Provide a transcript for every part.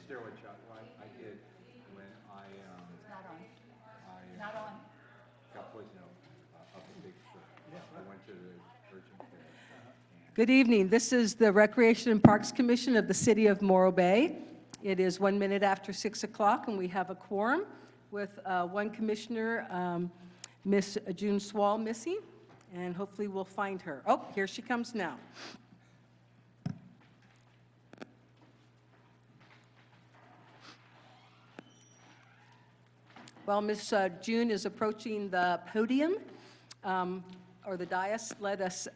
steroid shot. Well, I did when I Not on. I Not on. got poisoned up a Big Sur. I went to the urgent care. Good evening. This is the Recreation and Parks Commission of the City of Morro Bay. It is 1 minute after 6 o'clock, and we have a quorum with one commissioner, Miss June Swall, missing, and hopefully we'll find her. Oh, here she comes now. While Miss June is approaching the podium, or the dais, let us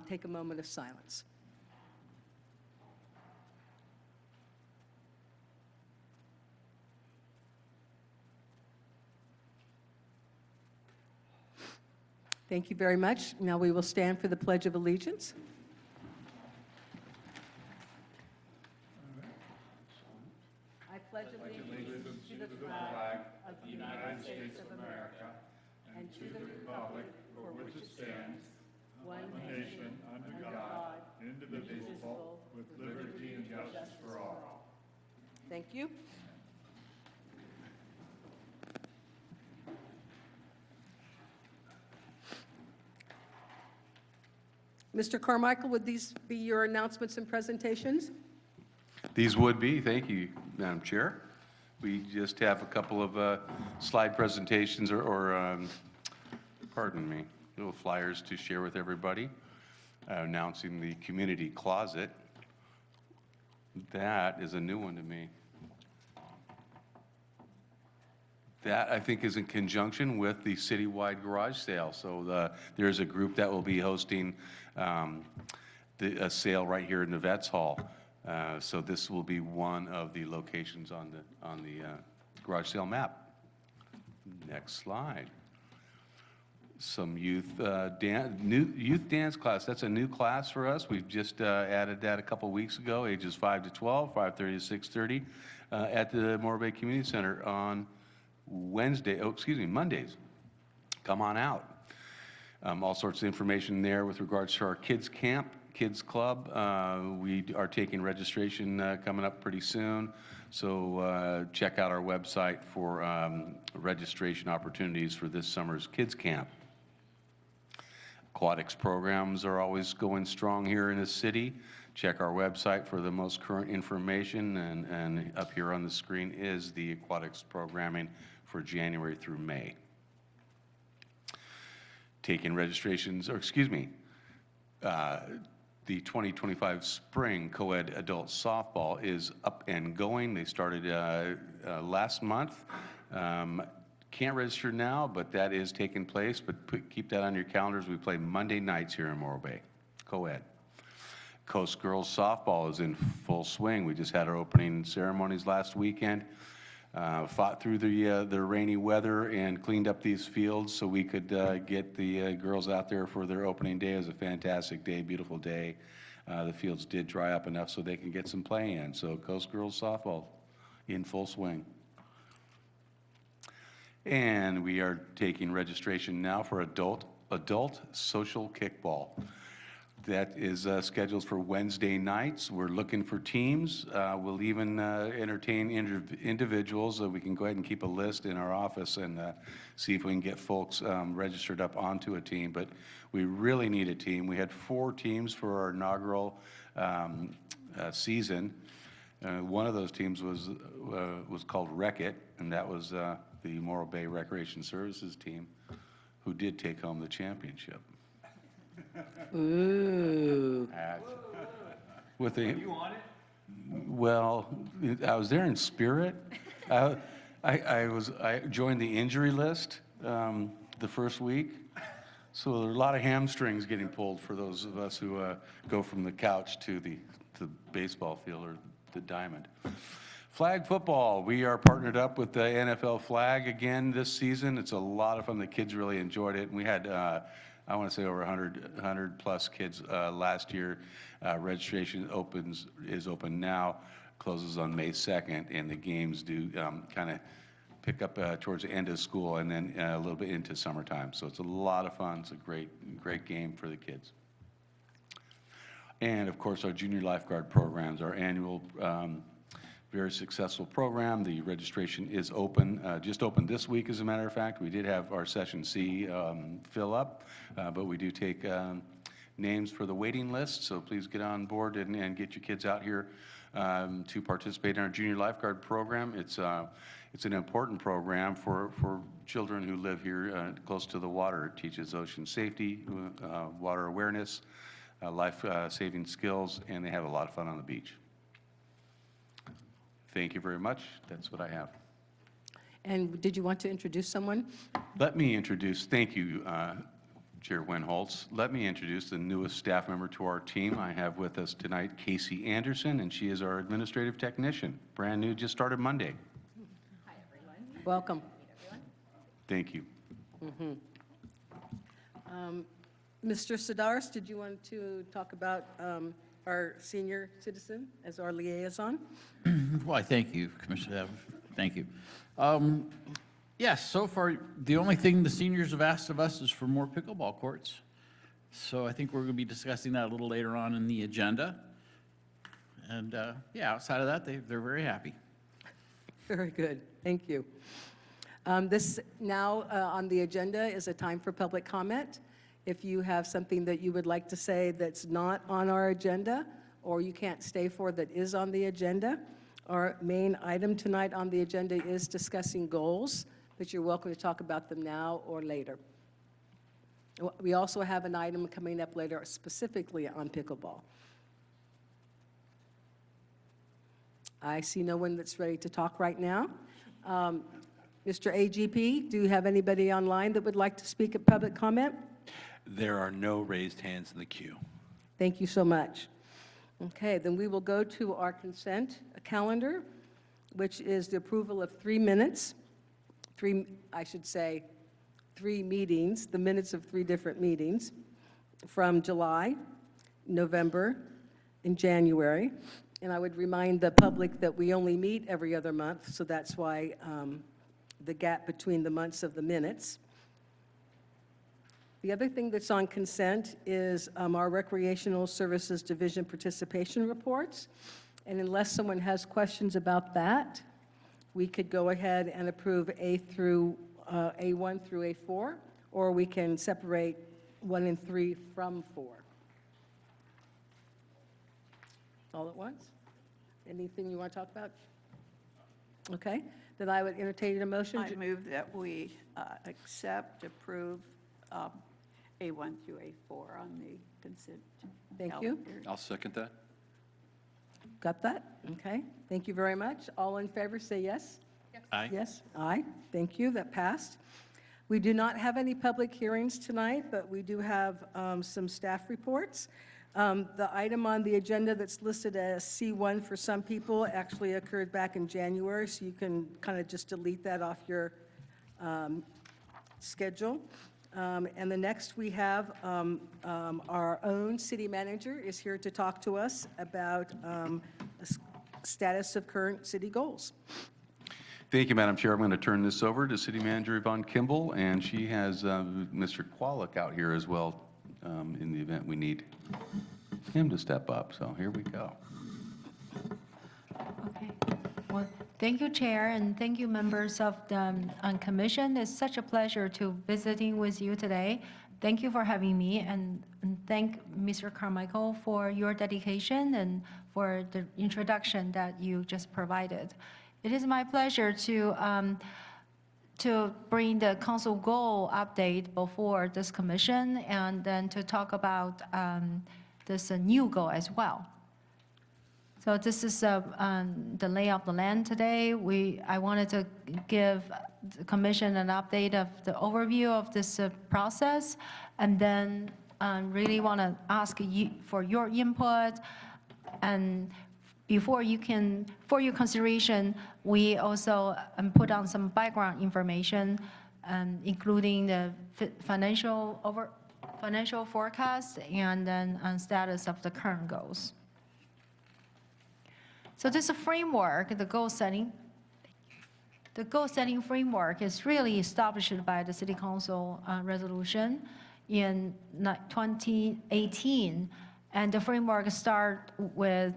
take a moment of silence. Thank you very much. Now we will stand for the Pledge of Allegiance. I pledge allegiance to the flag of the United States of America and to the republic for which it stands, one nation, under God, indivisible, with liberty and justice for all. Thank you. Mr. Carmichael, would these be your announcements and presentations? These would be. Thank you, Madam Chair. We just have a couple of slide presentations pardon me, little flyers to share with everybody, announcing the community closet. That is a new one to me. That, I think, is in conjunction with the citywide garage sale. So there's a group that will be hosting a sale right here in the Vets Hall. So this will be one of the locations on the garage sale map. Next slide. Some youth dance class. That's a new class for us. We've just added that a couple weeks ago, ages 5 to 12, 5:30 to 6:30, at the Morro Bay Community Center on Mondays. Come on out. All sorts of information there with regards to our kids camp, kids club. We are taking registration coming up pretty soon. So check out our website for registration opportunities for this summer's kids camp. Aquatics programs are always going strong here in the city. Check our website for the most current information, and up here on the screen is the aquatics programming for January through May. Taking registrations, the 2025 spring co-ed adult softball is up and going. They started last month. Can't register now, but that is taking place. But keep that on your calendars. We play Monday nights here in Morro Bay, co-ed. Coast Girls softball is in full swing. We just had our opening ceremonies last weekend. Fought through the rainy weather and cleaned up these fields so we could get the girls out there for their opening day. It was a fantastic day, beautiful day. The fields did dry up enough so they can get some play in. So Coast Girls softball in full swing. And we are taking registration now for adult social kickball. That is scheduled for Wednesday nights. We're looking for teams. We'll even entertain individuals. So we can go ahead and keep a list in our office and see if we can get folks registered up onto a team. But we really need a team. We had 4 teams for our inaugural season. One of those teams was called Wreck-It, and that was the Morro Bay Recreation Services team, who did take home the championship. Ooh. With a, You on it? well, I was there in spirit. I joined the injury list the first week, so there are a lot of hamstrings getting pulled for those of us who go from the couch to the baseball field or the diamond. Flag football, we are partnered up with the NFL Flag again this season. It's a lot of fun. The kids really enjoyed it, and we had I want to say over 100 plus kids last year. Registration is open now, closes on May 2nd, and the games do kind of pick up towards the end of school and then a little bit into summertime. So it's a lot of fun. It's a great game for the kids. And of course, our junior lifeguard programs, our annual Very successful program. The registration is open, just opened this week, as a matter of fact. We did have our Session C fill up, but we do take names for the waiting list, so please get on board and get your kids out here to participate in our junior lifeguard program. It's an important program for children who live here close to the water. It teaches ocean safety, water awareness, life-saving skills, and they have a lot of fun on the beach. Thank you very much. That's what I have. And did you want to introduce someone? Let me introduce, thank you, Chair Winholtz. Let me introduce the newest staff member to our team. I have with us tonight Casey Anderson, and she is our administrative technician. Brand new, just started Monday. Hi, everyone. Welcome. Thank you. Mr. Sidaris, did you want to talk about our senior citizen as our liaison? Why, thank you, Commissioner Evans. Thank you. Yes, so far, the only thing the seniors have asked of us is for more pickleball courts. So I think we're going to be discussing that a little later on in the agenda. And yeah, outside of that, they're very happy. Very good. Thank you. This now on the agenda is a time for public comment. If you have something that you would like to say that's not on our agenda, or you can't stay for that is on the agenda, our main item tonight on the agenda is discussing goals, but you're welcome to talk about them now or later. We also have an item coming up later specifically on pickleball. I see no one that's ready to talk right now. Mr. AGP, do you have anybody online that would like to speak at public comment? There are no raised hands in the queue. Thank you so much. Okay, then we will go to our consent calendar, which is the approval of 3 minutes, three meetings, the minutes of 3 different meetings from July, November, and January. And I would remind the public that we only meet every other month, so that's why the gap between the months of the minutes. The other thing that's on consent is our Recreational Services Division participation reports. And unless someone has questions about that, we could go ahead and approve A1 through A4, or we can separate 1 and 3 from 4. All at once? Anything you want to talk about? Okay, then I would entertain a motion. I move that we accept, approve A1 through A4 on the consent Thank you. calendar. I'll second that. Got that? Okay, thank you very much. All in favor, say yes. Aye. Yes, aye. Thank you, that passed. We do not have any public hearings tonight, but we do have some staff reports. The item on the agenda that's listed as C1 for some people actually occurred back in January, so you can kind of just delete that off your schedule. And the next we have our own city manager is here to talk to us about status of current city goals. Thank you, Madam Chair. I'm going to turn this over to City Manager Yvonne Kimball, and she has Mr. Kwolek out here as well in the event we need him to step up. So here we go. Okay. Well, thank you, Chair, and thank you, members of the Commission. It's such a pleasure to visiting with you today. Thank you for having me, and thank Mr. Carmichael for your dedication and for the introduction that you just provided. It is my pleasure to bring the council goal update before this commission, and then to talk about this new goal as well. So this is the lay of the land today. I wanted to give the commission an update of the overview of this process, and then really want to ask you for your input. And for your consideration, we also put on some background information, including the financial forecast and then status of the current goals. So this framework, the goal setting framework is really established by the City Council resolution in 2018. And the framework starts with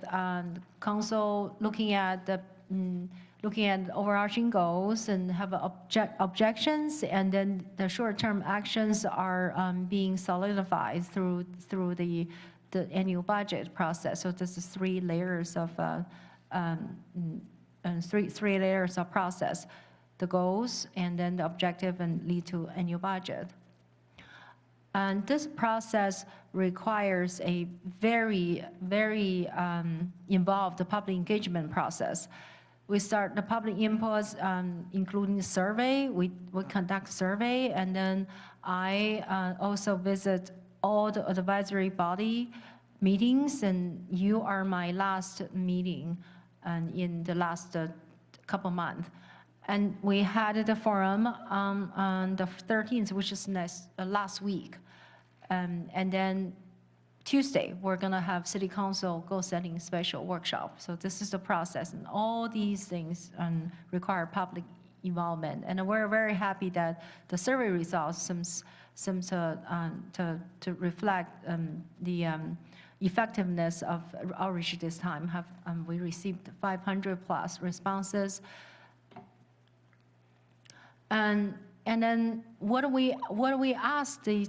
council looking at the looking at overarching goals and have objections, and then the short-term actions are being solidified through the annual budget process. So this is three layers of three layers of process: the goals, and then the objective, and lead to annual budget. And this process requires a very, very involved public engagement process. We start the public inputs, including the survey. We conduct survey, and then I also visit all the advisory body meetings, and you are my last meeting in the last couple months. And we had the forum on the 13th, which is last week. And then Tuesday, we're going to have City Council goal-setting special workshop. So this is the process, and all these things require public involvement. And we're very happy that the survey results seem to reflect the effectiveness of outreach this time. We received 500 plus responses. And then what we asked the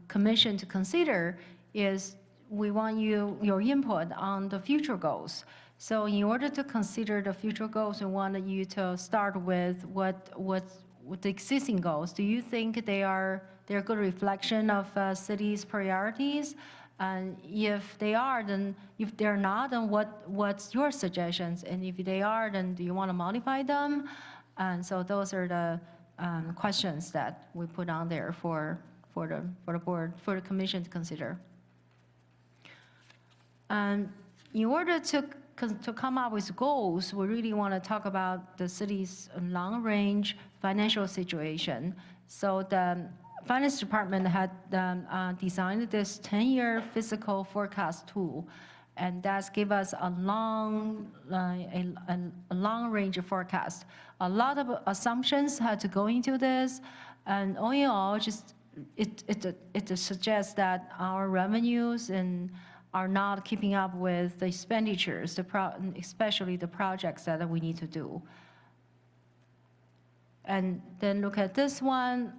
commission to consider is we want your input on the future goals. So in order to consider the future goals, we wanted you to start with what the existing goals. Do you think they're a good reflection of city's priorities? And if they are, then if they're not, then what's your suggestions? And if they are, then do you want to modify them? And so those are the questions that we put on there for the board, for the commission to consider. And in order to come up with goals, we really want to talk about the city's long-range financial situation. So the finance department had designed this 10-year fiscal forecast tool, and that's give us a long-range forecast. A lot of assumptions had to go into this, and all in all, it suggests that our revenues are not keeping up with the expenditures, especially the projects that we need to do. And then look at this one.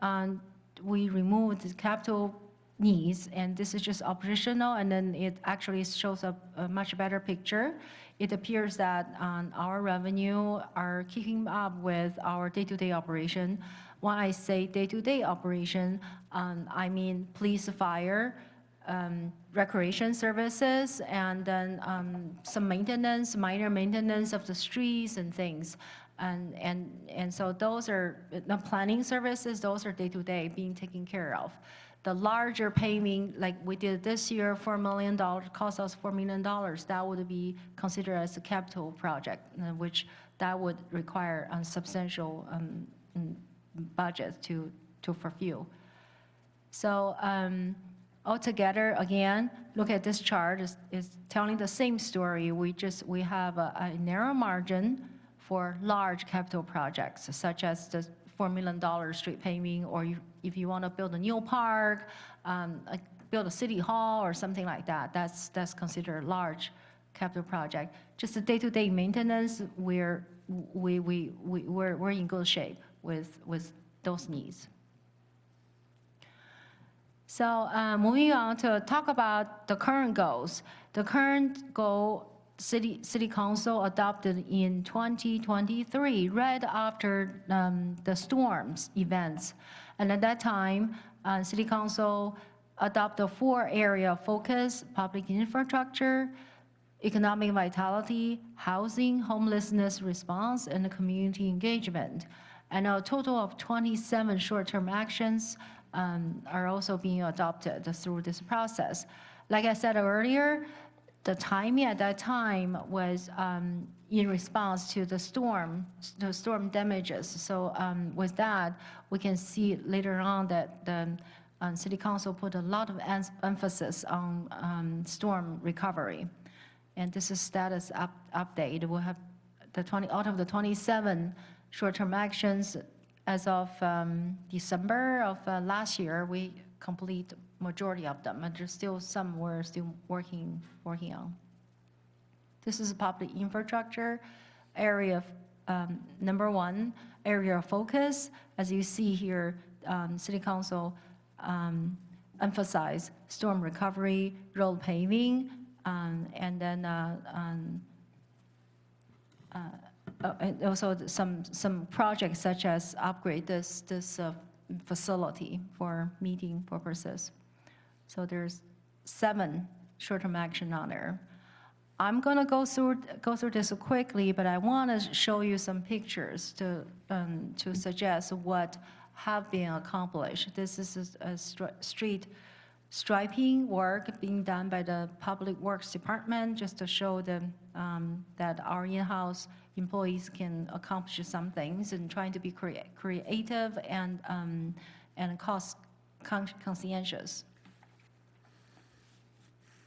We removed the capital needs, and this is just operational, and then it actually shows a much better picture. It appears that our revenue are keeping up with our day-to-day operation. When I say day-to-day operation, I mean police, fire, recreation services, and then some maintenance, minor maintenance of the streets and things. And so those are the planning services, those are day-to-day being taken care of. The larger paving, like we did this year, $4 million, cost us $4 million, that would be considered as a capital project, which that would require a substantial budget to fulfill. So altogether, again, look at this chart, is telling the same story. We have a narrow margin for large capital projects, such as the $4 million street paving, or if you want to build a new park, build a city hall or something like that, that's considered a large capital project. Just the day-to-day maintenance, we're in good shape with those needs. So moving on to talk about the current goals. The current goal, City Council adopted in 2023, right after the storms events. And at that time, City Council adopted 4 area of focus: public infrastructure, economic vitality, housing, homelessness response, and community engagement. And a total of 27 short-term actions are also being adopted through this process. Like I said earlier, the timing at that time was in response to the storm damages. So with that, we can see later on that the City Council put a lot of emphasis on storm recovery. And this is status update. We'll have out of the 27 short-term actions as of December of last year, we complete majority of them, and there's still some we're still working on. This is public infrastructure. area of, number one, area of focus. As you see here, City Council emphasize storm recovery, road paving, and then and also some projects such as upgrade this facility for meeting purposes. So there's 7 short-term action on there. I'm gonna go through this quickly, but I want to show you some pictures to suggest what have been accomplished. This is a street striping work being done by the Public Works Department, just to show them that our in-house employees can accomplish some things and trying to be creative and cost conscientious.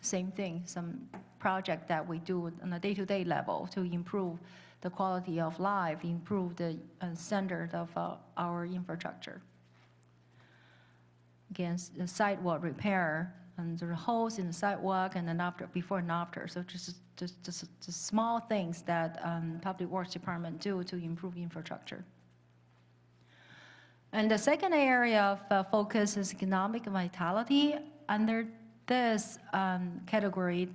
Same thing, some project that we do on a day-to-day level to improve the quality of life, improve the standard of our infrastructure. Against the sidewalk repair, and there are holes in the sidewalk, and then before and after. So just small things that Public Works Department do to improve infrastructure. And the second area of focus is economic vitality. Under this category,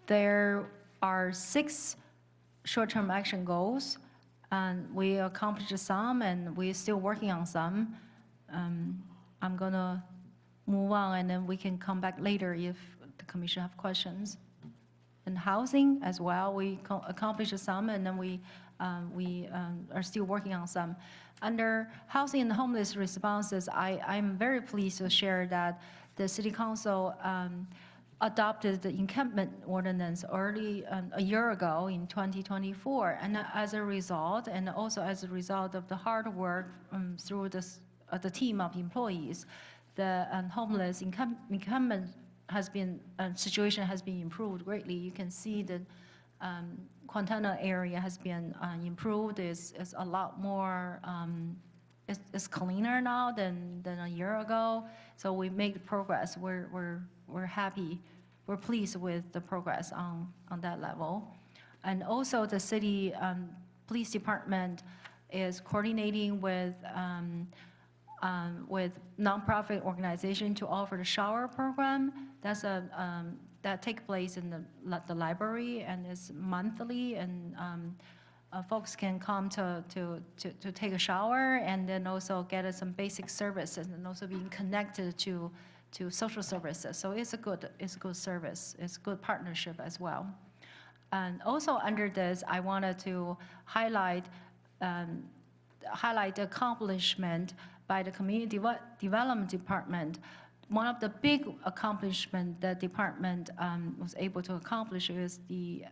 there are 6 short-term action goals, and we accomplished some, and we're still working on some. I'm gonna move on, and then we can come back later if the commission have questions. And housing as well, we accomplished some, and then we are still working on some. Under housing and homeless responses, I'm very pleased to share that the City Council adopted the encampment ordinance early a year ago in 2024, and as a result, and also as a result of the hard work through the team of employees, the homeless encampment situation has been improved greatly. You can see the Quintana area has been improved. It's a lot more. It's cleaner now than a year ago. So we made progress. We're happy. We're pleased with the progress on that level. And also the city police department is coordinating with nonprofit organization to offer the shower program. That's that takes place in the library, and it's monthly, and folks can come to take a shower, and then also get some basic services, and also being connected to social services. So it's a good service. It's a good partnership as well. And also under this, I wanted to highlight the accomplishment by the Community Development Department. One of the big accomplishments the department was able to accomplish is the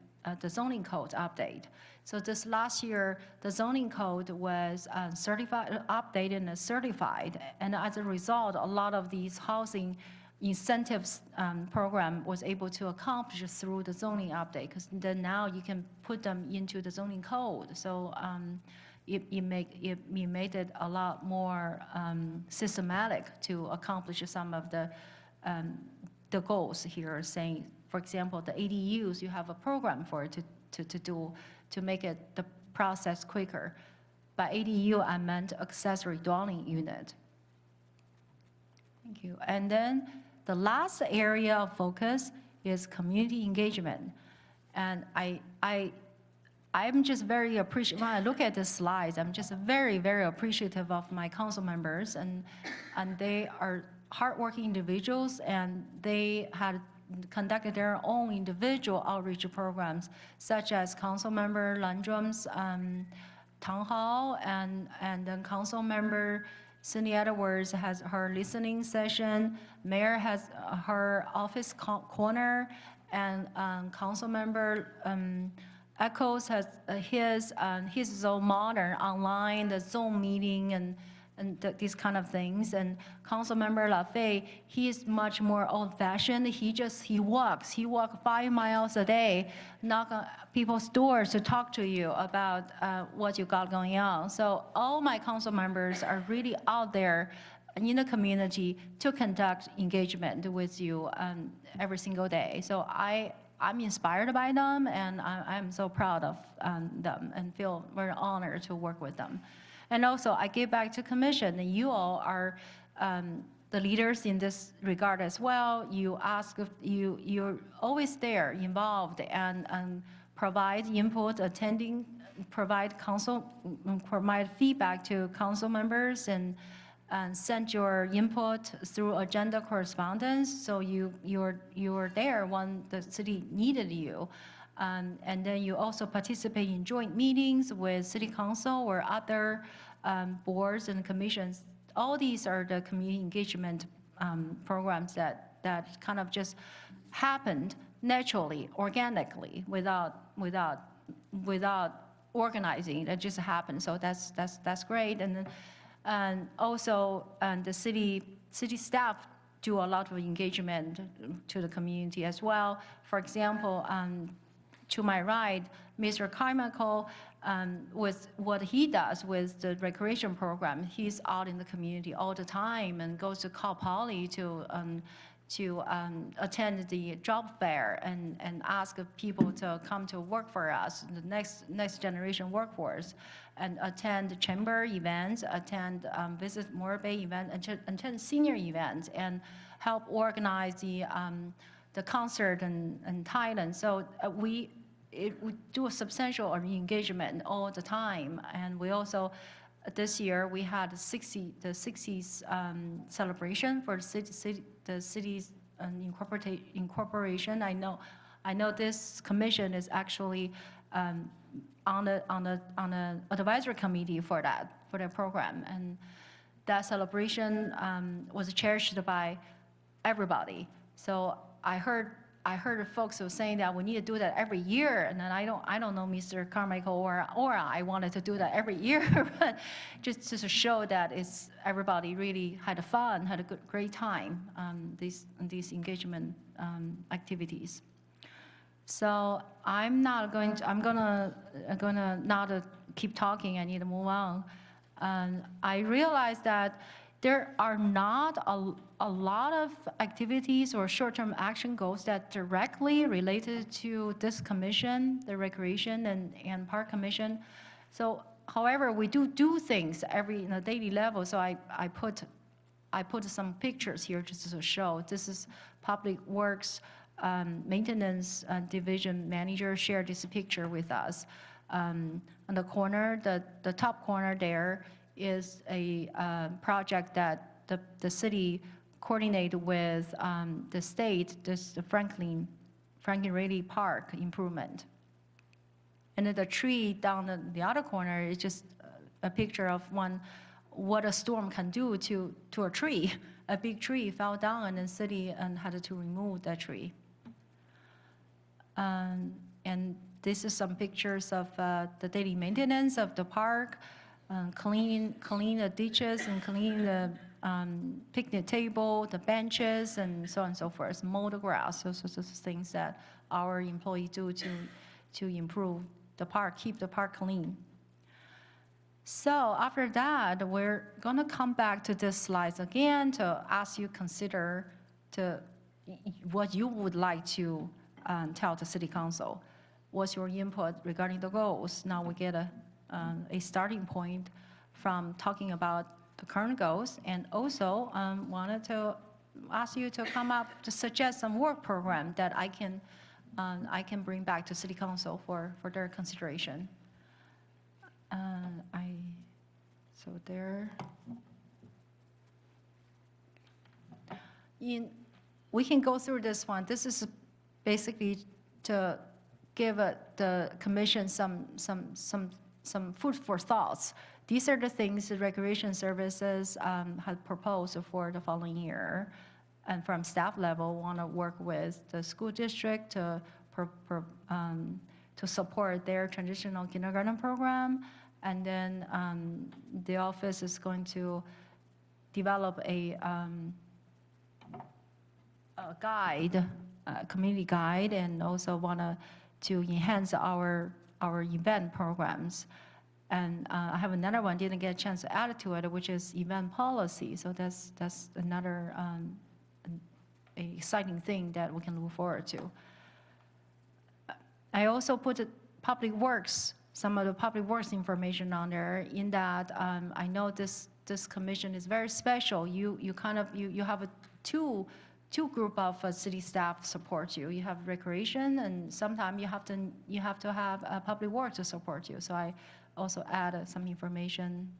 zoning code update. So this last year, the zoning code was updated and certified, and as a result, a lot of these housing incentives program was able to accomplish through the zoning update, because then now you can put them into the zoning code. So it made it a lot more systematic to accomplish some of the goals here, saying, for example, the ADUs, you have a program for it to make it the process quicker. By ADU, I meant accessory dwelling unit. Thank you. And then the last area of focus is community engagement. And I'm just very appreciative. When I look at the slides, I'm just very, very appreciative of my council members, and they are hardworking individuals, and they had conducted their own individual outreach programs, such as Council Member Landrum's town hall, and then Council Member Cindy Edwards has her listening session. Mayor has her office corner, and Council Member Echoes has his Zoom modern online, the Zoom meeting, and these kind of things. And Councilmember LaFay, he is much more old-fashioned. He walks 5 miles a day, knock on people's doors to talk to you about what you got going on. So all my council members are really out there in the community to conduct engagement with you every single day. So I I'm inspired by them, and I'm so proud of them and feel very honored to work with them. And also, I give back to commission, and you all are the leaders in this regard as well. You ask, you're always there, involved, and provide input, provide feedback to council members, and send your input through agenda correspondence. So you're there when the city needed you. And then you also participate in joint meetings with city council or other boards and commissions. All these are the community engagement programs that kind of just happened naturally, organically, without organizing. It just happened. So that's great. And also the city staff do a lot of engagement to the community as well. For example, to my right, Mr. Carmichael, with what he does with the recreation program, he's out in the community all the time and goes to Cal Poly to attend the job fair and ask people to come to work for us, the next generation workforce, and attend chamber events, visit Moorbay event, attend senior events, and help organize the concert in Thailand. So we do a substantial engagement all the time, and we also. This year we had the 60th celebration for the city's incorporation. I know this commission is actually on the advisory committee for that program, and that celebration was cherished by everybody. So I heard folks were saying that we need to do that every year, and then I don't know Mr. Carmichael or I wanted to do that every year, but just to show that everybody really had fun, had a great time, these engagement activities. So I'm gonna not keep talking. I need to move on. I realized that there are not a lot of activities or short-term action goals that directly related to this commission, the Recreation and Park Commission. So, however, we do things in a daily level. So I put some pictures here just to show. This is Public Works Maintenance Division Manager shared this picture with us. On the corner, the top corner there is a project that the city coordinated with the state, the Franklin Rayleigh Park improvement. And then the tree down the other corner is just a picture of what a storm can do to a tree. A big tree fell down and the city had to remove that tree. And this is some pictures of the daily maintenance of the park. Clean the ditches and clean the picnic table, the benches, and so on and so forth. Mow the grass, those sorts of things that our employees do to improve the park, keep the park clean. So after that, we're gonna come back to this slides again to ask you consider what you would like to tell the city council. What's your input regarding the goals? Now we get a starting point from talking about the current goals, and also wanted to ask you to come up to suggest some work program that I can bring back to City Council for their consideration. We can go through this one. This is basically to give the commission some food for thoughts. These are the things the Recreation Services had proposed for the following year. And from staff level, want to work with the school district to support their transitional kindergarten program. And then the office is going to develop a guide, community guide, and also want to enhance our event programs. And I have another one, didn't get a chance to add to it, which is event policy. So that's another exciting thing that we can look forward to. I also put Public Works, some of the Public Works information on there, in that I know this commission is very special. You have two group of city staff support you. You have recreation, and sometimes you have to have Public Works to support you. So I also add some information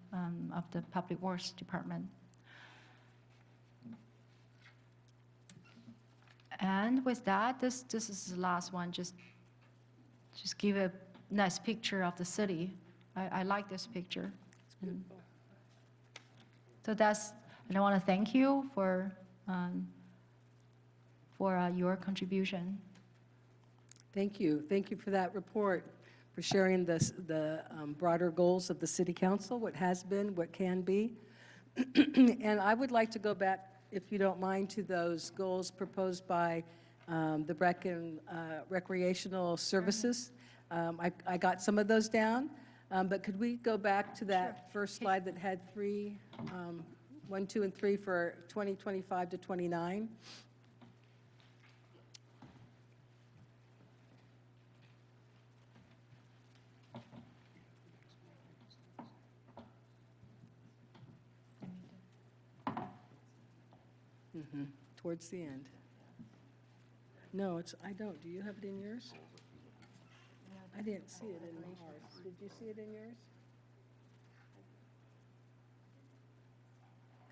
of the Public Works Department. And with that, this is the last one. Just give a nice picture of the city. I like this picture. So and I want to thank you for your contribution. Thank you. Thank you for that report, for sharing the broader goals of the City Council, what has been, what can be. And I would like to go back, if you don't mind, to those goals proposed by the Brecken Recreational Services. I got some of those down, but could we go back to that first slide that had 1, 2, and 3 for 2025 to 29? Towards the end. No, I don't. Do you have it in yours? I didn't see it in ours. Did you see it in yours?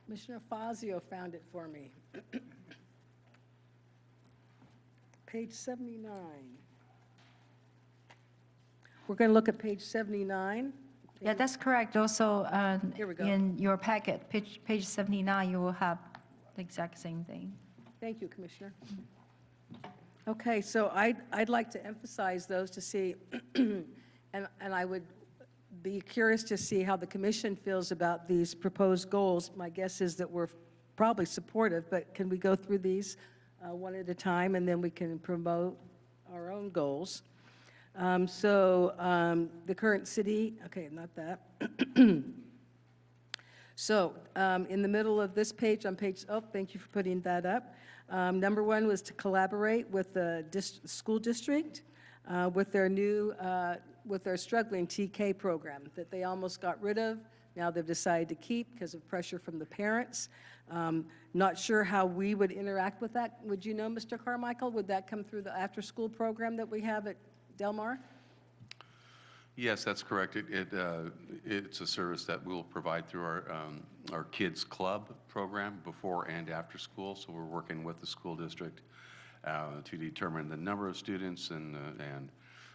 Commissioner Fazio found it for me. Page 79. We're going to look at page 79. Yeah, that's correct. Also, Here we go. in your packet, page 79, you will have the exact same thing. Thank you, Commissioner. Okay, so I'd like to emphasize those to see, and I would be curious to see how the commission feels about these proposed goals. My guess is that we're probably supportive, but can we go through these one at a time, and then we can promote our own goals? The current city, okay, not that. So in the middle of this page, on page, thank you for putting that up. Number 1 was to collaborate with the school district with their struggling TK program that they almost got rid of. Now they've decided to keep because of pressure from the parents. Not sure how we would interact with that. Would you know, Mr. Carmichael? Would that come through the after-school program that we have at Del Mar? Yes, that's correct. It's a service that we'll provide through our Kids Club program before and after school. So we're working with the school district to determine the number of students and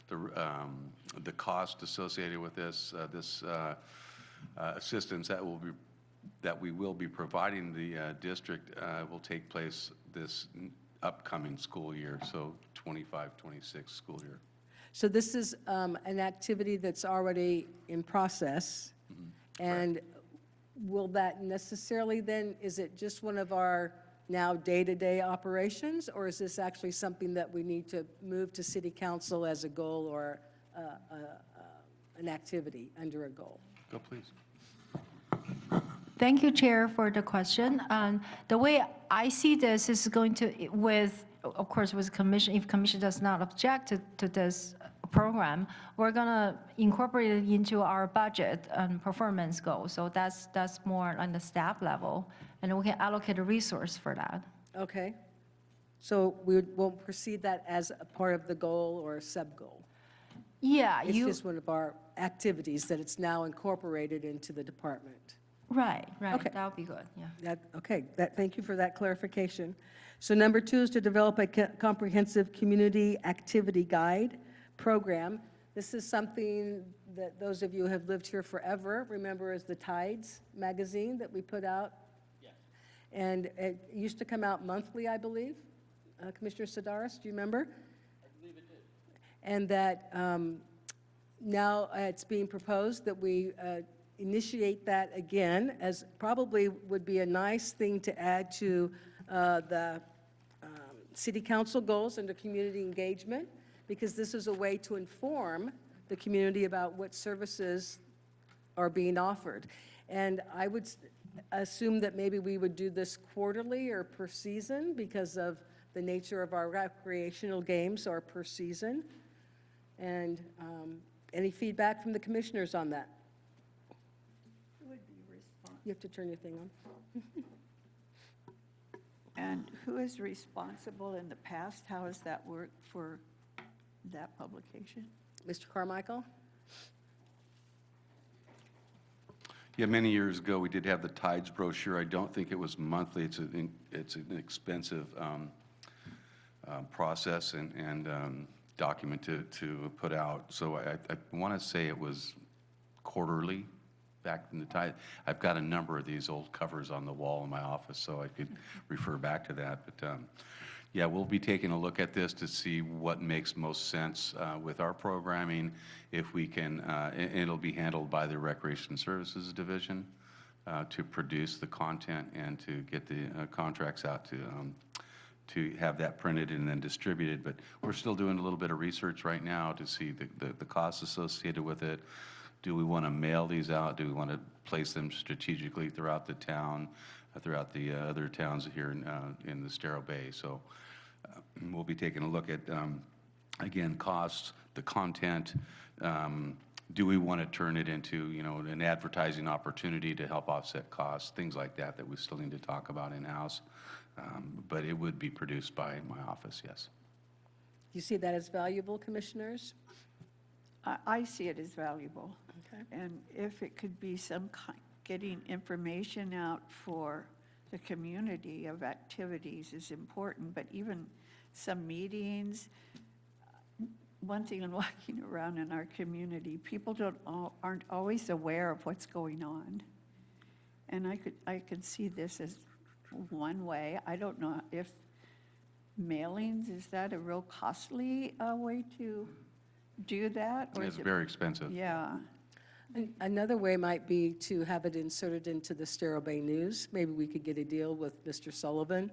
the cost associated with this assistance that we will be providing the district will take place this upcoming school year, so 25-26 school year. So this is an activity that's already in process. And will that necessarily then, is it just one of our now day-to-day operations, or is this actually something that we need to move to City Council as a goal or an activity under a goal? Go, please. Thank you, Chair, for the question. The way I see this is going to, of course, with commission, if commission does not object to this program, we're going to incorporate it into our budget and performance goals. So that's more on the staff level, and we can allocate a resource for that. Okay. So we won't proceed that as a part of the goal or a sub-goal? Yeah, It's just one of our activities that it's now incorporated into the department. Right, Okay. that would be good, yeah. Thank you for that clarification. So number 2 is to develop a comprehensive community activity guide program. This is something that those of you who have lived here forever remember as the Tides magazine that we put out. Yes. And it used to come out monthly, I believe. Commissioner Sidaris, do you remember? I believe it did. And that now it's being proposed that we initiate that again, as probably would be a nice thing to add to the city council goals under community engagement, because this is a way to inform the community about what services are being offered. And I would assume that maybe we would do this quarterly or per season because of the nature of our recreational games, or per season. And any feedback from the commissioners on that? Who would be responsible? You have to turn your thing on. And who is responsible in the past? How has that worked for that publication? Mr. Carmichael? Yeah, many years ago, we did have the Tides brochure. I don't think it was monthly. It's an expensive process and document to put out. So I want to say it was quarterly back in the time. I've got a number of these old covers on the wall in my office, so I could refer back to that. But yeah, we'll be taking a look at this to see what makes most sense with our programming. If we can, and it'll be handled by the Recreation Services Division to produce the content and to get the contracts out to have that printed and then distributed. But we're still doing a little bit of research right now to see the costs associated with it. Do we want to mail these out? Do we want to place them strategically throughout the town, throughout the other towns here in the Estero Bay? So we'll be taking a look at, again, costs, the content. Do we want to turn it into, an advertising opportunity to help offset costs, things like that we still need to talk about in-house. But it would be produced by my office, yes. Do you see that as valuable, commissioners? I see it as valuable. Okay. And if it could be some kind, getting information out for the community of activities is important, but even some meetings, one thing in walking around in our community, people aren't always aware of what's going on. And I could see this as one way. I don't know if mailings, is that a real costly way to do that? Or It's is it- very expensive. Yeah. Another way might be to have it inserted into the Estero Bay News. Maybe we could get a deal with Mr. Sullivan,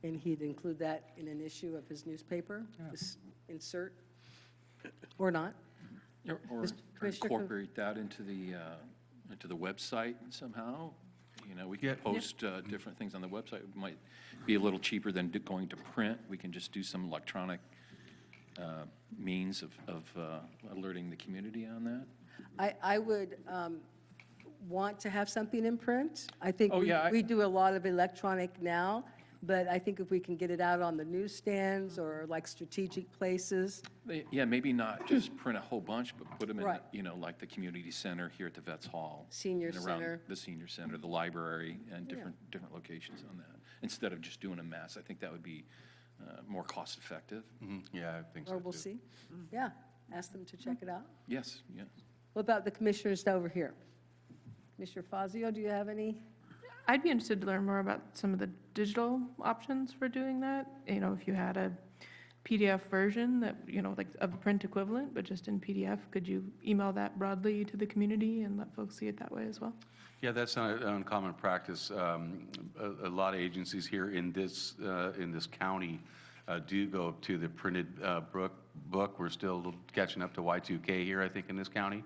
and he'd include that in an issue of his newspaper, this insert, or not. Or Commissioner incorporate that into the website somehow. We can post different things on the website. It might be a little cheaper than going to print. We can just do some electronic means of alerting the community on that. I would want to have something in print. I think Oh, yeah, we do a lot of electronic now, but I think if we can get it out on the newsstands or like strategic places. Yeah, maybe not just print a whole bunch, but put them in, Right. like the community center here at the Vets Hall. Senior and around center. The senior center, the library, and different locations on that. Instead of just doing a mass, I think that would be more cost-effective. Yeah, I think so, Or we'll too. see. Yeah, ask them to check it out. Yes, yes. What about the commissioners over here? Commissioner Fazio, do you have any? I'd be interested to learn more about some of the digital options for doing that. If you had a PDF version that, like of a print equivalent, but just in PDF, could you email that broadly to the community and let folks see it that way as well? Yeah, that's not an uncommon practice. A lot of agencies here in this county do go to the printed book. We're still a little catching up to Y2K here, I think, in this county.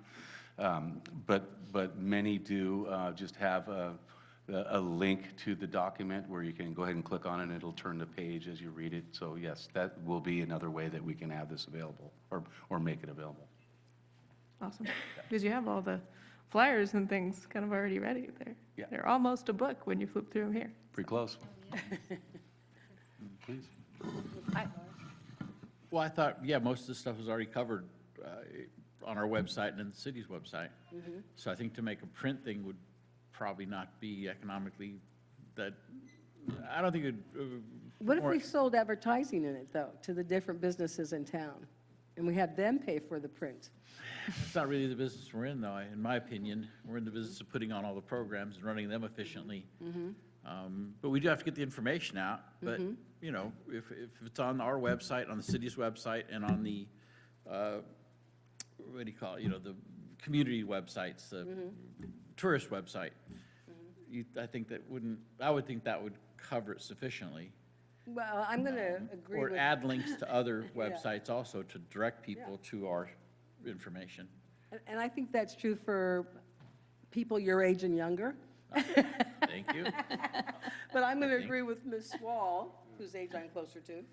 But many do just have a link to the document where you can go ahead and click on it, and it'll turn the page as you read it. So yes, that will be another way that we can have this available or make it available. Awesome. Because you have all the flyers and things kind of already ready there. Yeah. They're almost a book when you flip through them here. Pretty close. Please. Well, I thought, yeah, most of this stuff is already covered on our website and in the city's website. So I think to make a print thing would probably not be economically I don't think it. What if we sold advertising in it, though, to the different businesses in town? And we have them pay for the print? It's not really the business we're in, though, in my opinion. We're in the business of putting on all the programs and running them efficiently. But we do have to get the information out. But, if it's on our website, on the city's website, and on the, what do you call it, the community websites, the tourist website, I would think that would cover it sufficiently. Well, I'm going to agree Or with. add links to other Yeah. websites also to direct people to our information. And I think that's true for people your age and younger. Thank you. But I'm going to think. agree with Ms. Swall, whose age I'm closer to,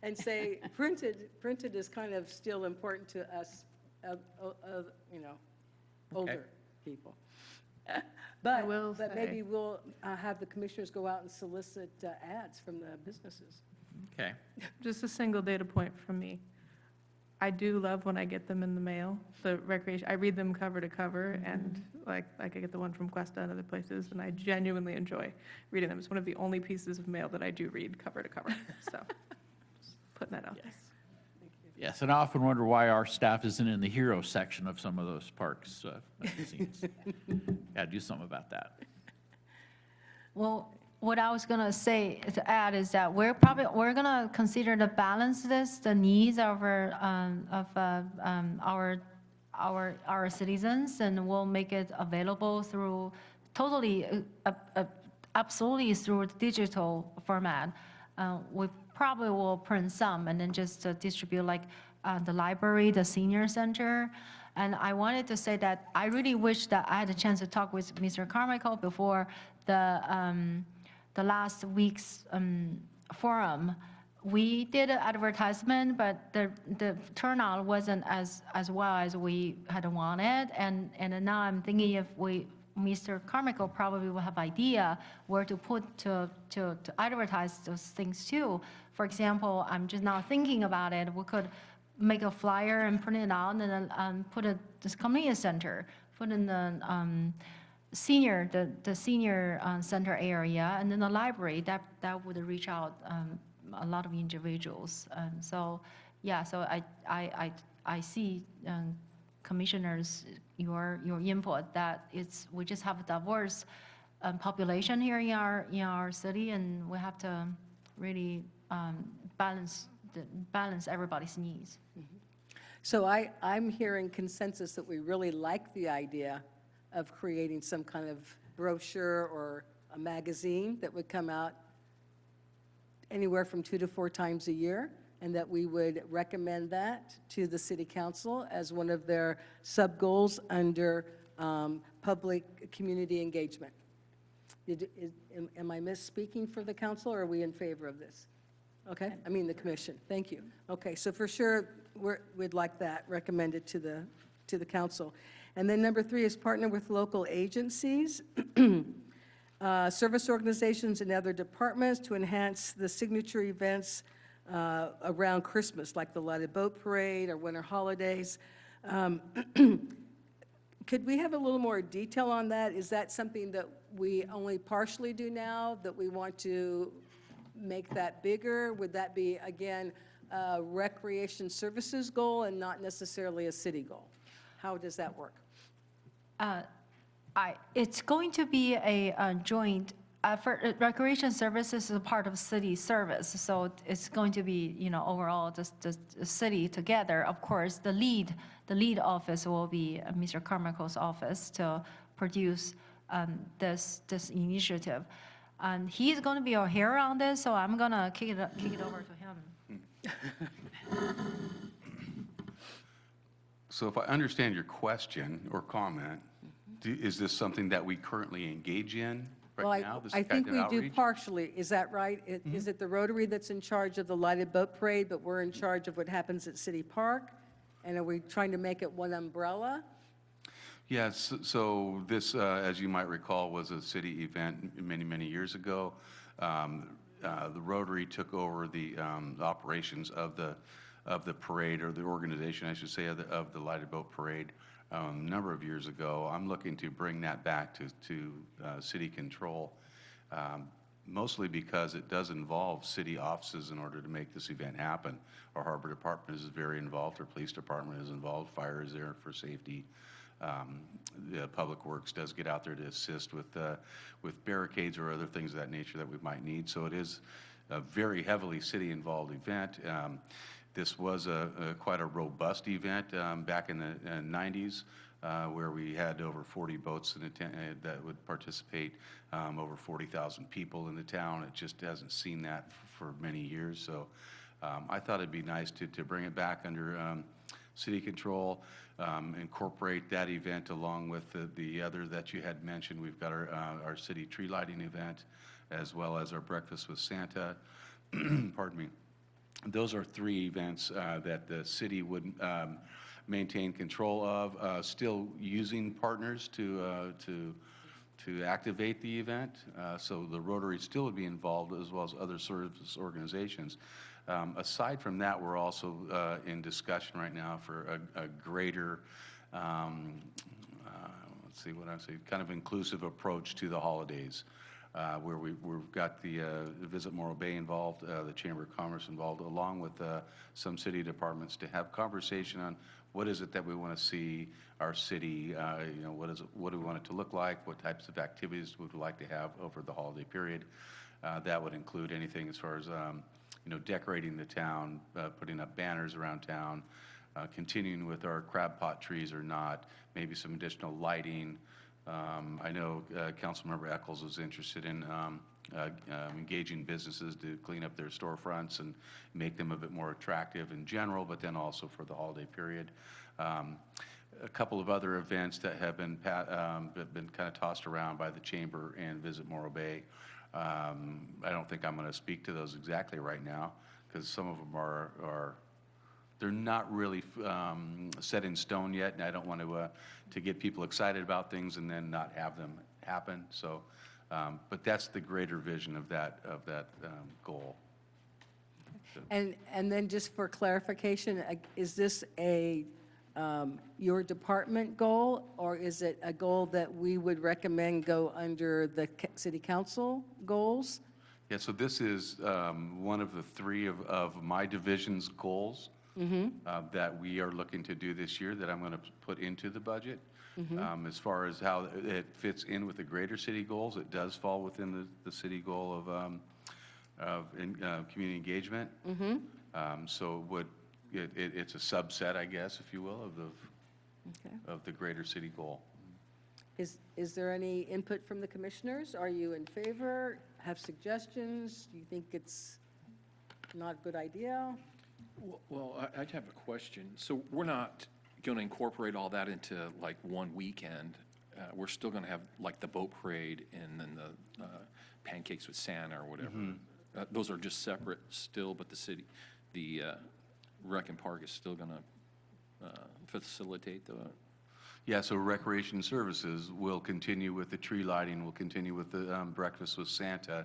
and say, printed is kind of still important to us, you know, older people. But, will but say- maybe we'll have the commissioners go out and solicit ads from the businesses. Okay. Just a single data point from me. I do love when I get them in the mail, the recreation, I read them cover to cover, and like I get the one from Cuesta and other places, and I genuinely enjoy reading them. It's one of the only pieces of mail that I do read cover to cover, so, just putting that out there. Yes, and I often wonder why our staff isn't in the hero section of some of those parks magazines. Got to do something about that. Well, what I was gonna say to add is that we're gonna consider to balance the needs of our citizens, and we'll make it available through absolutely through digital format. We probably will print some and then just distribute like the library, the senior center. And I wanted to say that I really wish that I had a chance to talk with Mr. Carmichael before the last week's forum. We did an advertisement, but the turnout wasn't as well as we had wanted. And now I'm thinking if Mr. Carmichael probably will have idea where to put to advertise those things too. For example, I'm just now thinking about it. We could make a flyer and print it out and then put it this community center, put in the senior center area, and then the library. That would reach out a lot of individuals. So yeah, so I see. Commissioners, your input that we just have a diverse population here in our city, and we have to really balance everybody's needs. So I'm hearing consensus that we really like the idea of creating some kind of brochure or a magazine that would come out anywhere from 2 to 4 times a year, and that we would recommend that to the city council as one of their sub-goals under public community engagement. Am I misspeaking for the council, or are we in favor of this? Okay, I mean the commission, thank you. Okay, so for sure, we'd like that recommended to the council. And then number 3 is partner with local agencies, service organizations and other departments to enhance the signature events around Christmas, like the Lighted Boat Parade or winter holidays. Could we have a little more detail on that? Is that something that we only partially do now, that we want to make that bigger? Would that be, again, a recreation services goal and not necessarily a city goal? How does that work? It's going to be a joint effort. Recreation services is a part of city service, so it's going to be, overall the city together. Of course, the lead office will be Mr. Carmichael's office to produce this initiative. And he's going to be our hero on this, so I'm going to kick it over to him. So if I understand your question or comment, is this something that we currently engage in right now? This I think kind of we do outreach? partially. Is that right? Is it the Rotary that's in charge of the Lighted Boat Parade, but we're in charge of what happens at City Park? And are we trying to make it one umbrella? Yes, so this, as you might recall, was a city event many, many years ago. The Rotary took over the operations of the parade, or the organization, I should say, of the Lighted Boat Parade a number of years ago. I'm looking to bring that back to city control, mostly because it does involve city offices in order to make this event happen. Our harbor department is very involved, our police department is involved, fire is there for safety. The Public Works does get out there to assist with barricades or other things of that nature that we might need. So it is a very heavily city-involved event. This was quite a robust event back in the 90s, where we had over 40 boats that would participate, over 40,000 people in the town. It just hasn't seen that for many years. So I thought it'd be nice to bring it back under city control, incorporate that event along with the other that you had mentioned. We've got our city tree lighting event, as well as our Breakfast with Santa, pardon me, those are 3 events that the city would maintain control of, still using partners to activate the event. So the Rotary still would be involved, as well as other service organizations. Aside from that, we're also in discussion right now for a greater, let's see what I say, kind of inclusive approach to the holidays, where we've got the Visit Morro Bay involved, the Chamber of Commerce involved, along with some city departments, to have conversation on what is it that we want to see our city, you know, what do we want it to look like, what types of activities would we like to have over the holiday period. That would include anything as far as, you know, decorating the town, putting up banners around town, continuing with our crab pot trees or not, maybe some additional lighting. I know Councilmember Eccles is interested in engaging businesses to clean up their storefronts and make them a bit more attractive in general, but then also for the holiday period. A couple of other events that have been kind of tossed around by the Chamber and Visit Morro Bay. I don't think I'm going to speak to those exactly right now, because some of them they're not really set in stone yet, and I don't want to get people excited about things and then not have them happen. So, but that's the greater vision of that goal. And then just for clarification, is this your department goal, or is it a goal that we would recommend go under the city council goals? Yeah, so this is one of the 3 of my division's goals that we are looking to do this year, that I'm going to put into the budget. As far as how it fits in with the greater city goals, it does fall within the city goal of community engagement. So it's a subset, I guess, if you will, of the greater city goal. Is there any input from the commissioners? Are you in favor? Have suggestions? Do you think it's not a good idea? Well, I'd have a question. So we're not going to incorporate all that into like one weekend. We're still going to have like the boat parade and then the pancakes with Santa or whatever. Those are just separate still, but the Rec and Park is still going to facilitate the. Yeah, so Recreation Services will continue with the tree lighting, will continue with the breakfast with Santa.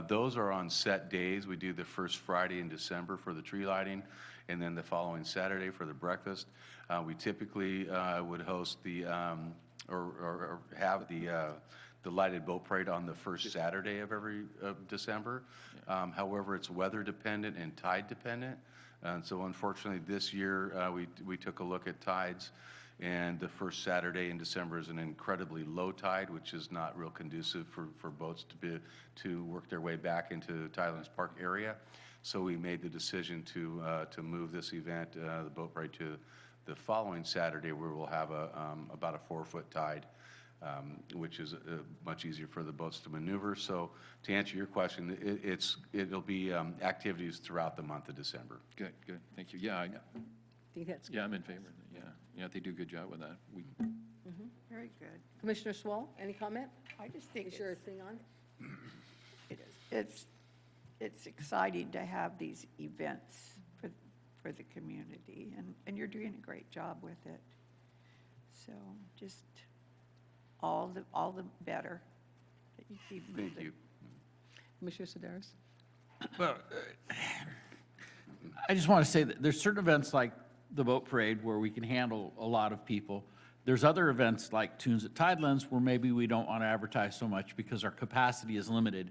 Those are on set days. We do the first Friday in December for the tree lighting, and then the following Saturday for the breakfast. We typically would host or have the lighted boat parade on the first Saturday of every December. However, it's weather dependent and tide dependent. And so unfortunately this year we took a look at tides, and the first Saturday in December is an incredibly low tide, which is not real conducive for boats to work their way back into Tidelands Park area. So we made the decision to move this event, the boat parade, to the following Saturday, where we'll have about a 4-foot tide, which is much easier for the boats to maneuver. So to answer your question, it'll be activities throughout the month of December. Good, thank you. Yeah, Think that's good. yeah, I'm in favor of that. Yeah, they do a good job with that. Very good. Commissioner Swall, any comment? I just think Is your thing on? it's exciting to have these events for the community, and you're doing a great job with it. So just all the better that you keep moving. Thank you. Commissioner Sedaris? Well, I just want to say that there's certain events like the boat parade where we can handle a lot of people. There's other events like Tunes at Tidelands where maybe we don't want to advertise so much because our capacity is limited.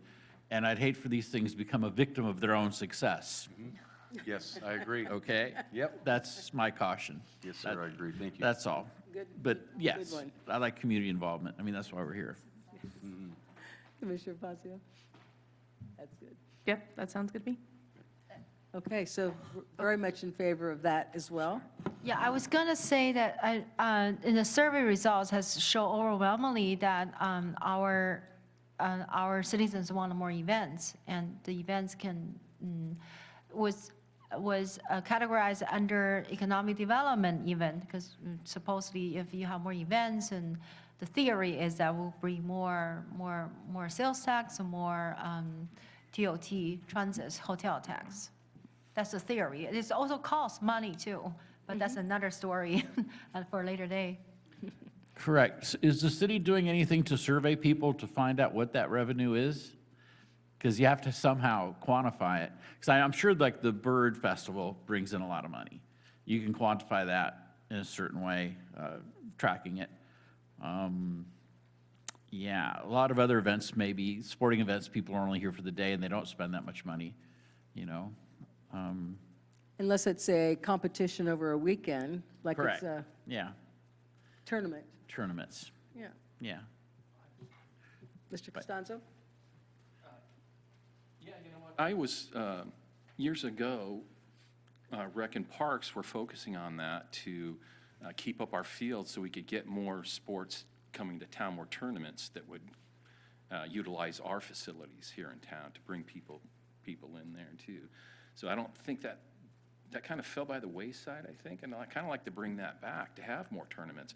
And I'd hate for these things to become a victim of their own success. Yes, I agree. Okay? Yep. That's my caution. Yes, sir, I agree. Thank you. That's all. Good. But yes, one. I like community involvement. I mean, that's why we're here. Commissioner Fazio? That's good. Yep, that sounds good to me. Okay, so very much in favor of that as well. Yeah, I was going to say that in the survey results has shown overwhelmingly that our citizens want more events, and the events was categorized under economic development event, because supposedly if you have more events, and the theory is that will bring more sales tax and more TOT, transit hotel tax. That's the theory. It also costs money too, but that's another story for a later day. Correct. Is the city doing anything to survey people to find out what that revenue is? Because you have to somehow quantify it. Because I'm sure like the Bird Festival brings in a lot of money. You can quantify that in a certain way, tracking it. Yeah, a lot of other events, maybe sporting events, people are only here for the day and they don't spend that much money, you know? Unless it's a competition over a weekend, like Correct. it's a Yeah, tournament. tournaments, Yeah. yeah. Mr. Costanzo? Yeah, you know what? I was, years ago, Rec and Parks were focusing on that to keep up our fields so we could get more sports coming to town, more tournaments that would utilize our facilities here in town to bring people in there too. So I don't think that kind of fell by the wayside, I think, and I kind of like to bring that back, to have more tournaments.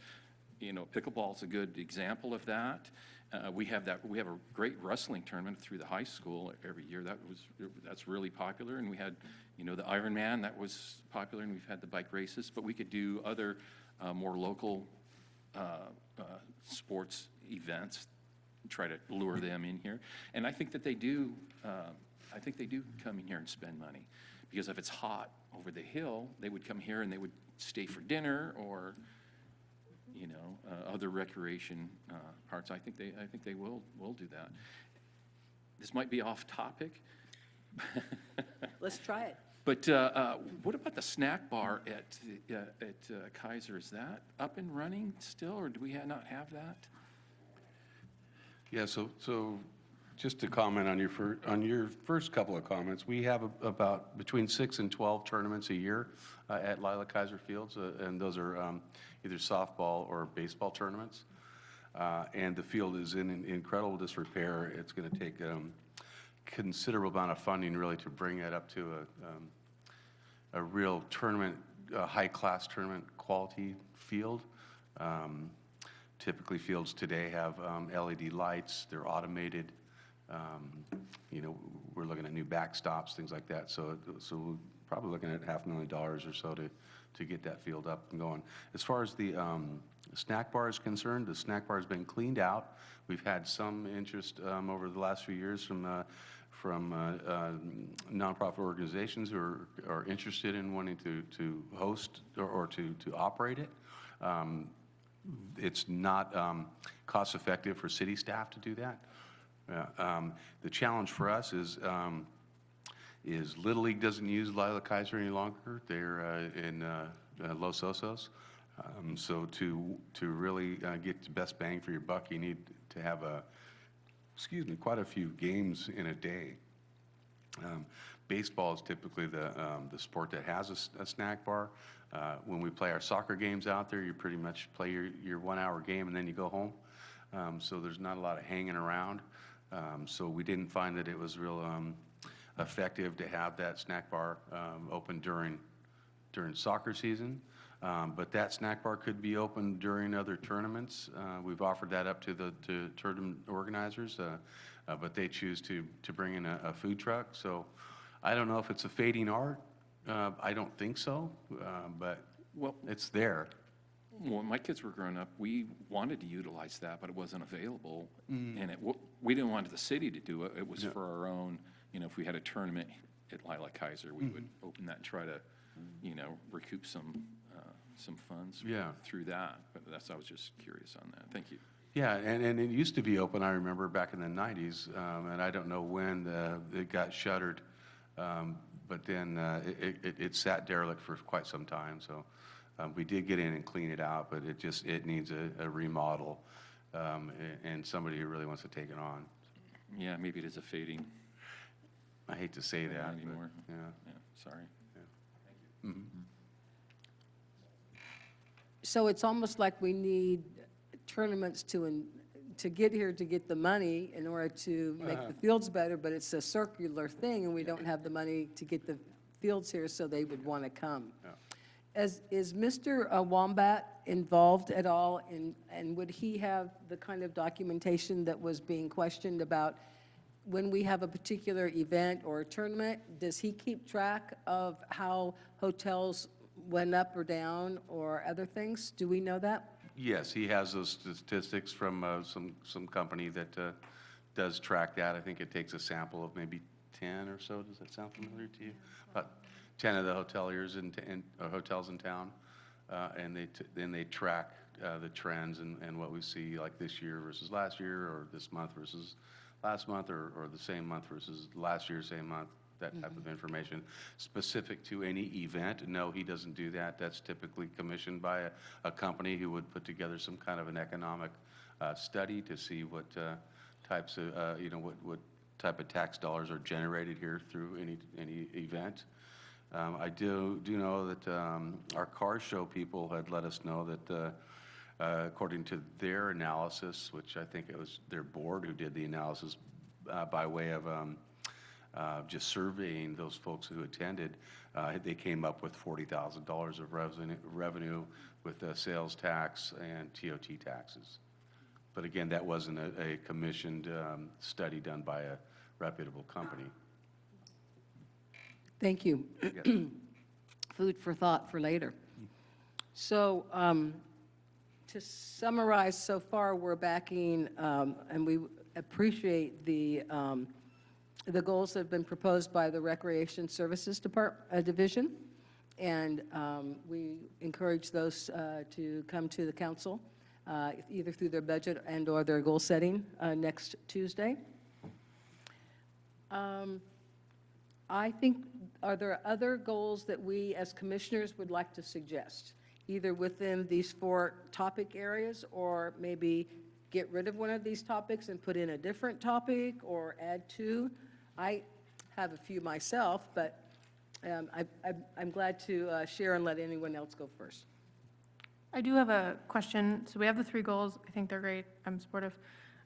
You know, pickleball is a good example of that. We have a great wrestling tournament through the high school every year. That's really popular, and we had, you know, the Ironman, that was popular, and we've had the bike races, but we could do other more local sports events, try to lure them in here. And I think that they do, come in here and spend money, because if it's hot over the hill, they would come here and they would stay for dinner or, you know, other recreation parts. I think they will do that. This might be off topic. Let's try it. But what about the snack bar at Kaiser? Is that up and running still, or do we not have that? Yeah, so just to comment on your first couple of comments, we have about between 6 and 12 tournaments a year at Lila Kaiser Fields, and those are either softball or baseball tournaments. And the field is in incredible disrepair. It's going to take considerable amount of funding really to bring it up to a real tournament, high-class tournament quality field. Typically, fields today have LED lights. They're automated. You know, we're looking at new backstops, things like that. So we're probably looking at $500,000 or so to get that field up and going. As far as the snack bar is concerned, the snack bar has been cleaned out. We've had some interest over the last few years from nonprofit organizations who are interested in wanting to host or to operate it. It's not cost effective for city staff to do that. The challenge for us is Little League doesn't use Lila Kaiser any longer. They're in Los Osos. So to really get the best bang for your buck, you need to have quite a few games in a day. Baseball is typically the sport that has a snack bar. When we play our soccer games out there, you pretty much play your 1 hour game and then you go home. So there's not a lot of hanging around. So we didn't find that it was real effective to have that snack bar open during soccer season. But that snack bar could be open during other tournaments. We've offered that up to tournament organizers, but they choose to bring in a food truck. So I don't know if it's a fading art. I don't think so, but it's there. When my kids were growing up, we wanted to utilize that, but it wasn't available. And we didn't want the city to do it. It was for our own, you know, if we had a tournament at Lila Kaiser, we would open that and try to, you know, recoup some funds through that. But I was just curious on that. Thank you. Yeah, and it used to be open, I remember, back in the 90s, and I don't know when it got shuttered, but then it sat derelict for quite some time. So we did get in and clean it out, but it needs a remodel and somebody who really wants to take it on. Yeah, maybe it is a fading. I hate to say that. Anymore. But, Yeah, sorry. Yeah. Mm-hmm. So it's almost like we need tournaments to get here to get the money in order to make the fields better, but it's a circular thing, and we don't have the money to get the fields here, so they would want to come. Yeah. Is Mr. Wombat involved at all, and would he have the kind of documentation that was being questioned about when we have a particular event or a tournament, does he keep track of how hotels went up or down or other things? Do we know that? Yes, he has those statistics from some company that does track that. I think it takes a sample of maybe 10 or so. Does that sound familiar to you? About 10 of the hoteliers hotels in town, and then they track the trends and what we see, like this year versus last year, or this month versus last month, or the same month versus last year, same month, that type of information. Specific to any event, no, he doesn't do that. That's typically commissioned by a company who would put together some kind of an economic study to see what types of, what type of tax dollars are generated here through any event. I do know that our car show people had let us know that according to their analysis, which I think it was their board who did the analysis by way of just surveying those folks who attended, they came up with $40,000 of revenue with sales tax and TOT taxes. But again, that wasn't a commissioned study done by a reputable company. Thank you. Yes. Food for thought for later. So to summarize, so far, we're backing, and we appreciate the goals that have been proposed by the Recreation Services Division, and we encourage those to come to the council, either through their budget and/or their goal setting next Tuesday. I think, are there other goals that we as commissioners would like to suggest, either within these 4 topic areas, or maybe get rid of one of these topics and put in a different topic, or add 2? I have a few myself, but I'm glad to share and let anyone else go first. I do have a question. So we have the 3 goals. I think they're great. I'm supportive.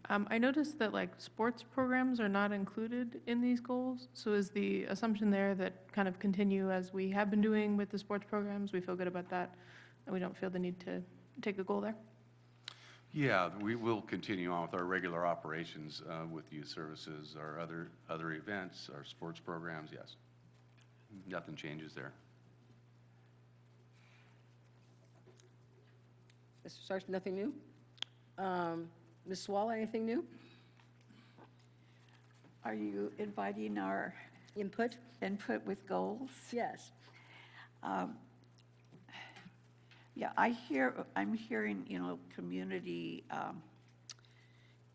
I noticed that like sports programs are not included in these goals. So is the assumption there that kind of continue as we have been doing with the sports programs? We feel good about that, and we don't feel the need to take a goal there? Yeah, we will continue on with our regular operations with youth services, our other events, our sports programs, yes. Nothing changes there. Mr. Sargent, nothing new? Ms. Swallow, anything new? Are you inviting our Input? input with goals? Yes. Yeah, I'm hearing, community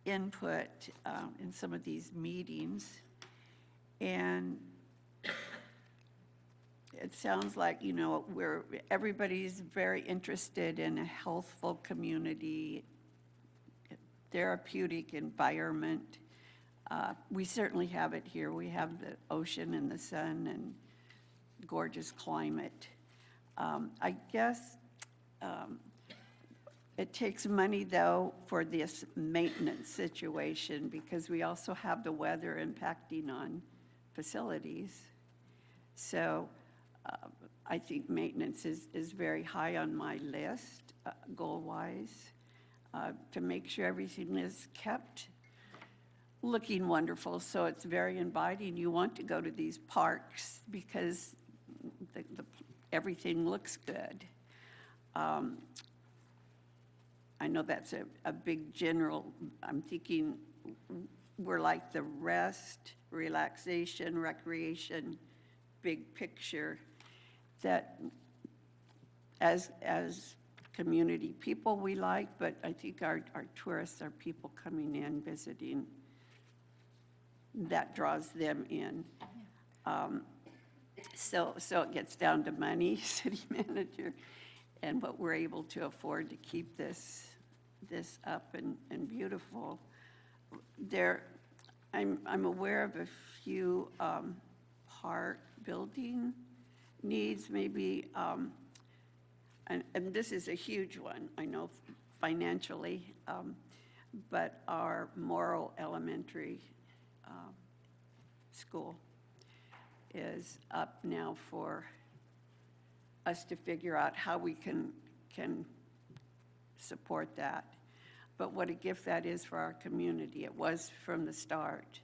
input in some of these meetings. And it sounds like, everybody's very interested in a healthful community, therapeutic environment. We certainly have it here. We have the ocean and the sun and gorgeous climate. I guess it takes money, though, for this maintenance situation, because we also have the weather impacting on facilities. So I think maintenance is very high on my list, goal-wise, to make sure everything is kept looking wonderful. So it's very inviting. You want to go to these parks because everything looks good. I know that's a big general. I'm thinking we're like the rest, relaxation, recreation, big picture, that as community people we like, but I think our tourists are people coming in, visiting, that draws them in. So it gets down to money, city manager, and what we're able to afford to keep this up and beautiful. I'm aware of a few park building needs, maybe, and this is a huge one, I know, financially, but our Morrow Elementary school is up now for us to figure out how we can support that. But what a gift that is for our community. It was from the start.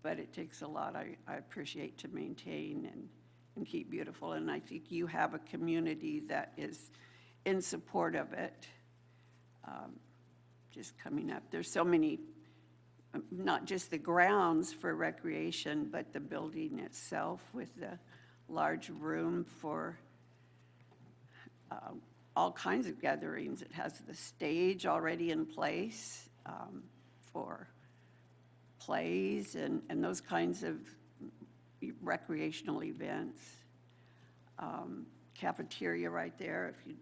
but it takes a lot, I appreciate, to maintain and keep beautiful. And I think you have a community that is in support of it. Just coming up, there's so many, not just the grounds for recreation, but the building itself with the large room for all kinds of gatherings. It has the stage already in place for plays and those kinds of recreational events. Cafeteria right there, if you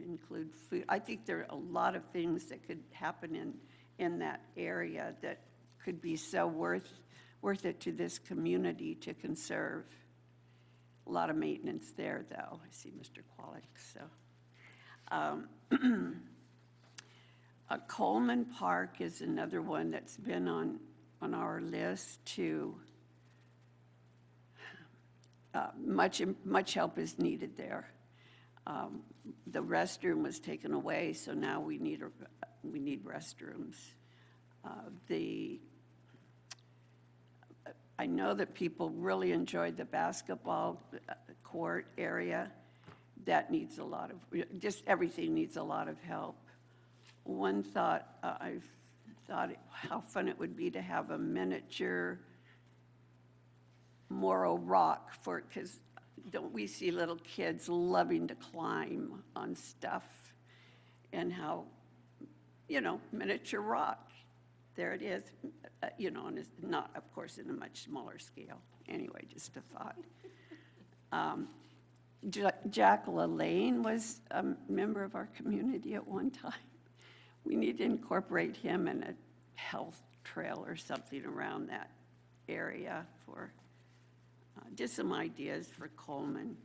include food. I think there are a lot of things that could happen in that area that could be so worth it to this community to conserve. A lot of maintenance there, though. I see Mr. Qualick, so. Coleman Park is another one that's been on our list to, much help is needed there. The restroom was taken away, so now we need restrooms. I know that people really enjoyed the basketball court area. That needs a lot of, just everything needs a lot of help. One thought, I've thought how fun it would be to have a miniature Morro rock for, because don't we see little kids loving to climb on stuff, and how, miniature rock, there it is, and it's not, of course, in a much smaller scale. Anyway, just a thought. Jack LaLanne was a member of our community at one time. We need to incorporate him in a health trail or something around that area for just some ideas for Coleman.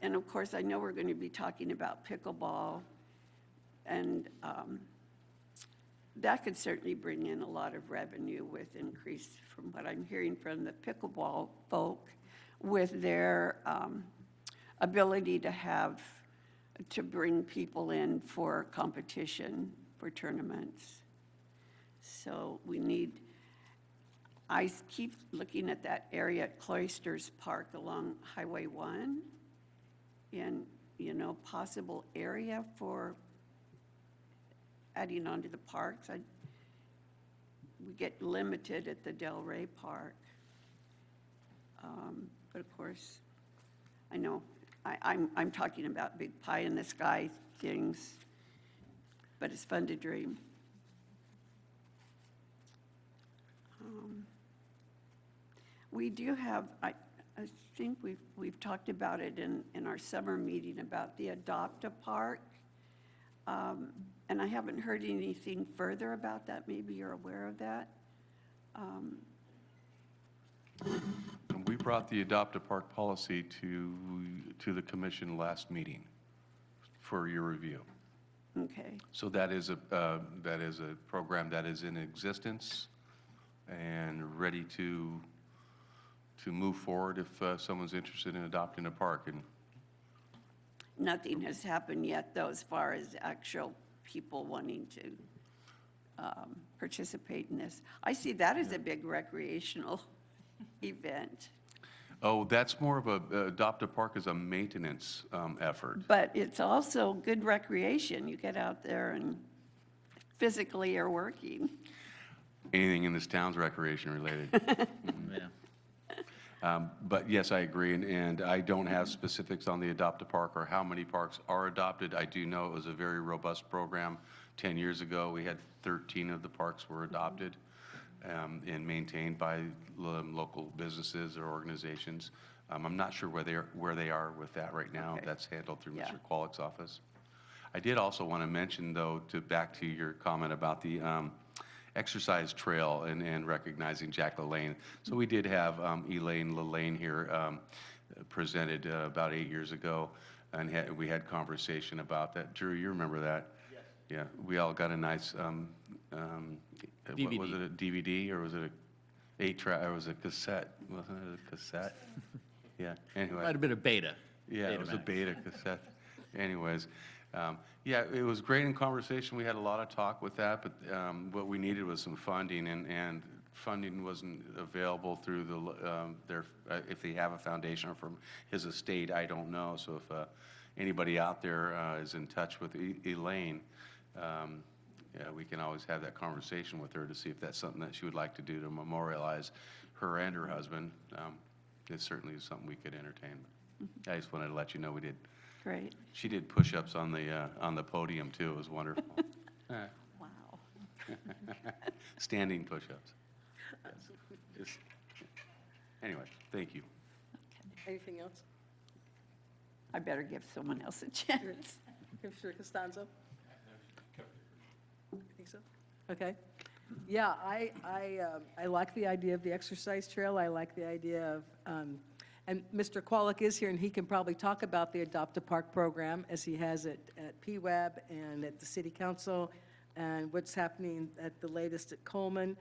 And of course, I know we're going to be talking about pickleball, and that could certainly bring in a lot of revenue with increase, from what I'm hearing from the pickleball folk, with their ability to bring people in for competition, for tournaments. So I keep looking at that area at Cloisters Park along Highway 1, and, possible area for adding on to the parks. We get limited at the Del Rey Park. But of course, I know I'm talking about big pie in the sky things, but it's fun to dream. We do have, I think we've talked about it in our summer meeting about the Adopt-A-Park. And I haven't heard anything further about that. Maybe you're aware of that. And we brought the Adopt-A-Park policy to the commission last meeting for your review. Okay. So that is a program that is in existence and ready to move forward if someone's interested in adopting a park. And Nothing has happened yet, though, as far as actual people wanting to participate in this. I see that as a big recreational event. Oh, that's more of Adopt-A-Park as a maintenance effort. But it's also good recreation. You get out there and physically are working. Anything in this town's recreation related. Yeah. But yes, I agree, and I don't have specifics on the Adopt-A-Park or how many parks are adopted. I do know it was a very robust program. 10 years ago, we had 13 of the parks were adopted and maintained by local businesses or organizations. I'm not sure where they are with that right now. Okay. That's handled through Yeah. Mr. Qualick's office. I did also want to mention, though, back to your comment about the exercise trail and recognizing Jack LaLanne. So we did have Elaine LaLanne here presented about 8 years ago, and we had conversation about that. Drew, you remember that? Yes. Yeah, we all got a nice, DVD. What was it, a DVD, or was it a 8-track, or was it a cassette? Wasn't it a cassette? Yeah, anyway. Might have been a beta. Yeah, it was a Betamax. beta cassette. Anyways, yeah, it was great in conversation. We had a lot of talk with that, but what we needed was some funding, and funding wasn't available through if they have a foundation or from his estate, I don't know. So if anybody out there is in touch with Elaine, yeah, we can always have that conversation with her to see if that's something that she would like to do to memorialize her and her husband. It certainly is something we could entertain. I just wanted to let you know we did. Great. She did push-ups on the podium too. It was wonderful. Wow. Standing push-ups. Yes. Anyway, thank you. Anything else? I better give someone else a chance. Commissioner Costanzo? I think so. Okay. Yeah, I like the idea of the exercise trail. I like the idea of, and Mr. Qualick is here, and he can probably talk about the Adopt a Park program as he has it at PWAB and at the City Council, and what's happening at the latest at Coleman.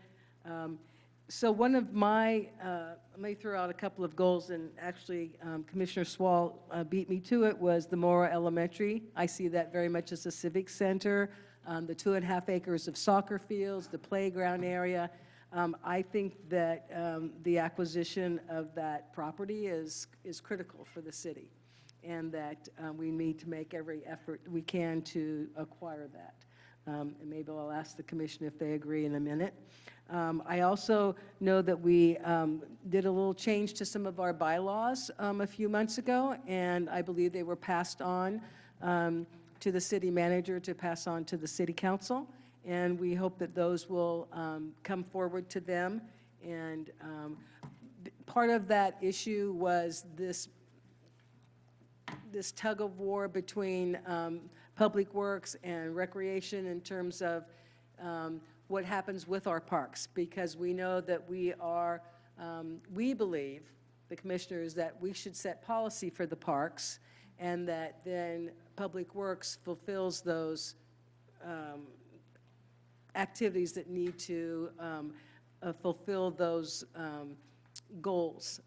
So one of my, let me throw out a couple of goals, and actually Commissioner Swall beat me to it, was the Mora Elementary. I see that very much as a civic center, the 2.5 acres of soccer fields, the playground area. I think that the acquisition of that property is critical for the city, and that we need to make every effort we can to acquire that. And maybe I'll ask the commission if they agree in a minute. I also know that we did a little change to some of our bylaws a few months ago, and I believe they were passed on to the city manager to pass on to the city council, and we hope that those will come forward to them. And part of that issue was this tug of war between Public Works and Recreation in terms of what happens with our parks, because we know that we believe, the commissioners, that we should set policy for the parks, and that then Public Works fulfills those activities that need to fulfill those goals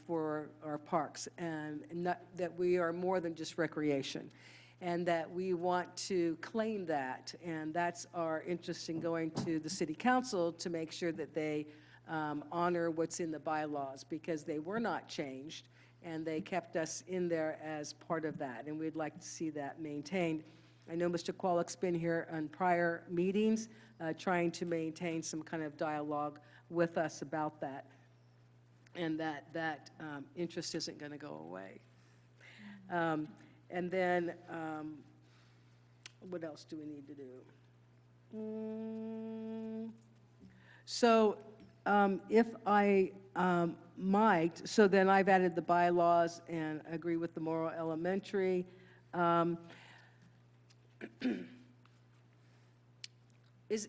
for our parks, and that we are more than just recreation, and that we want to claim that. And that's our interest in going to the city council to make sure that they honor what's in the bylaws, because they were not changed, and they kept us in there as part of that, and we'd like to see that maintained. I know Mr. Qualick's been here on prior meetings trying to maintain some kind of dialogue with us about that, and that interest isn't going to go away. And then, what else do we need to do? So if I might, so then I've added the bylaws and agree with the Morrow Elementary. Is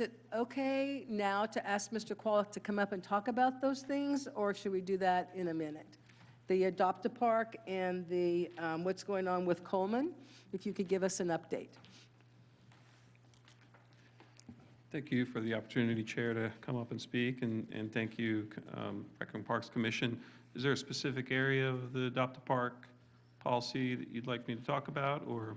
it okay now to ask Mr. Qualick to come up and talk about those things, or should we do that in a minute? The Adopt a Park and the what's going on with Coleman, if you could give us an update. Thank you for the opportunity, Chair, to come up and speak, and thank you, Rec and Parks Commission. Is there a specific area of the Adopt a Park policy that you'd like me to talk about, or?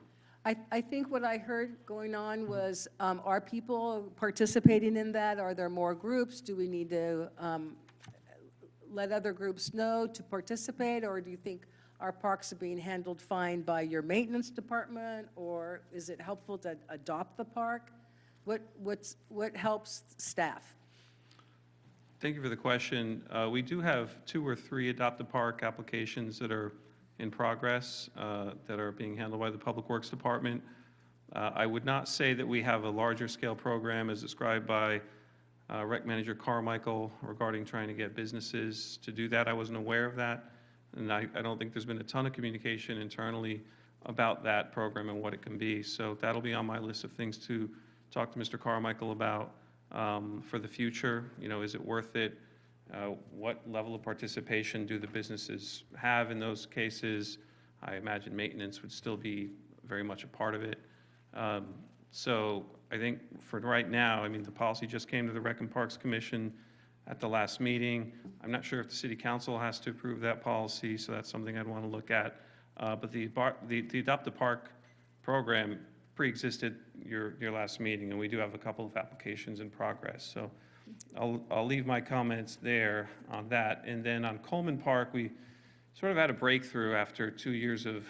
I think what I heard going on was, are people participating in that? Are there more groups? Do we need to let other groups know to participate, or do you think our parks are being handled fine by your maintenance department, or is it helpful to adopt the park? What helps staff? Thank you for the question. We do have 2 or 3 Adopt a Park applications that are in progress that are being handled by the Public Works Department. I would not say that we have a larger scale program as described by Rec Manager Carmichael regarding trying to get businesses to do that. I wasn't aware of that, and I don't think there's been a ton of communication internally about that program and what it can be. So that'll be on my list of things to talk to Mr. Carmichael about for the future. You know, is it worth it? What level of participation do the businesses have in those cases? I imagine maintenance would still be very much a part of it. So I think for right now, I mean, the policy just came to the Rec and Parks Commission at the last meeting. I'm not sure if the City Council has to approve that policy, so that's something I'd want to look at. But the Adopt a Park program pre-existed your last meeting, and we do have a couple of applications in progress. So I'll leave my comments there on that. And then on Coleman Park, we sort of had a breakthrough after 2 years of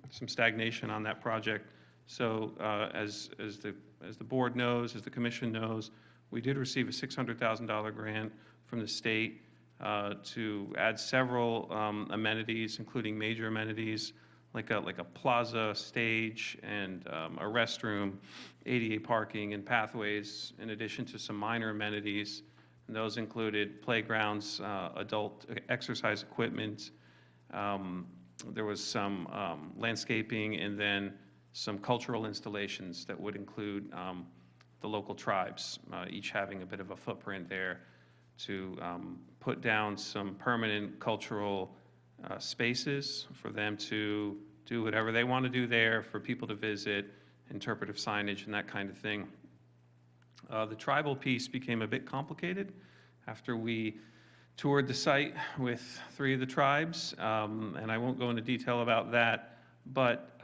some stagnation on that project. So as the board knows, as the commission knows, we did receive a $600,000 grant from the state to add several amenities, including major amenities like a plaza, stage, and a restroom, ADA parking, and pathways, in addition to some minor amenities. And those included playgrounds, adult exercise equipment. There was some landscaping, and then some cultural installations that would include the local tribes, each having a bit of a footprint there to put down some permanent cultural spaces for them to do whatever they want to do there, for people to visit, interpretive signage and that kind of thing. The tribal piece became a bit complicated after we toured the site with 3 of the tribes, and I won't go into detail about that, but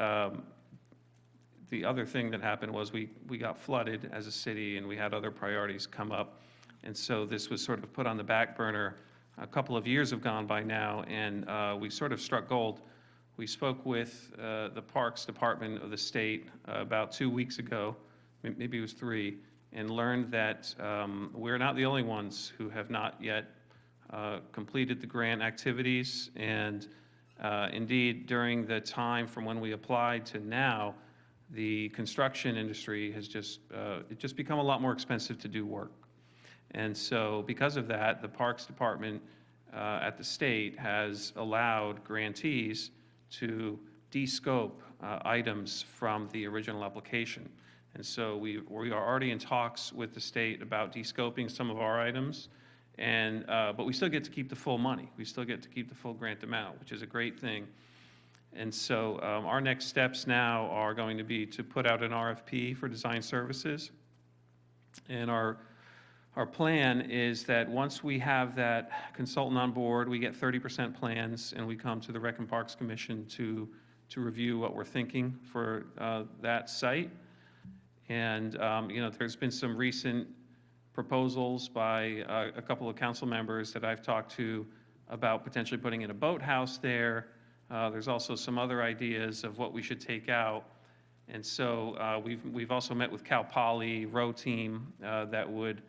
the other thing that happened was we got flooded as a city, and we had other priorities come up, and so this was sort of put on the back burner. A couple of years have gone by now, and we sort of struck gold. We spoke with the Parks Department of the state about 2 weeks ago, maybe it was 3, and learned that we're not the only ones who have not yet completed the grant activities. And indeed, during the time from when we applied to now, the construction industry has just become a lot more expensive to do work. And so because of that, the Parks Department at the state has allowed grantees to de-scope items from the original application. And so we are already in talks with the state about de-scoping some of our items, and but we still get to keep the full money. We still get to keep the full grant amount, which is a great thing. And so our next steps now are going to be to put out an RFP for design services. And our plan is that once we have that consultant on board, we get 30% plans, and we come to the Rec and Parks Commission to review what we're thinking for that site. And you know, there's been some recent proposals by a couple of council members that I've talked to about potentially putting in a boathouse there. There's also some other ideas of what we should take out. And so we've also met with Cal Poly, row team that would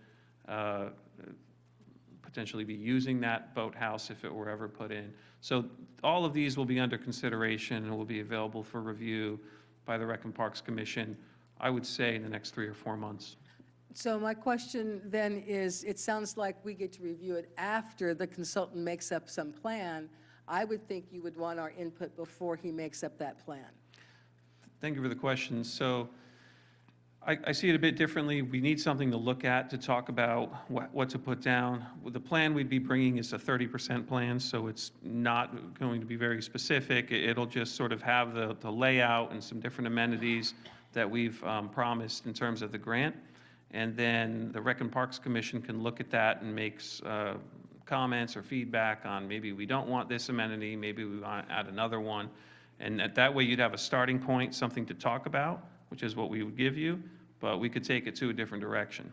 potentially be using that boathouse if it were ever put in. So all of these will be under consideration and will be available for review by the Rec and Parks Commission, I would say, in the next 3 or 4 months. So my question then is, it sounds like we get to review it after the consultant makes up some plan. I would think you would want our input before he makes up that plan. Thank you for the question. So I see it a bit differently. We need something to look at to talk about what to put down. The plan we'd be bringing is a 30% plan, so it's not going to be very specific. It'll just sort of have the layout and some different amenities that we've promised in terms of the grant. And then the Rec and Parks Commission can look at that and make comments or feedback on maybe we don't want this amenity, maybe we want to add another one. And that way you'd have a starting point, something to talk about, which is what we would give you, but we could take it to a different direction.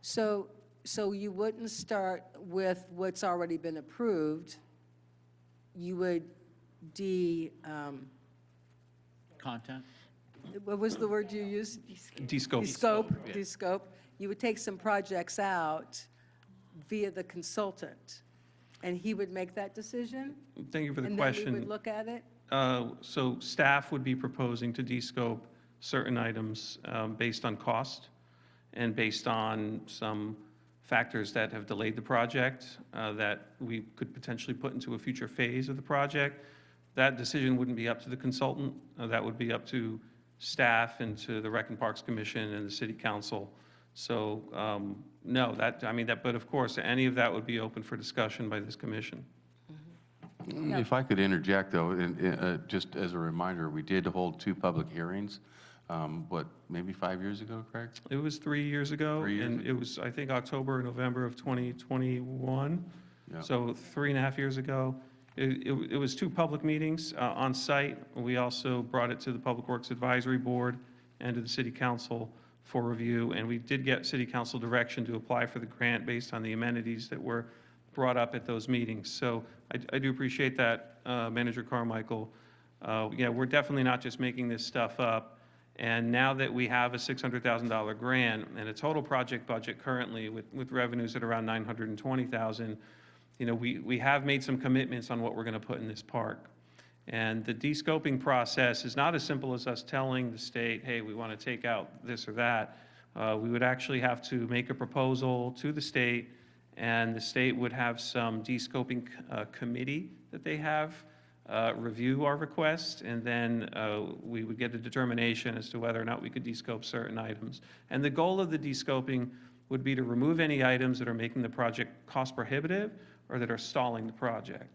So you wouldn't start with what's already been approved. You would Content? what was the word you used? De-scope. De-scope. You would take some projects out via the consultant, and he would make that decision? Thank you for the And question. then we would look at it? So staff would be proposing to de-scope certain items based on cost and based on some factors that have delayed the project that we could potentially put into a future phase of the project. That decision wouldn't be up to the consultant. That would be up to staff and to the Rec and Parks Commission and the City Council. So no, but of course, any of that would be open for discussion by this commission. If I could interject, though, just as a reminder, we did hold 2 public hearings, maybe 5 years ago, Craig? It was 3 years ago. 3 years And ago. it was, I think, October or November of 2021. Yeah. So 3.5 years ago. It was 2 public meetings on site. We also brought it to the Public Works Advisory Board and to the City Council for review, and we did get city council direction to apply for the grant based on the amenities that were brought up at those meetings. So I do appreciate that, Manager Carmichael. Yeah, we're definitely not just making this stuff up. And now that we have a $600,000 grant and a total project budget currently with revenues at around $920,000, you know, we have made some commitments on what we're going to put in this park. And the de-scoping process is not as simple as us telling the state, hey, we want to take out this or that. We would actually have to make a proposal to the state, and the state would have some de-scoping committee that they have review our request, and then we would get a determination as to whether or not we could de-scope certain items. And the goal of the de-scoping would be to remove any items that are making the project cost prohibitive or that are stalling the project.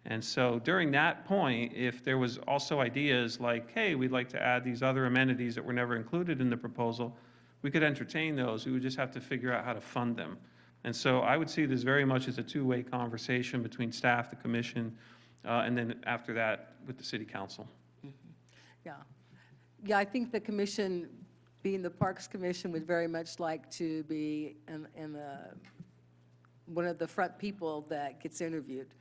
And so during that point, if there was also ideas like, hey, we'd like to add these other amenities that were never included in the proposal, we could entertain those. We would just have to figure out how to fund them. And so I would see this very much as a two-way conversation between staff, the commission, and then after that with the city council. Yeah. Yeah, I think the commission, being the Parks Commission, would very much like to be one of the front people that gets interviewed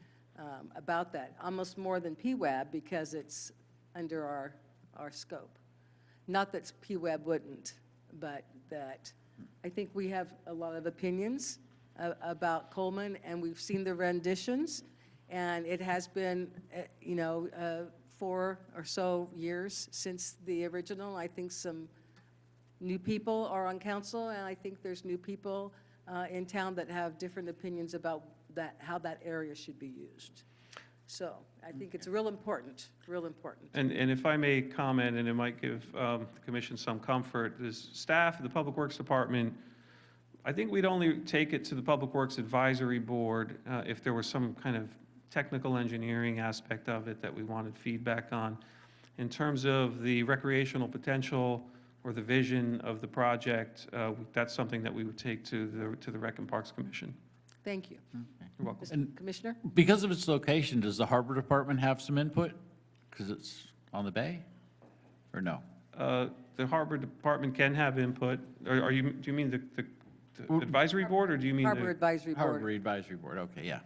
about that, almost more than PWAB, because it's under our scope. Not that PWAB wouldn't, but that I think we have a lot of opinions about Coleman, and we've seen the renditions, and it has been, 4 or so years since the original. I think some new people are on council, and I think there's new people in town that have different opinions about that, how that area should be used. So I think it's real important, real important. And if I may comment, and it might give the commission some comfort, as staff of the Public Works Department, I think we'd only take it to the Public Works Advisory Board if there was some kind of technical engineering aspect of it that we wanted feedback on. In terms of the recreational potential or the vision of the project, that's something that we would take to the Rec and Parks Commission. Thank you. You're welcome. Mr. Commissioner? Because of its location, does the Harbor Department have some input? Because it's on the bay? Or no? The Harbor Department can have input. Do you mean the advisory board, or do you mean Harbor Advisory Board. Harbor Advisory Board, okay, yeah.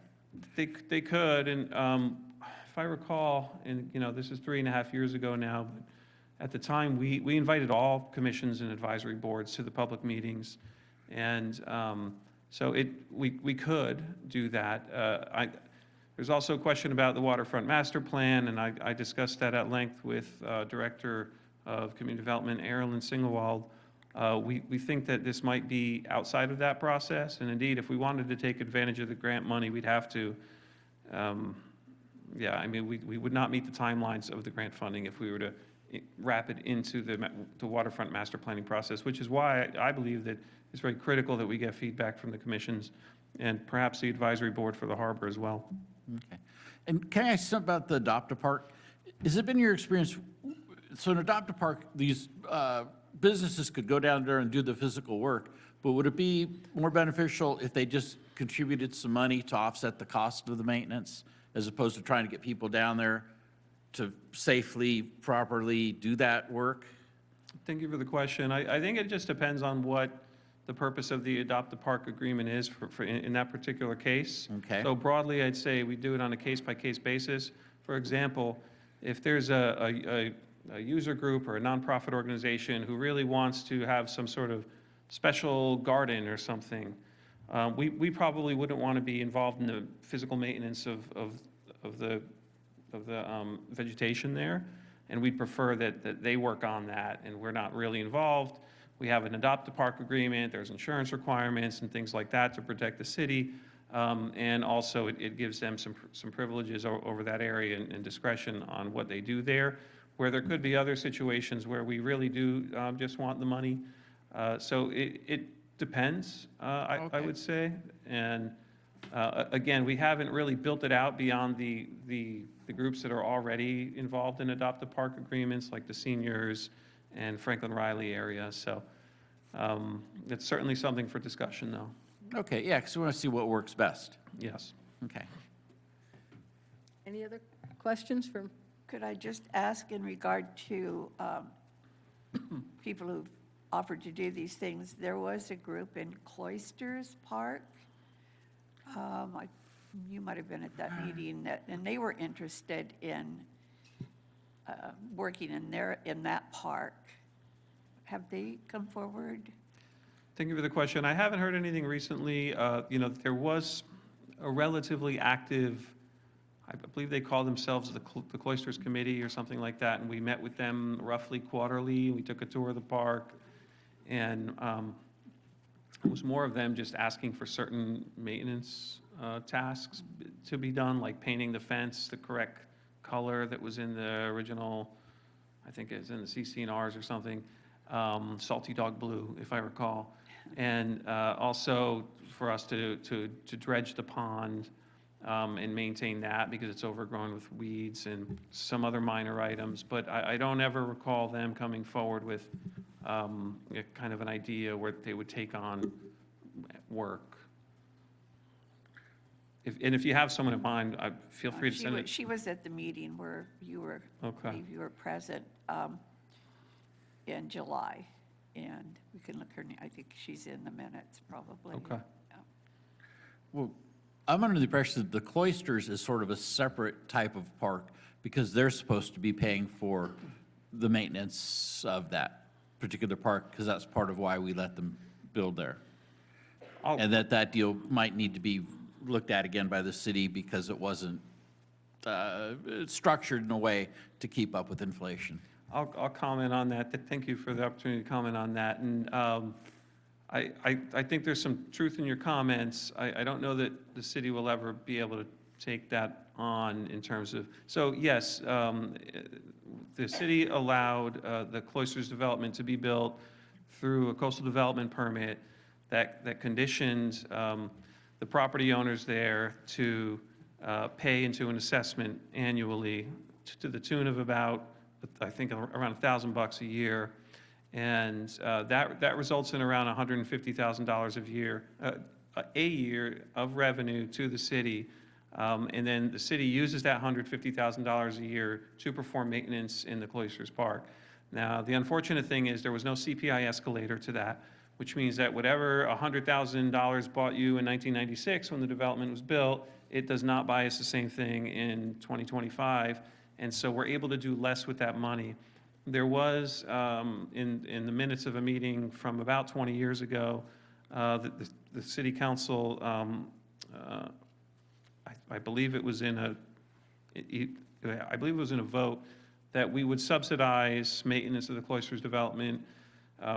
They could, and if I recall, and this is 3.5 years ago now, but at the time, we invited all commissions and advisory boards to the public meetings, and so we could do that. There's also a question about the waterfront master plan, and I discussed that at length with Director of Community Development, Erilyn Singewald. We think that this might be outside of that process, and indeed, if we wanted to take advantage of the grant money, we'd have to, we would not meet the timelines of the grant funding if we were to wrap it into the waterfront master planning process, which is why I believe that it's very critical that we get feedback from the commissions and perhaps the advisory board for the harbor as well. Okay. And can I ask something about the Adopt-A-Park? Has it been your experience, so in Adopt-A-Park, these businesses could go down there and do the physical work, but would it be more beneficial if they just contributed some money to offset the cost of the maintenance, as opposed to trying to get people down there to safely, properly do that work? Thank you for the question. I think it just depends on what the purpose of the Adopt-A-Park agreement is in that particular case. Okay. So broadly, I'd say we do it on a case-by-case basis. For example, if there's a user group or a nonprofit organization who really wants to have some sort of special garden or something, we probably wouldn't want to be involved in the physical maintenance of the vegetation there, and we'd prefer that they work on that, and we're not really involved. We have an Adopt-A-Park agreement, there's insurance requirements and things like that to protect the city, and also it gives them some privileges over that area and discretion on what they do there, where there could be other situations where we really do just want the money. So it depends, I would say, and again, we haven't really built it out beyond the groups that are already involved in Adopt-A-Park agreements, like the seniors and Franklin Riley area. So it's certainly something for discussion, though. Okay, yeah, because we want to see what works best. Yes. Okay. Any other questions from? Could I just ask in regard to people who've offered to do these things. There was a group in Cloisters Park. You might have been at that meeting, and they were interested in working in that park. Have they come forward? Thank you for the question. I haven't heard anything recently. There was a relatively active, I believe they call themselves the Cloisters Committee or something like that, and we met with them roughly quarterly. We took a tour of the park, and it was more of them just asking for certain maintenance tasks to be done, like painting the fence the correct color that was in the original, I think it's in the CCNRs or something, salty dog blue, if I recall. And also for us to dredge the pond and maintain that because it's overgrown with weeds and some other minor items. But I don't ever recall them coming forward with kind of an idea where they would take on work. If you have someone in mind, feel free to send it. She was at the meeting where you were, I believe you were present in July. And we can look her, I think she's in the minutes probably. Okay. Yeah. Well, I'm under the impression that the Cloisters is sort of a separate type of park because they're supposed to be paying for the maintenance of that particular park because that's part of why we let them build there. And that deal might need to be looked at again by the city because it wasn't structured in a way to keep up with inflation. I'll comment on that. Thank you for the opportunity to comment on that. And I think there's some truth in your comments. I don't know that the city will ever be able to take that on in terms of, so yes, the city allowed the Cloisters development to be built through a coastal development permit that conditioned the property owners there to pay into an assessment annually to the tune of about, I think, around $1,000 a year, and that results in around $150,000 a year of revenue to the city, and then the city uses that $150,000 a year to perform maintenance in the Cloisters Park. Now, the unfortunate thing is there was no CPI escalator to that, which means that whatever $100,000 bought you in 1996 when the development was built, it does not buy us the same thing in 2025. And so we're able to do less with that money. There was, in the minutes of a meeting from about 20 years ago, the city council, I believe it was in a vote that we would subsidize maintenance of the Cloisters development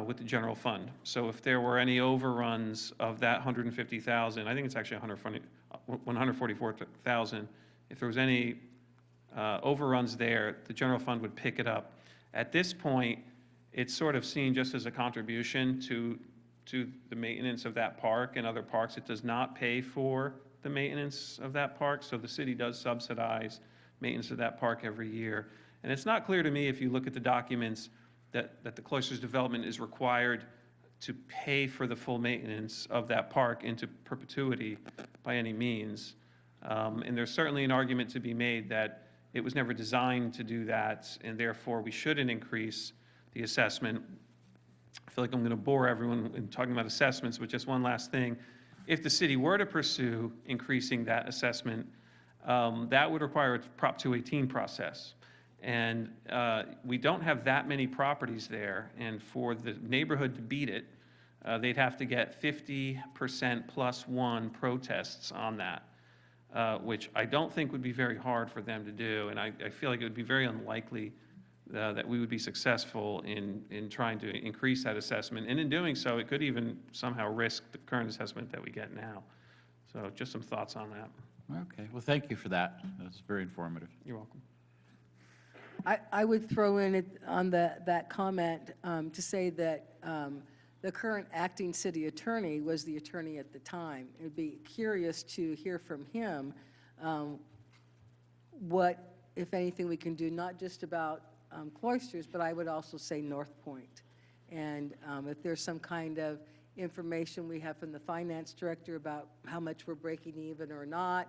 with the general fund. So if there were any overruns of that 150,000, I think it's actually 144,000, if there was any overruns there, the general fund would pick it up. At this point, it's sort of seen just as a contribution to the maintenance of that park and other parks. It does not pay for the maintenance of that park, so the city does subsidize maintenance of that park every year. And it's not clear to me, if you look at the documents, that the Cloisters development is required to pay for the full maintenance of that park into perpetuity by any means. And there's certainly an argument to be made that it was never designed to do that, and therefore we shouldn't increase the assessment. I feel like I'm going to bore everyone in talking about assessments, but just one last thing. If the city were to pursue increasing that assessment, that would require a Prop 218 process. And we don't have that many properties there, and for the neighborhood to beat it, they'd have to get 50% plus one protests on that. Which I don't think would be very hard for them to do, and I feel like it would be very unlikely that we would be successful in trying to increase that assessment. And in doing so, it could even somehow risk the current assessment that we get now. So just some thoughts on that. Okay, well, thank you for that. That's very informative. You're welcome. I would throw in on that comment to say that the current acting city attorney was the attorney at the time. It would be curious to hear from him what, if anything, we can do, not just about Cloisters, but I would also say North Point. And if there's some kind of information we have from the finance director about how much we're breaking even or not,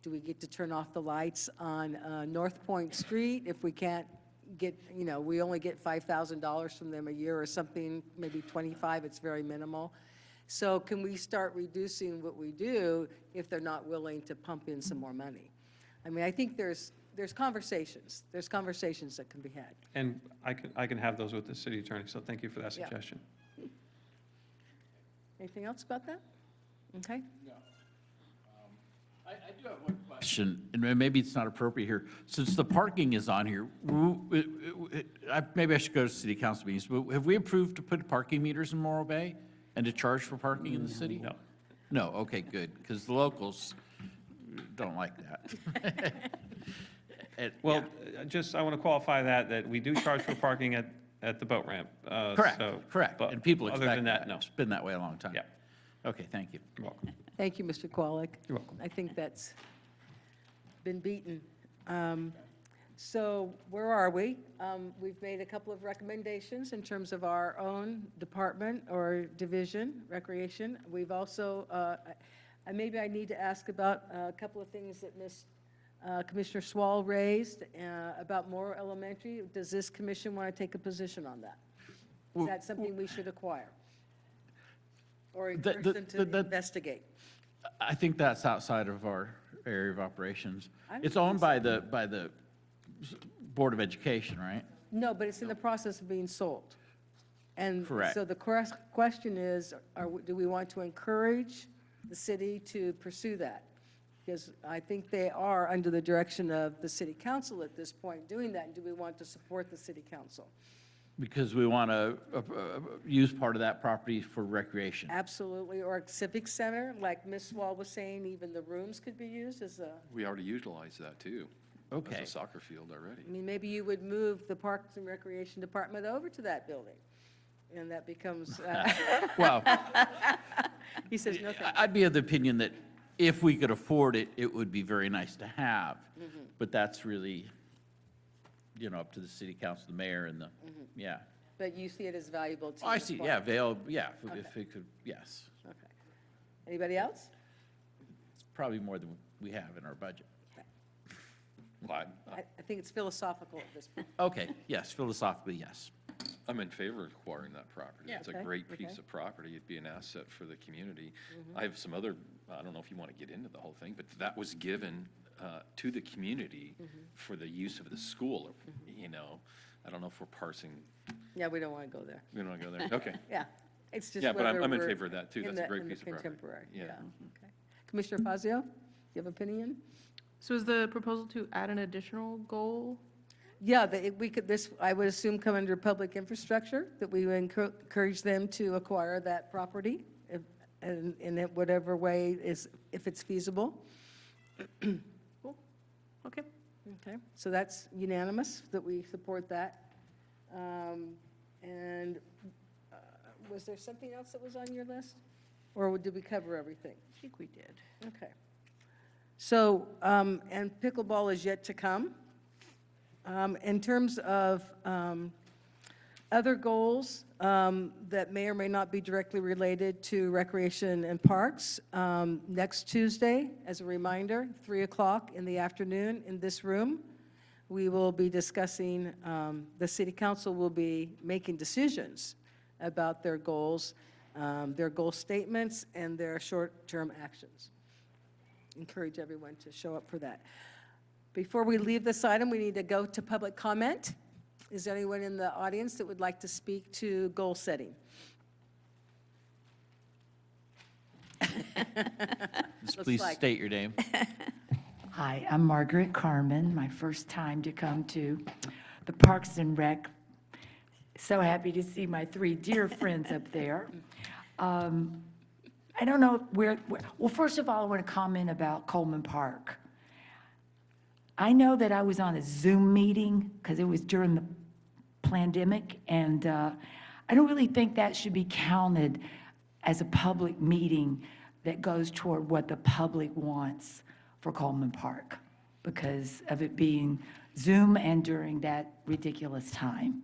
do we get to turn off the lights on North Point Street if we can't get, we only get $5,000 from them a year or something, maybe 25, it's very minimal. So can we start reducing what we do if they're not willing to pump in some more money? I mean, I think there's conversations that can be had. And I can have those with the city attorney, so thank you for that Yeah. suggestion. Anything else about that? Okay. I do have one question, and maybe it's not appropriate here. Since the parking is on here, maybe I should go to city council meetings, but have we approved to put parking meters in Morro Bay and to charge for parking in the city? No. No, okay, good, because the locals don't like that. Well, I want to qualify that we do charge for parking at the boat ramp. Correct, correct, but and people other expect than that, no. It's been that way a long time. Yeah. Okay, thank you. You're welcome. Thank you, Mr. Kwolek. You're welcome. I think that's been beaten. So where are we? We've made a couple of recommendations in terms of our own department or division, recreation. We've also, maybe I need to ask about a couple of things that Commissioner Swall raised about Morrow Elementary. Does this commission want to take a position on that? Is that something we should acquire? Or encourage them to investigate? I think that's outside of our area of operations. I don't It's think owned by the Board of Education, right? No, but it's in the process of being sold. And Correct. so the question is, do we want to encourage the city to pursue that? Because I think they are under the direction of the city council at this point doing that. And do we want to support the city council? Because we want to use part of that property for recreation. Absolutely. Or a civic center, like Ms. Wall was saying, even the rooms could be used as a, We already utilize that, too. Okay. As a soccer field already. I mean, maybe you would move the Parks and Recreation Department over to that building. And that becomes, Well, he says, no, thank you. I'd be of the opinion that if we could afford it, it would be very nice to have. But that's really, up to the city council, the mayor, and yeah. But you see it as valuable to you? I as see, well. yeah, Vail, yeah, if it could, yes. Okay. Anybody else? It's probably more than we have in our budget. Well, I think it's philosophical at this point. Okay, yes, philosophically, yes. I'm in favor of acquiring that property. Yeah. It's a Okay, great okay. piece of property. It'd be an asset for the community. I have some other, I don't know if you want to get into the whole thing, but that was given to the community for the use of the school, I don't know if we're parsing, Yeah, we don't want to go there. we don't want to go there. Okay. Yeah, it's just Yeah, but whether I'm in we're favor of that, too. in That's a the- great in the piece of property. Contemporary, Yeah. okay. Commissioner Fazio, you have opinion? So is the proposal to add an additional goal? Yeah, I would assume come under public infrastructure, that we would encourage them to acquire that property in whatever way if it's feasible. Cool. Okay. Okay, so that's unanimous, that we support that. And was there something else that was on your list? Or did we cover everything? I think we did. Okay. So, and pickleball is yet to come. In terms of other goals that may or may not be directly related to recreation and parks, next Tuesday, as a reminder, 3 o'clock in the afternoon in this room, we will be discussing, the city council will be making decisions about their goals, their goal statements, and their short-term actions. Encourage everyone to show up for that. Before we leave this item, we need to go to public comment. Is there anyone in the audience that would like to speak to goal setting? Please state your name. Hi, I'm Margaret Carmen, my first time to come to the Parks and Rec. So happy to see my three dear friends up there. I don't know well, first of all, I want to comment about Coleman Park. I know that I was on a Zoom meeting because it was during the pandemic, and I don't really think that should be counted as a public meeting that goes toward what the public wants for Coleman Park because of it being Zoom and during that ridiculous time.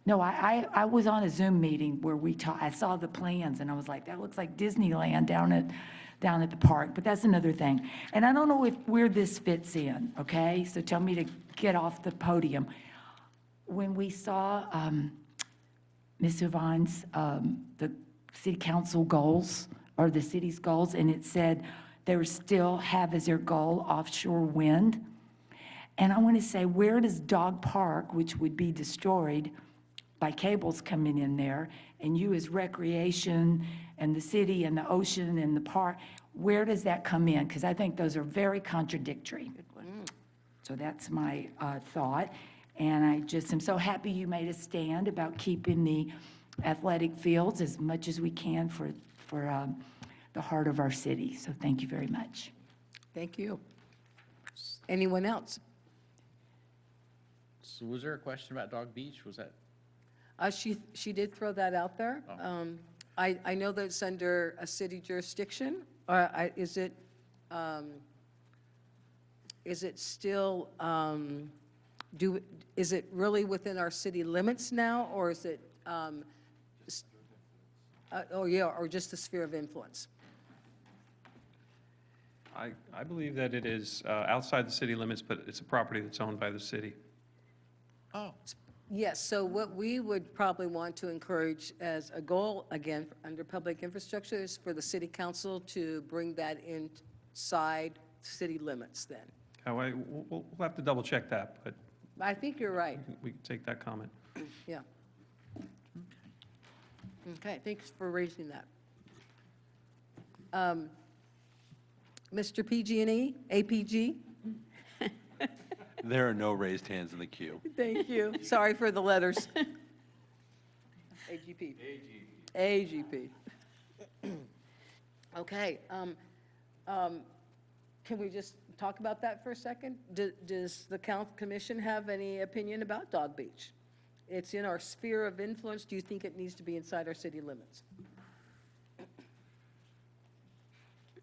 No, I was on a Zoom meeting where I saw the plans and I was like, that looks like Disneyland down at the park, but that's another thing. And I don't know where this fits in, okay? So tell me to get off the podium. when we saw Ms. Yvonne's, the city council goals, or the city's goals, and it said they still have as their goal offshore wind. And I want to say, where does Dog Park, which would be destroyed by cables coming in there, and you as recreation, and the city, and the ocean, and the park, where does that come in? Because I think those are very contradictory. So that's my thought. And I just am so happy you made a stand about keeping the athletic fields as much as we can for the heart of our city. So thank you very much. Thank you. Anyone else? So was there a question about Dog Beach? Was that? She did throw that out there. Oh. I know that it's under a city jurisdiction, or is it still, is it really within our city limits now, or is it, or just the sphere of influence? I believe that it is outside the city limits, but it's a property that's owned by the city. Oh. Yes, so what we would probably want to encourage as a goal, again, under public infrastructure, is for the city council to bring that inside city limits then. We'll have to double check that, but I think you're right, we can take that comment. yeah. Okay, thanks for raising that. Mr. PG&E, APG? There are no raised hands in the queue. Thank you. Sorry for the letters. AGP. AGP. Okay. Can we just talk about that for a second? Does the commission have any opinion about Dog Beach? It's in our sphere of influence. Do you think it needs to be inside our city limits?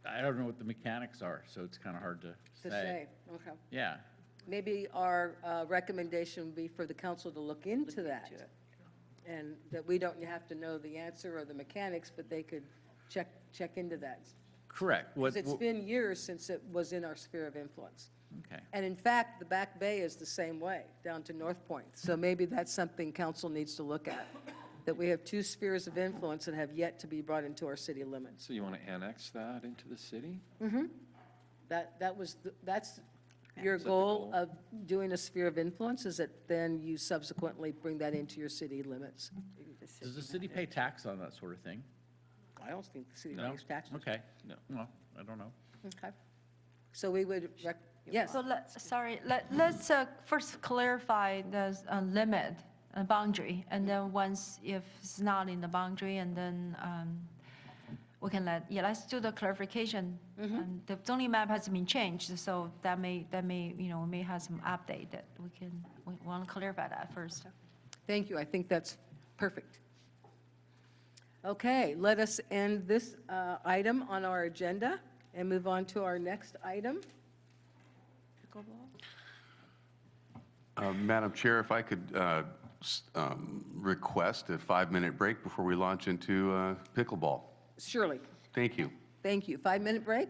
I don't know what the mechanics are, so it's kind of hard to say. To say, okay. Yeah. Maybe our recommendation would be for the council to look into that. And that we don't have to know the answer or the mechanics, but they could check into that. Correct. Because it's been years since it was in our sphere of influence. Okay. And in fact, the Back Bay is the same way, down to North Point. So maybe that's something council needs to look at, that we have two spheres of influence that have yet to be brought into our city limits. So you want to annex that into the city? That's your Is that the goal goal? of doing a sphere of influence, is that then you subsequently bring that into your city limits? Does the city pay tax on that sort of thing? I don't think the city No? pays taxes. Okay. No. Well, I don't know. Okay. So we would, yes, So let's first clarify the limit, boundary, and then once if it's not in the boundary, and then we can let's do the clarification. The zoning map has been changed, so that may, we may have some update that we want to clarify that first. thank you, I think that's perfect. Okay, let us end this item on our agenda and move on to our next item. Madam Chair, if I could request a 5-minute break before we launch into pickleball. Surely, Thank you. thank you. 5-minute break?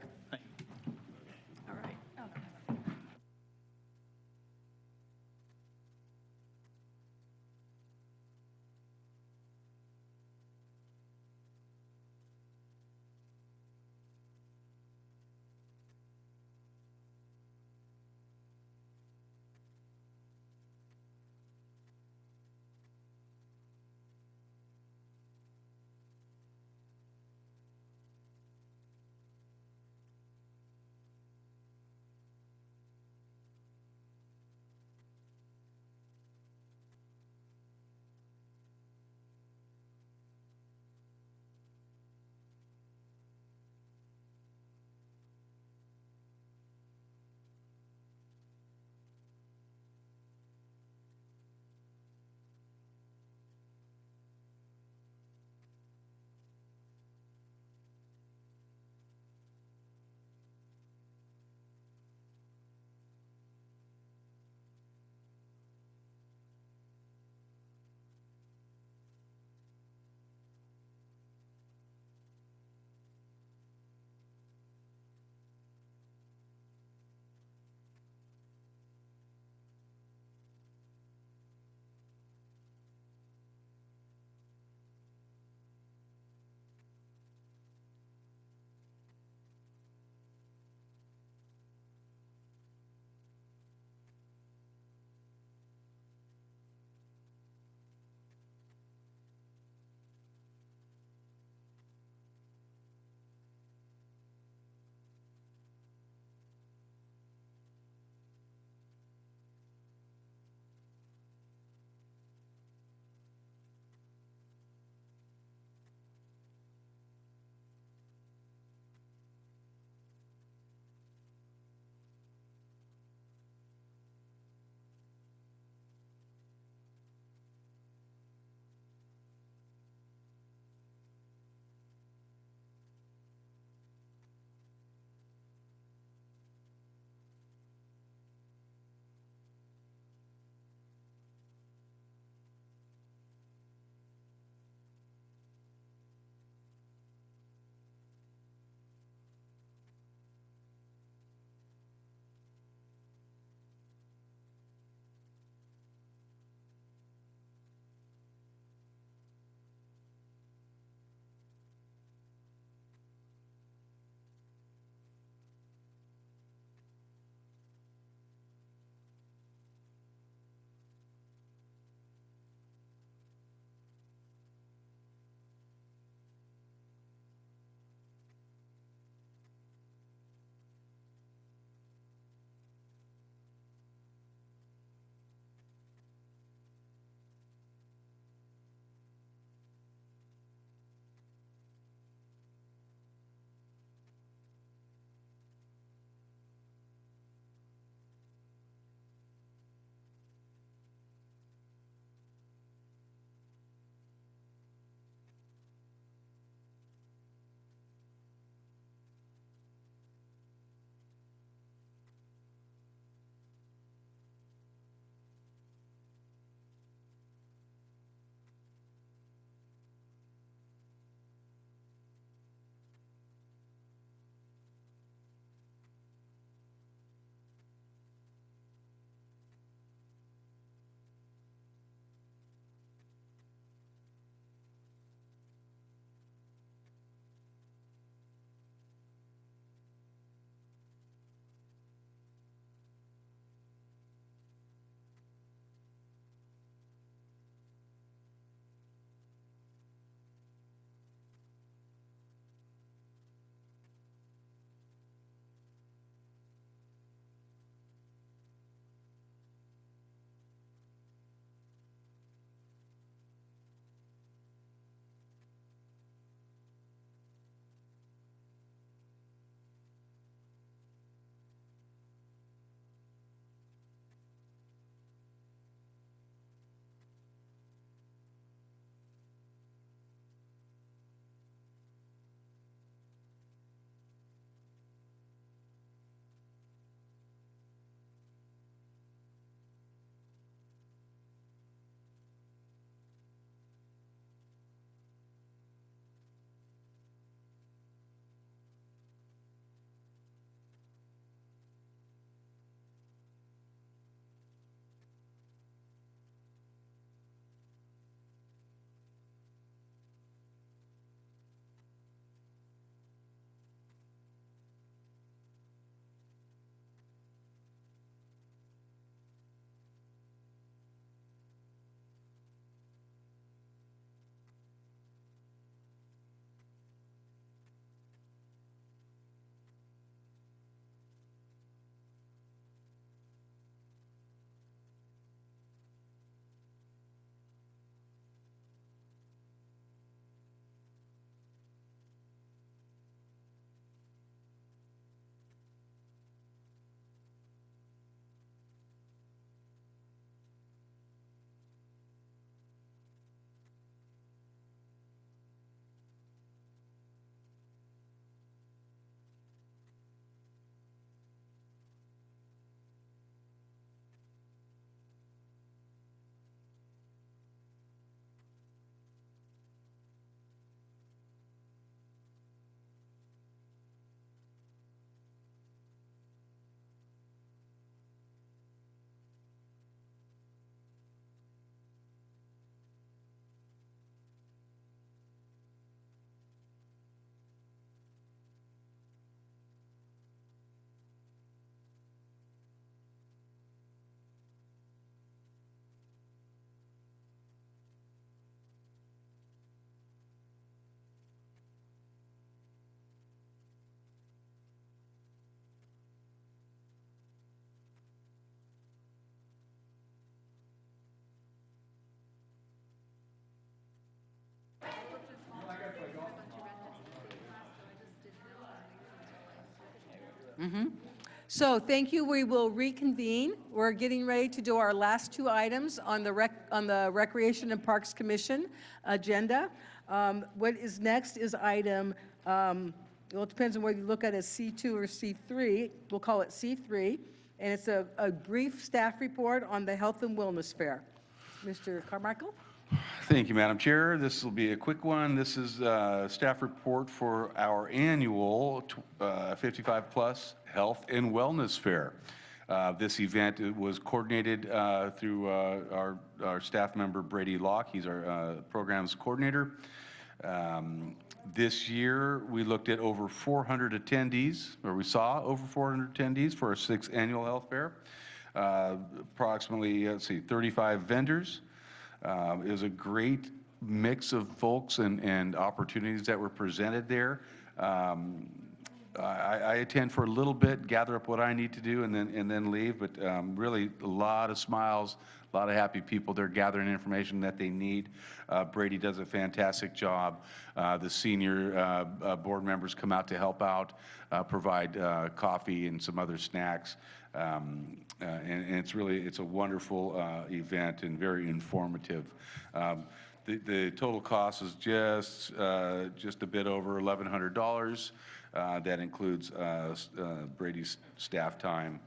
So thank you. We will reconvene. We're getting ready to do our last two items on the Recreation and Parks Commission agenda. What is next is item, well, it depends on whether you look at it as C2 or C3. We'll call it C3. And it's a brief staff report on the Health and Wellness Fair. Mr. Carmichael? Thank you, Madam Chair. This will be a quick one. This is a staff report for our annual 55-plus Health and Wellness Fair. This event was coordinated through our staff member, Brady Locke. He's our programs coordinator. This year, we looked at over 400 attendees, or we saw over 400 attendees for our 6th annual health fair. Approximately, 35 vendors. It was a great mix of folks and opportunities that were presented there. I attend for a little bit, gather up what I need to do, and then leave. But really, a lot of smiles, a lot of happy people. They're gathering information that they need. Brady does a fantastic job. The senior board members come out to help out, provide coffee and some other snacks. And it's a wonderful event and very informative. The total cost is just a bit over $1,100. That includes Brady's staff time,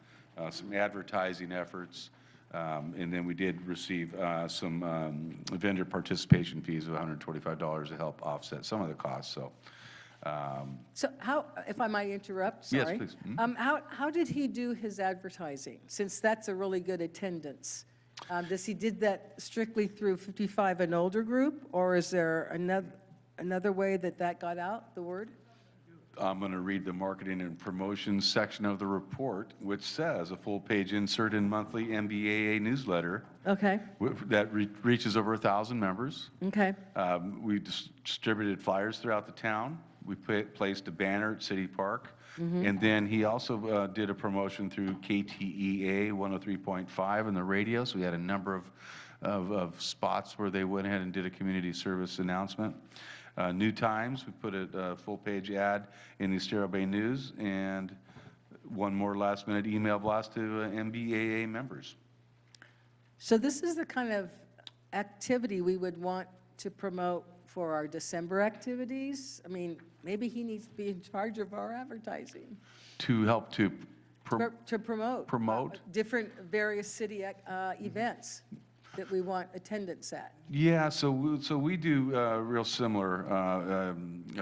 some advertising efforts, and then we did receive some vendor participation fees of $125 to help offset some of the costs. So how, if I might interrupt, Yes, sorry. please. How did he do his advertising, since that's a really good attendance? Does he did that strictly through 55 and older group, or is there another way that got out, the word? I'm going to read the marketing and promotions section of the report, which says a full-page insert in monthly MBAA newsletter. Okay, That reaches over 1,000 members. okay, We distributed flyers throughout the town. We placed a banner at City Park. And then he also did a promotion through KTEA 103.5 on the radio. So we had a number of spots where they went ahead and did a community service announcement. New Times, we put a full-page ad in the Estero Bay News, and one more last-minute email blast to MBAA members. so this is the kind of activity we would want to promote for our December activities? I mean, maybe he needs to be in charge of our advertising. To help to To promote. Promote? Different various city events that we want attendance at. Yeah, so we do real similar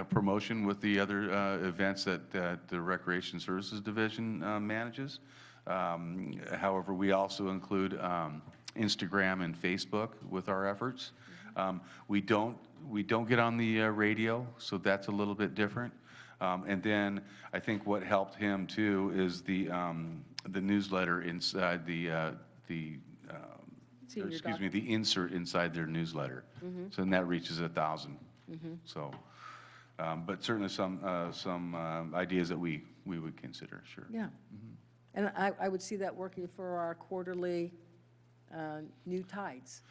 promotion with the other events that the Recreation Services Division manages. However, we also include Instagram and Facebook with our efforts. We don't get on the radio, so that's a little bit different. And then I think what helped him too is the newsletter inside the insert inside their newsletter. So then that reaches 1,000. So, but certainly some ideas that we would consider, sure. Yeah. And I would see that working for our quarterly New Tides.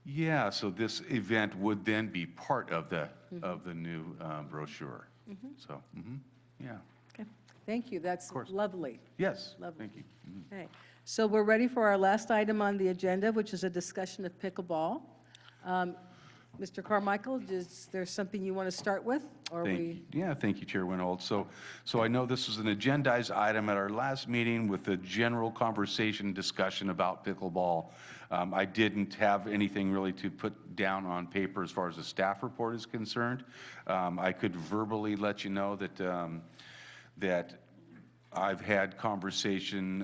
Yeah, so this event would then be part of the new brochure. So, yeah. Okay, thank you, that's course. lovely. Yes, Lovely. thank you. Okay, so we're ready for our last item on the agenda, which is a discussion of pickleball. Mr. Carmichael, is there something you want to start with? Or Thank you, Chair Winhold. So I know this was an agendized item at our last meeting with a general conversation discussion about pickleball. I didn't have anything really to put down on paper as far as the staff report is concerned. I could verbally let you know that I've had conversation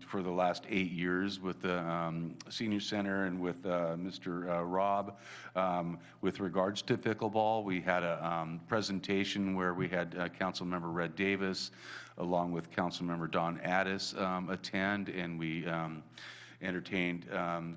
for the last 8 years with the Senior Center and with Mr. Rob with regards to pickleball. We had a presentation where we had Councilmember Red Davis along with Councilmember Don Addis attend, and we entertained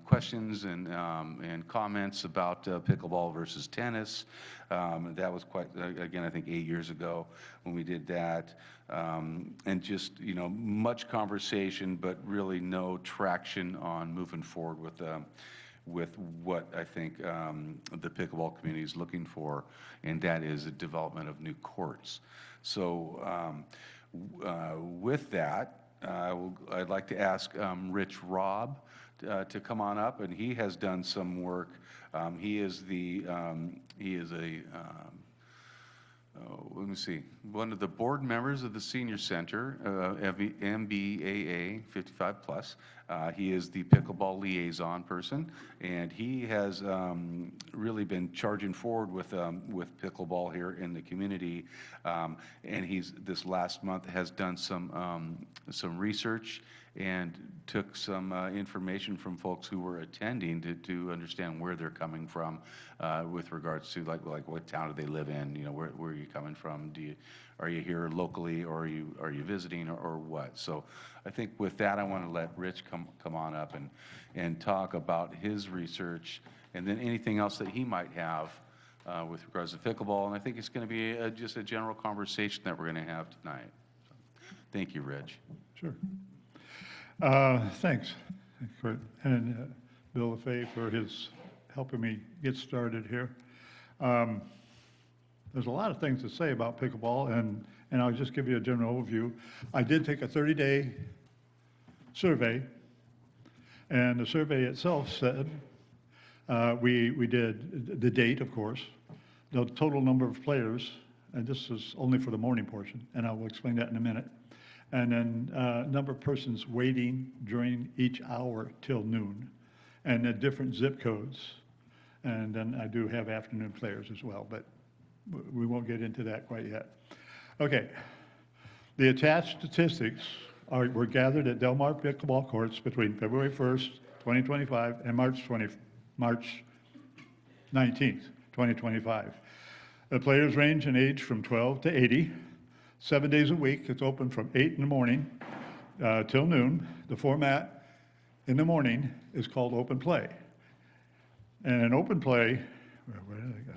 questions and comments about pickleball versus tennis. That was quite, again, I think 8 years ago when we did that. And just, much conversation, but really no traction on moving forward with what I think the pickleball community is looking for, and that is a development of new courts. So With that, I'd like to ask Rich Robb to come on up, and he has done some work. He is let me see, one of the board members of the Senior Center, MBAA 55 plus. He is the pickleball liaison person, and he has really been charging forward with pickleball here in the community. And this last month has done some research and took some information from folks who were attending to understand where they're coming from with regards to like what town do they live in, you know, where are you coming from? Are you here locally, or are you visiting, or what? So I think with that, I want to let Rich come on up and talk about his research, and then anything else that he might have with regards to pickleball. And I think it's going to be just a general conversation that we're going to have tonight. So, thank you, Rich. Sure. Thanks, Kurt, and Bill LaFay for his helping me get started here. There's a lot of things to say about pickleball, and I'll just give you a general overview. I did take a 30-day survey, and the survey itself said, we did the date, of course, the total number of players, and this is only for the morning portion, and I will explain that in a minute. And then number of persons waiting during each hour till noon, and the different zip codes. And then I do have afternoon players as well, but we won't get into that quite yet. Okay, the attached statistics were gathered at Del Mar pickleball courts between February 1st, 2025 and March 19th, 2025. The players range in age from 12 to 80. 7 days a week. It's open from 8 in the morning till noon. The format in the morning is called open play. And in open play, where did I go?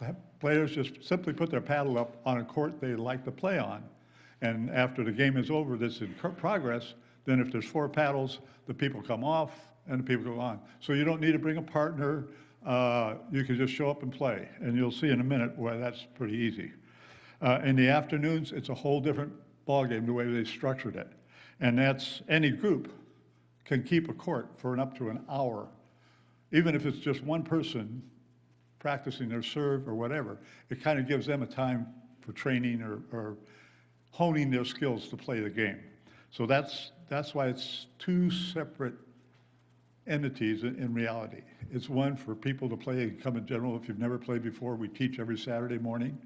Okay. Players just simply put their paddle up on a court they like to play on. And after the game is over, that's in progress, then if there's 4 paddles, the people come off and the people go on. So you don't need to bring a partner. You can just show up and play. And you'll see in a minute why that's pretty easy. In the afternoons, it's a whole different ballgame, the way they structured it. And that's any group can keep a court for up to an hour, even if it's just one person practicing their serve or whatever. It kind of gives them a time for training or honing their skills to play the game. So that's why it's 2 separate entities in reality. It's one for people to play and come in general. If you've never played before, we teach every Saturday morning.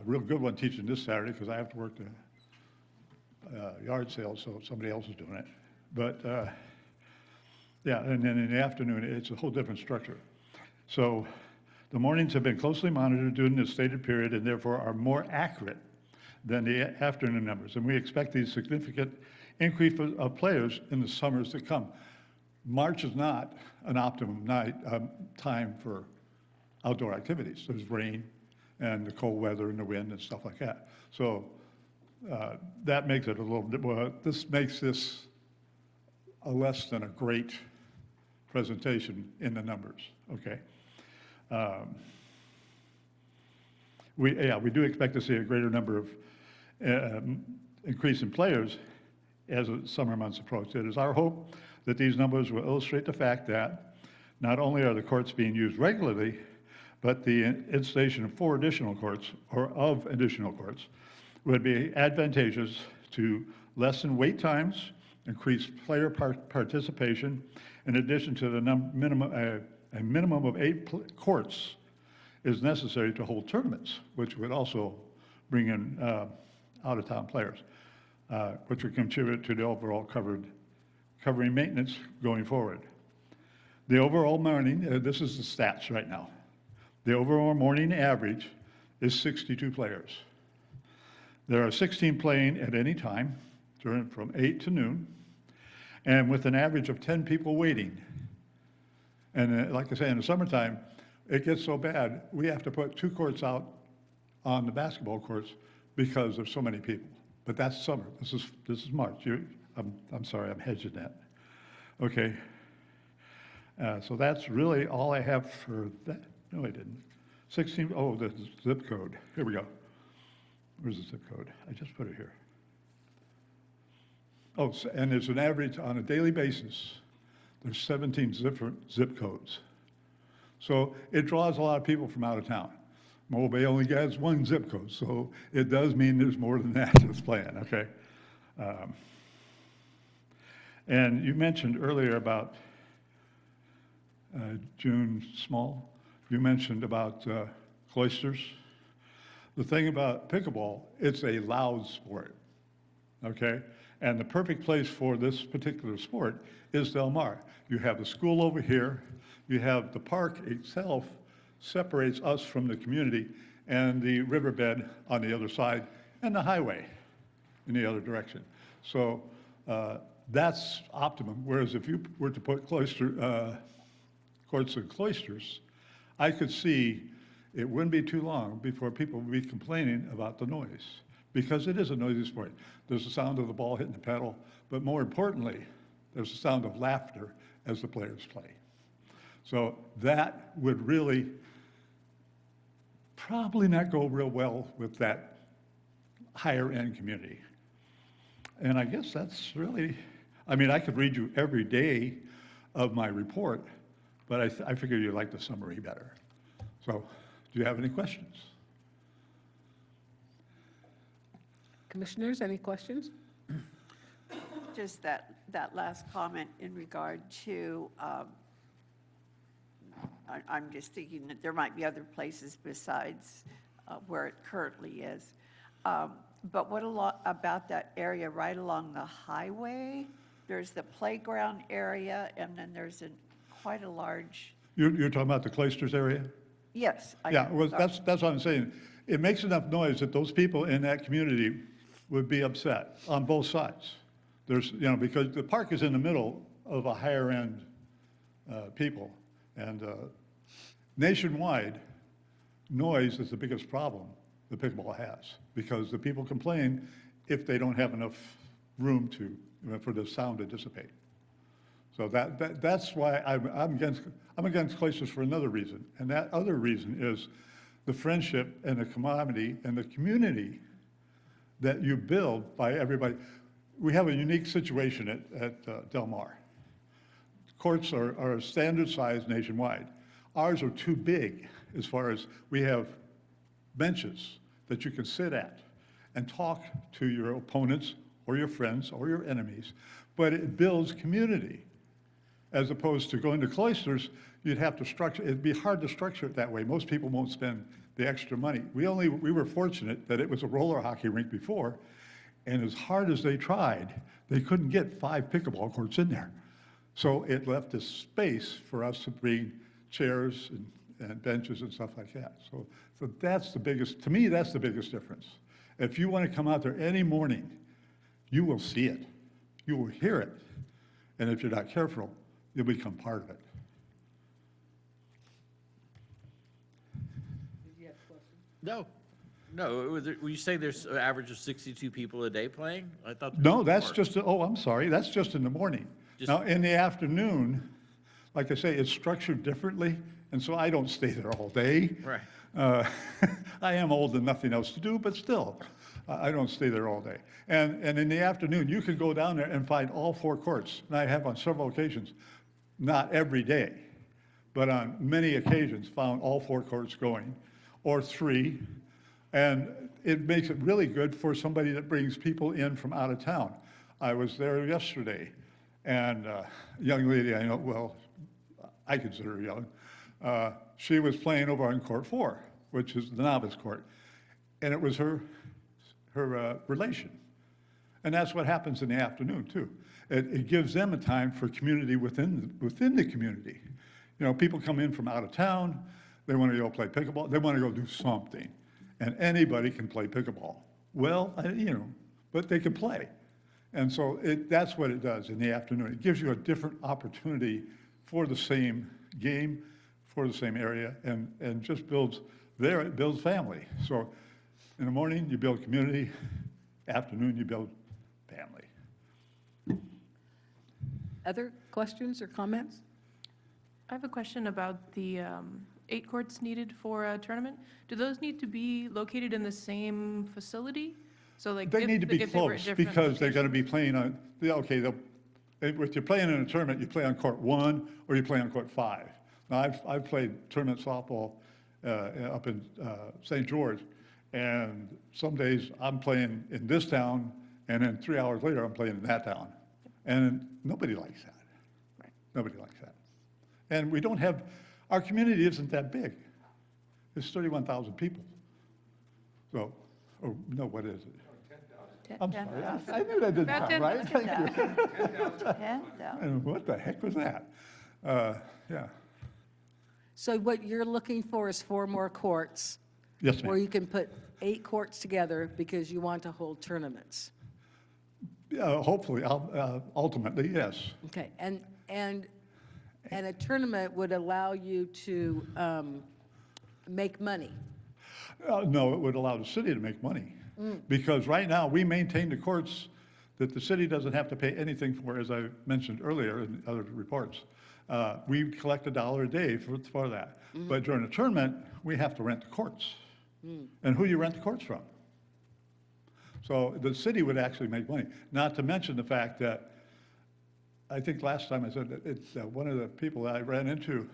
Real good one teaching this Saturday because I have to work the yard sale, so somebody else is doing it. But yeah, and then in the afternoon, it's a whole different structure. So the mornings have been closely monitored during the stated period and therefore are more accurate than the afternoon numbers. And we expect these significant increase of players in the summers to come. March is not an optimum time for outdoor activities. There's rain and the cold weather and the wind and stuff like that. So that makes it a little bit, well, this makes this a less than a great presentation in the numbers, okay? We do expect to see a greater number of increase in players as the summer months approach. It is our hope that these numbers will illustrate the fact that not only are the courts being used regularly, but the installation of 4 additional courts, or of additional courts, would be advantageous to lessen wait times, increase player participation, in addition to the a minimum of 8 courts is necessary to hold tournaments, which would also bring in out-of-town players, which would contribute to the overall covering maintenance going forward. The overall morning, this is the stats right now. The overall morning average is 62 players. There are 16 playing at any time from 8 to noon, and with an average of 10 people waiting. And like I say, in the summertime, it gets so bad, we have to put 2 courts out on the basketball courts because there's so many people. But that's summer. This is March. I'm sorry, I'm hedging that. Okay. So that's really all I have for that. No, I didn't. 16, oh, the zip code. Here we go. where's the zip code? I just put it here. Oh, and there's an average, on a daily basis, there's 17 different zip codes. So it draws a lot of people from out of town. Mobile Bay only has one zip code, so it does mean there's more than that that's playing, okay? And you mentioned earlier about June Small. You mentioned about cloisters. The thing about pickleball, it's a loud sport, okay? And the perfect place for this particular sport is Del Mar. You have the school over here, you have the park itself separates us from the community, and the riverbed on the other side, and the highway in the other direction. So that's optimum, whereas if you were to put courts and cloisters, I could see it wouldn't be too long before people would be complaining about the noise, because it is a noisy sport. There's the sound of the ball hitting the pedal, but more importantly, there's the sound of laughter as the players play. So that would really probably not go real well with that higher end community. And I guess that's really, I mean, I could read you every day of my report, but I figure you'd like the summary better. So do you have any questions? Commissioners, any questions? Just that last comment in regard to, I'm just thinking that there might be other places besides where it currently is. But what about that area right along the highway? There's the playground area, and then there's quite a large. You're talking about the cloisters area? Yes. Yeah, well, that's what I'm saying. It makes enough noise that those people in that community would be upset on both sides. There's, you know, because the park is in the middle of a higher end people. And nationwide, noise is the biggest problem the pickleball has, because the people complain if they don't have enough room to, for the sound to dissipate. So that's why I'm against cloisters for another reason. And that other reason is the friendship and the camaraderie and the community that you build by everybody. We have a unique situation at Del Mar. Courts are standard size nationwide. Ours are too big as far as we have benches that you can sit at and talk to your opponents or your friends or your enemies, but it builds community. As opposed to going to cloisters, you'd have to structure, it'd be hard to structure it that way. Most people won't spend the extra money. We were fortunate that it was a roller hockey rink before, and as hard as they tried, they couldn't get 5 pickleball courts in there. So it left this space for us to bring chairs and benches and stuff like that. So that's the biggest, to me, that's the biggest difference. If you want to come out there any morning, you will see it. You will hear it. And if you're not careful, you'll become part of it. No, when you say there's an average of 62 people a day playing? I thought. No, that's just, I'm sorry, that's just in the morning. Now, in the afternoon, like I say, it's structured differently, and so I don't stay there all day. Right. I am old and nothing else to do, but still, I don't stay there all day. And in the afternoon, you can go down there and find all 4 courts. And I have on several occasions, not every day, but on many occasions, found all 4 courts going, or 3. And it makes it really good for somebody that brings people in from out of town. I was there yesterday, and a young lady I know, well, I consider her young, she was playing over on court 4, which is the novice court. And it was her relation. And that's what happens in the afternoon, too. It gives them a time for community within the community. You know, people come in from out of town, they want to go play pickleball, they want to go do something. And anybody can play pickleball. Well, you know, but they can play. And so that's what it does in the afternoon. It gives you a different opportunity for the same game, for the same area, and just builds family. So in the morning, you build community. Afternoon, you build family. Other questions or comments? I have a question about the 8 courts needed for a tournament, do those need to be located in the same facility? So like. They need to be if they were at close different because they're going to be locations? playing on, if you're playing in a tournament, you play on court 1 or you play on court 5. Now, I've played tournament softball up in St. George, and some days I'm playing in this town, and then 3 hours later, I'm playing in that town. And nobody likes that. Right. Nobody likes that. And we don't have, our community isn't that big. It's 31,000 people. So, oh, no, what is it? I'm sorry, I knew that didn't About sound right. Thank you. 10,000. And what the heck was that? Yeah. So what you're looking for is 4 more courts? Yes, Where ma'am. you can put 8 courts together because you want to hold tournaments? Hopefully, ultimately, yes. Okay, and a tournament would allow you to make money? No, it would allow the city to make money. Because right now, we maintain the courts that the city doesn't have to pay anything for, as I mentioned earlier in other reports. We collect $1 a day for that. But during a tournament, we have to rent the courts. And who do you rent the courts from? So the city would actually make money. Not to mention the fact that, I think last time I said that it's, one of the people that I ran into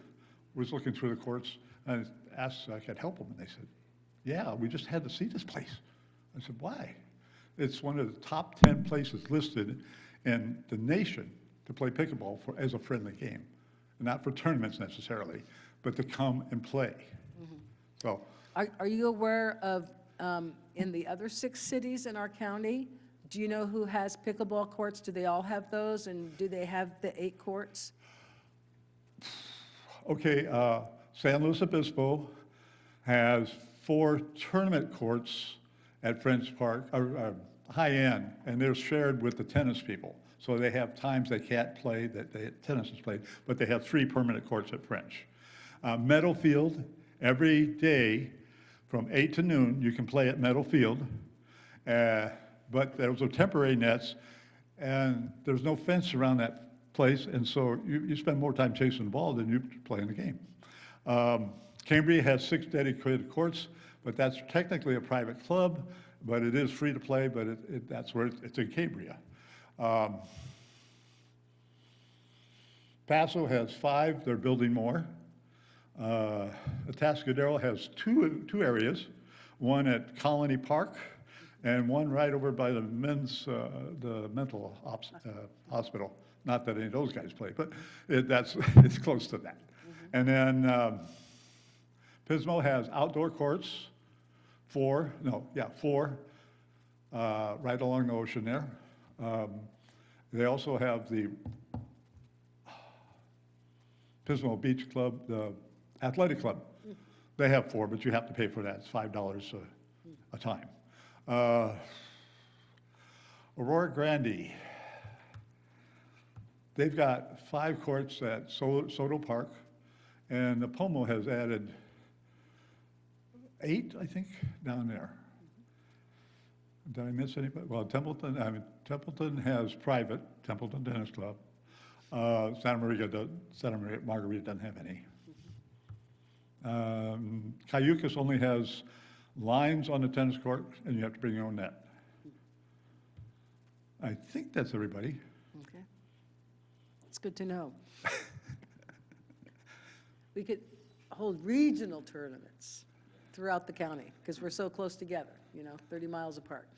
was looking through the courts and asked if I could help them. And they said, yeah, we just had to see this place. I said, why? It's one of the top 10 places listed in the nation to play pickleball as a friendly game. Not for tournaments necessarily, but to come and play. So, Are you aware of, in the other 6 cities in our county, do you know who has pickleball courts? Do they all have those, and do they have the 8 courts? okay, San Luis Obispo has 4 tournament courts at French Park, high end, and they're shared with the tennis people. So they have times they can't play, that tennis is played, but they have 3 permanent courts at French. Meadowfield, every day from 8 to noon, you can play at Meadowfield, but those are temporary nets, and there's no fence around that place, and so you spend more time chasing the ball than you play in the game. Cambria has 6 dedicated courts, but that's technically a private club, but it is free to play, but that's where it's in Cambria. Paso has 5, they're building more. Atascadero has two areas, one at Colony Park and one right over by the mental hospital. Not that any of those guys play, but it's close to that. And then Pismo has outdoor courts, 4, right along the ocean there. They also have the Pismo Beach Club, the athletic club. They have 4, but you have to pay for that. It's $5 a time. Aurora Grande, they've got 5 courts at Soto Park, and the Pomo has added 8, I think, down there. Did I miss anybody? Well, Templeton has private, Templeton Tennis Club. Santa Margarita doesn't have any. Cayucas only has lines on the tennis court, and you have to bring your own net. I think that's everybody. Okay. It's good to know. We could hold regional tournaments throughout the county, because we're so close together, 30 miles apart.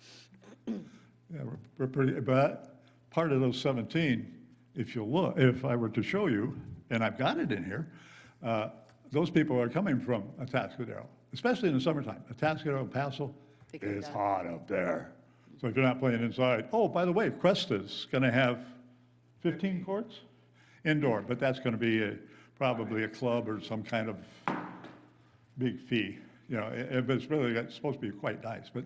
Yeah, we're pretty, but part of those 17, if you'll look, if I were to show you, and I've got it in here, those people are coming from Atascadero, especially in the summertime. Atascadero and Paso, it's hot up there. So if you're not playing inside, oh, by the way, Cresta's going to have 15 courts indoor, but that's going to be probably a club or some kind of big fee. If it's supposed to be quite nice, but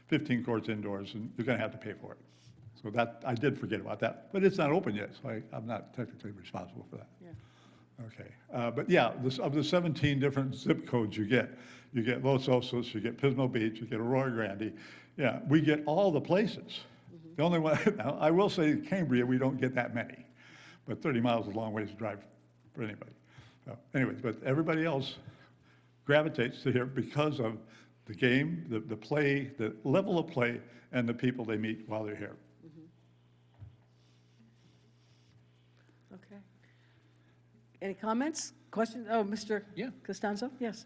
15 courts indoors, and you're going to have to pay for it. So that, I did forget about that, but it's not open yet, so I'm not technically responsible for that. Yeah. Okay, but yeah, of the 17 different zip codes you get Los Osos, you get Pismo Beach, you get Aurora Grande. Yeah, we get all the places. The only one, now, I will say Cambria, we don't get that many, but 30 miles is a long ways to drive for anybody. So anyways, but everybody else, gravitates to here because of the game, the play, the level of play, and the people they meet while they're here. Okay. Any comments, questions? Oh, Mr. Yeah. Costanzo? Yes.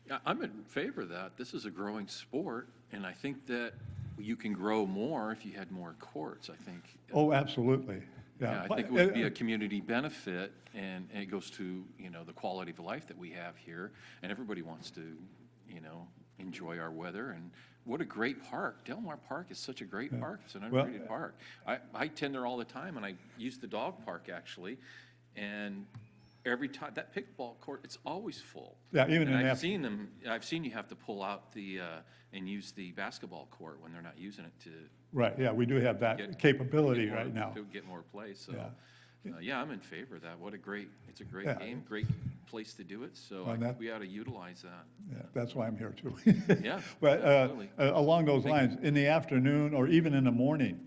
Yeah, I'm in favor of that. This is a growing sport, and I think that you can grow more if you had more courts, I think. Oh, absolutely. Yeah, I think it would be a community benefit, and it goes to, you know, the quality of life that we have here, and everybody wants to, you know, enjoy our weather, and what a great park. Del Mar Park is such a great park. It's an underrated park. I tend there all the time, and I use the dog park, actually, and every time, that pickleball court, it's always full. Yeah, even And in I've seen them, I've seen you have to pull out the, and use the basketball court when they're not using it to Right, yeah, we do have that get- capability get more- right now. to get more play, so, Yeah. yeah, I'm in favor of that. What a great, it's a great Yeah. game, great place to do it, so Well, I that- think we ought to utilize that. Yeah, that's why I'm here too. Yeah, But absolutely. along those lines, in the afternoon or even in the morning,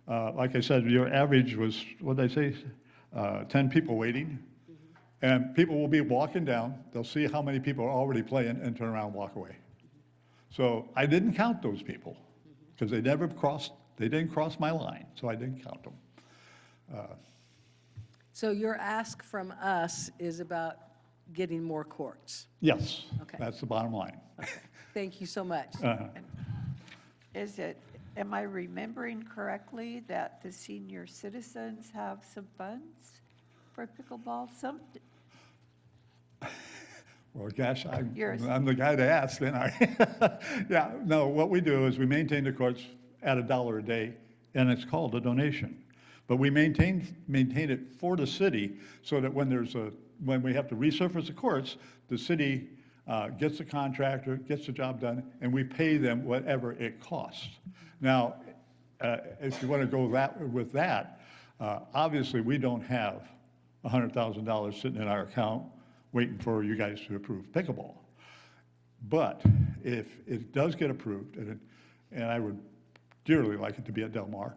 like I said, your average was, what did I say, 10 people waiting? And people will be walking down, they'll see how many people are already playing and turn around and walk away. So I didn't count those people, because they didn't cross my line, so I didn't count them. So your ask from us is about getting more courts. Yes, Okay. that's the bottom line. Thank you so much. Am I remembering correctly that the senior citizens have some funds for pickleball? Well, gosh, Yours. I'm the guy to ask, then I. Yeah, no, what we do is we maintain the courts at $1 a day, and it's called a donation. But we maintain it for the city so that when we have to resurface the courts, the city gets the contractor, gets the job done, and we pay them whatever it costs. Now, if you want to go with that, obviously, we don't have $100,000 sitting in our account waiting for you guys to approve pickleball. But if it does get approved, and I would dearly like it to be at Del Mar,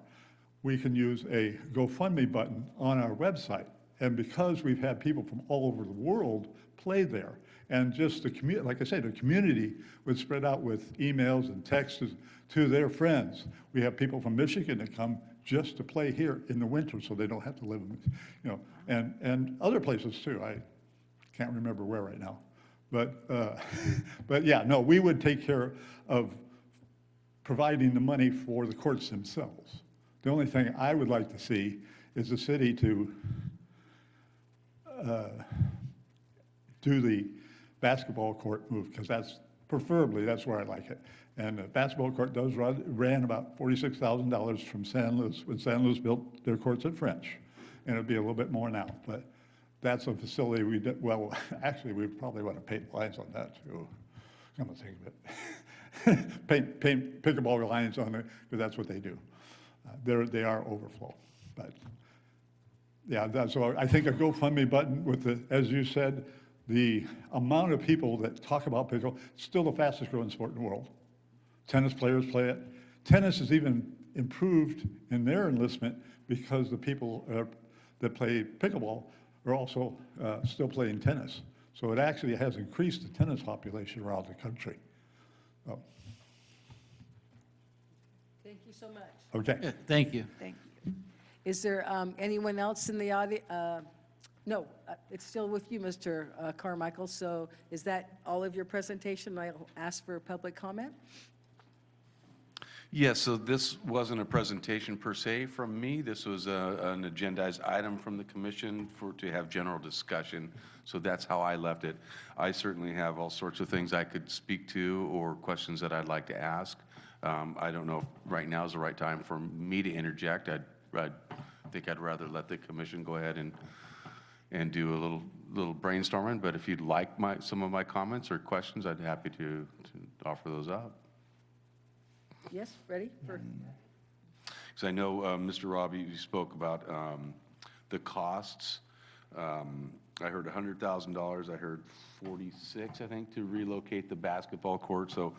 we can use a GoFundMe button on our website. And because we've had people from all over the world play there, and just the community, like I said, the community would spread out with emails and texts to their friends. We have people from Michigan that come just to play here in the winter, so they don't have to live, and other places too. I can't remember where right now, but yeah, no, we would take care of providing the money for the courts themselves. The only thing I would like to see is the city to do the basketball court move, because preferably that's where I like it. And the basketball court ran about $46,000 from San Luis, when San Luis built their courts at French. And it'd be a little bit more now, but that's a facility actually, we probably want to paint lines on that too. Come to think of it. paint pickleball lines on it, because that's what they do. They are overflow, but yeah, so I think a GoFundMe button with as you said, the amount of people that talk about pickleball, it's still the fastest growing sport in the world. Tennis players play it. Tennis has even improved in their enlistment because the people that play pickleball are also still playing tennis. So it actually has increased the tennis population around the country. So, Thank you so much. okay. Yeah, thank you. Thank you. Is there anyone else in the audience? No, it's still with you, Mr. Carmichael. So is that all of your presentation? I'll ask for public comment. Yes, so this wasn't a presentation per se from me. This was an agendized item from the commission to have general discussion. So that's how I left it. I certainly have all sorts of things I could speak to or questions that I'd like to ask. I don't know if right now is the right time for me to interject. I think I'd rather let the commission go ahead and do a little brainstorming. But if you'd like some of my comments or questions, I'd be happy to offer those up. Yes, ready? Because I know, Mr. Robbie, you spoke about the costs. I heard $100,000. I heard 46, I think, to relocate the basketball court. So,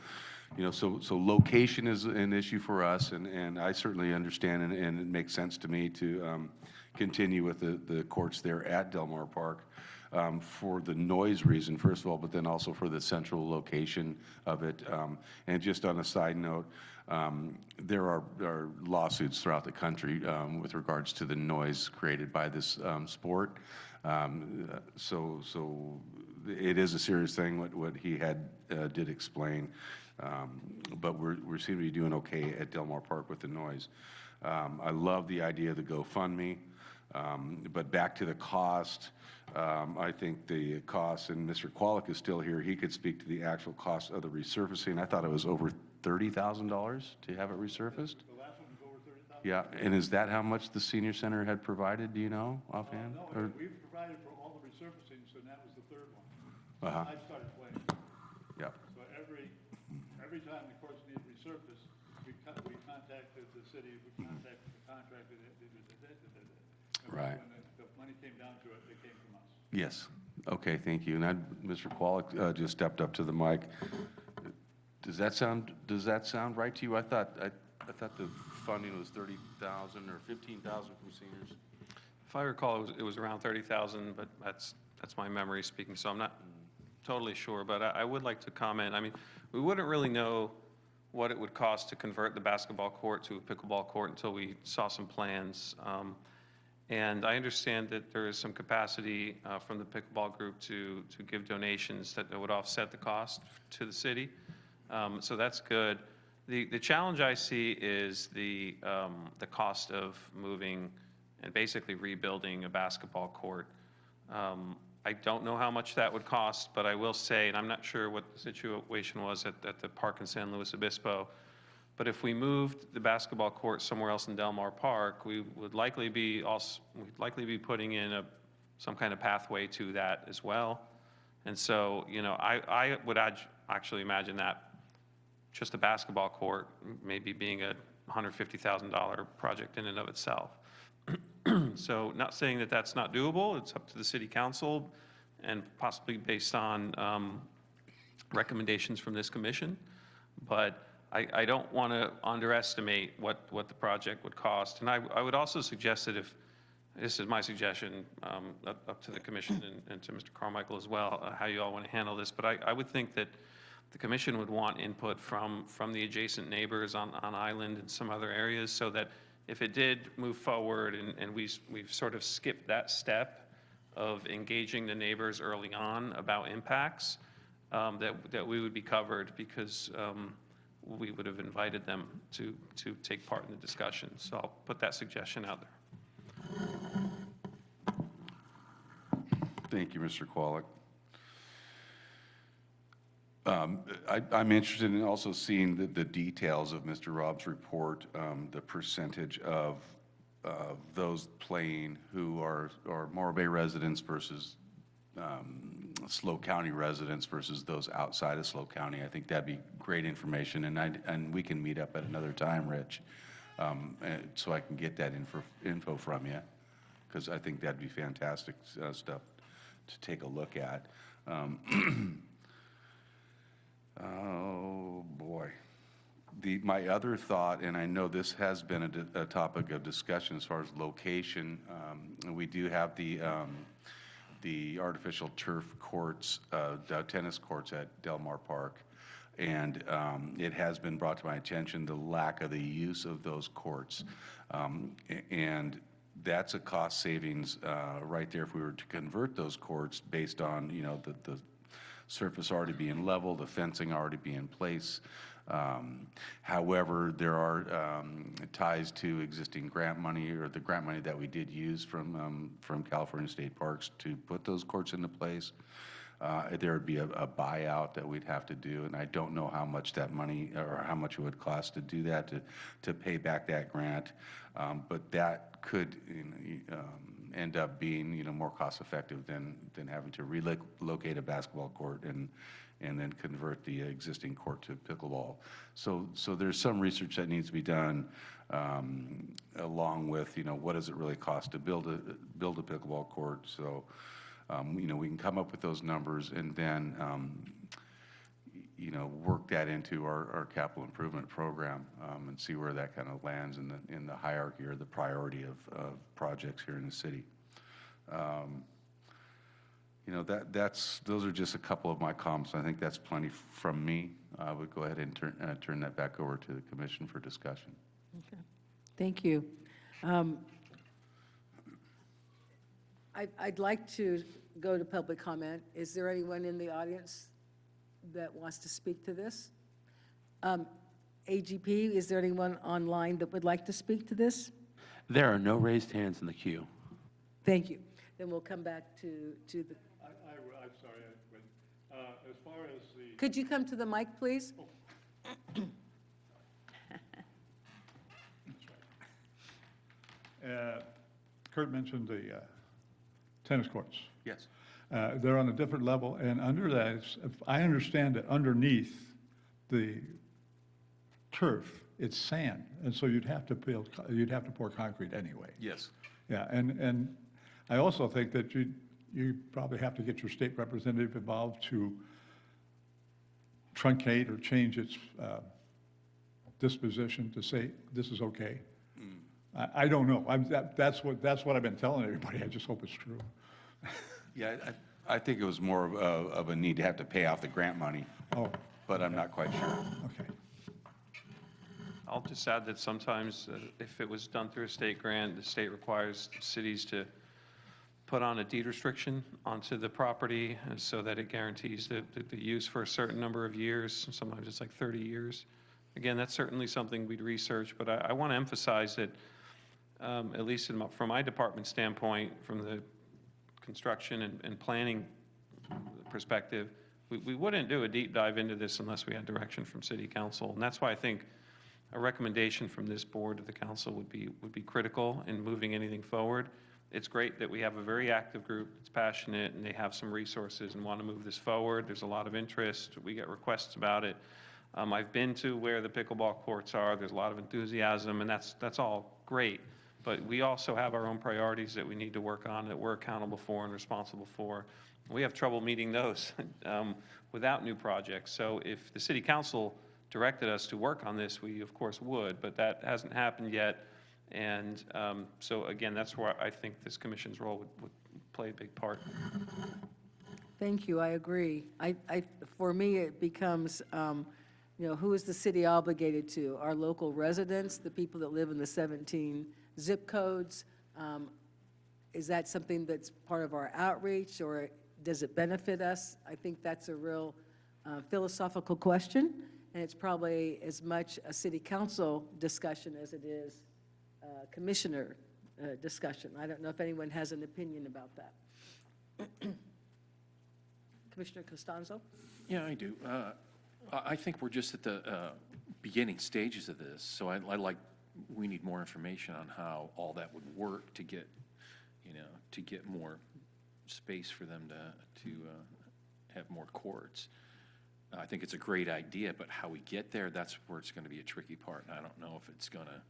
so location is an issue for us, and I certainly understand, and it makes sense to me to continue with the courts there at Del Mar Park. for the noise reason, first of all, but then also for the central location of it. And just on a side note, there are lawsuits throughout the country with regards to the noise created by this sport. So it is a serious thing, what he did explain. But we seem to be doing okay at Del Mar Park with the noise. I love the idea of the GoFundMe, but back to the cost, I think the cost, and Mr. Qualick is still here, he could speak to the actual cost of the resurfacing. I thought it was over $30,000 to have it resurfaced? The last one was over 30,000. Yeah, and is that how much the senior center had provided, do you know, offhand? No, Or- we've provided for all the resurfacing, so that was the third one. Uh-huh. I started playing. Yeah, So every time the courts need resurfaced, we contacted the city, we contacted the contractor. And Right. When the money came down to it, it came from us. yes, okay, thank you. And Mr. Qualick just stepped up to the mic. Does that sound right to you? I thought the funding was 30,000 or 15,000 from seniors. If I recall, it was around 30,000, but that's my memory speaking, so I'm not totally sure. But I would like to comment. I mean, we wouldn't really know what it would cost to convert the basketball court to a pickleball court until we saw some plans. And I understand that there is some capacity from the pickleball group to give donations that would offset the cost to the city. So that's good. The challenge I see is the cost of moving and basically rebuilding a basketball court. I don't know how much that would cost, but I will say, and I'm not sure what the situation was at the park in San Luis Obispo, but if we moved the basketball court somewhere else in Del Mar Park, we would likely be putting in some kind of pathway to that as well. And so, you know, I would actually imagine that just a basketball court maybe being a $150,000 project in and of itself. So not saying that that's not doable, it's up to the city council and possibly based on recommendations from this commission. But I don't want to underestimate what the project would cost. And I would also suggest that if, this is my suggestion up to the commission and to Mr. Carmichael as well, how you all want to handle this, but I would think that the commission would want input from the adjacent neighbors on Island and some other areas, so that if it did move forward and we've sort of skipped that step of engaging the neighbors early on about impacts, that we would be covered because we would have invited them to take part in the discussion. So I'll put that suggestion out there. Thank you, Mr. Qualick. I'm interested in also seeing the details of Mr. Robb's report, the percentage of those playing who are Morro Bay residents versus SLO County residents versus those outside of SLO County. I think that'd be great information, and we can meet up at another time, Rich, so I can get that info from you, because I think that'd be fantastic stuff to take a look at. Oh, boy. My other thought, and I know this has been a topic of discussion as far as location, we do have the artificial turf courts, tennis courts at Del Mar Park, and it has been brought to my attention the lack of the use of those courts. And that's a cost savings right there if we were to convert those courts based on, you know, the surface already being leveled, the fencing already being in place. However, there are ties to existing grant money, or the grant money that we did use from California State Parks to put those courts into place. There would be a buyout that we'd have to do, and I don't know how much that money, or how much it would cost to do that, to pay back that grant. But that could end up being, you know, more cost effective than having to relocate a basketball court and then convert the existing court to pickleball. So there's some research that needs to be done, along with, you know, what does it really cost to build a pickleball court? So, you know, we can come up with those numbers and then, you know, work that into our capital improvement program, and see where that kind of lands in the hierarchy or the priority of projects here in the city. You know, those are just a couple of my comments. I think that's plenty from me. I would go ahead and turn that back over to the commission for discussion. Thank you. I'd like to go to public comment. Is there anyone in the audience that wants to speak to this? AGP, is there anyone online that would like to speak to this? There are no raised hands in the queue. Thank you. Then we'll come back to the, I'm sorry, as far as the. could you come to the mic, please? Kurt mentioned the tennis courts. Yes. They're on a different level, and under that, if I understand it, underneath the turf, it's sand, and so you'd have to pour concrete anyway. Yes. Yeah, and I also think that you probably have to get your state representative involved to truncate or change its disposition to say, this is okay. I don't know. That's what I've been telling everybody. I just hope it's true. Yeah, I think it was more of a need to have to pay off the grant money. Oh. But I'm not quite sure. Okay. I'll just add that sometimes if it was done through a state grant, the state requires cities to put on a deed restriction onto the property so that it guarantees the use for a certain number of years. Sometimes it's like 30 years. Again, that's certainly something we'd research, but I want to emphasize that, at least from my department standpoint, from the construction and planning perspective, we wouldn't do a deep dive into this unless we had direction from City Council. And that's why I think a recommendation from this board to the council would be critical in moving anything forward. It's great that we have a very active group that's passionate and they have some resources and want to move this forward. There's a lot of interest. We get requests about it. I've been to where the pickleball courts are. There's a lot of enthusiasm, and that's all great. But we also have our own priorities that we need to work on, that we're accountable for and responsible for. We have trouble meeting those without new projects. So if the city council directed us to work on this, we of course would, but that hasn't happened yet. And so again, that's where I think this commission's role would play a big part. Thank you, I agree. For me, it becomes, who is the city obligated to? Our local residents, the people that live in the 17 zip codes? Is that something that's part of our outreach, or does it benefit us? I think that's a real philosophical question, and it's probably as much a city council discussion as it is commissioner discussion. I don't know if anyone has an opinion about that. Commissioner Costanzo? Yeah, I do. I think we're just at the beginning stages of this, so we need more information on how all that would work to get, to get more space for them to have more courts. I think it's a great idea, but how we get there, that's where it's going to be a tricky part. And I don't know if it's going to,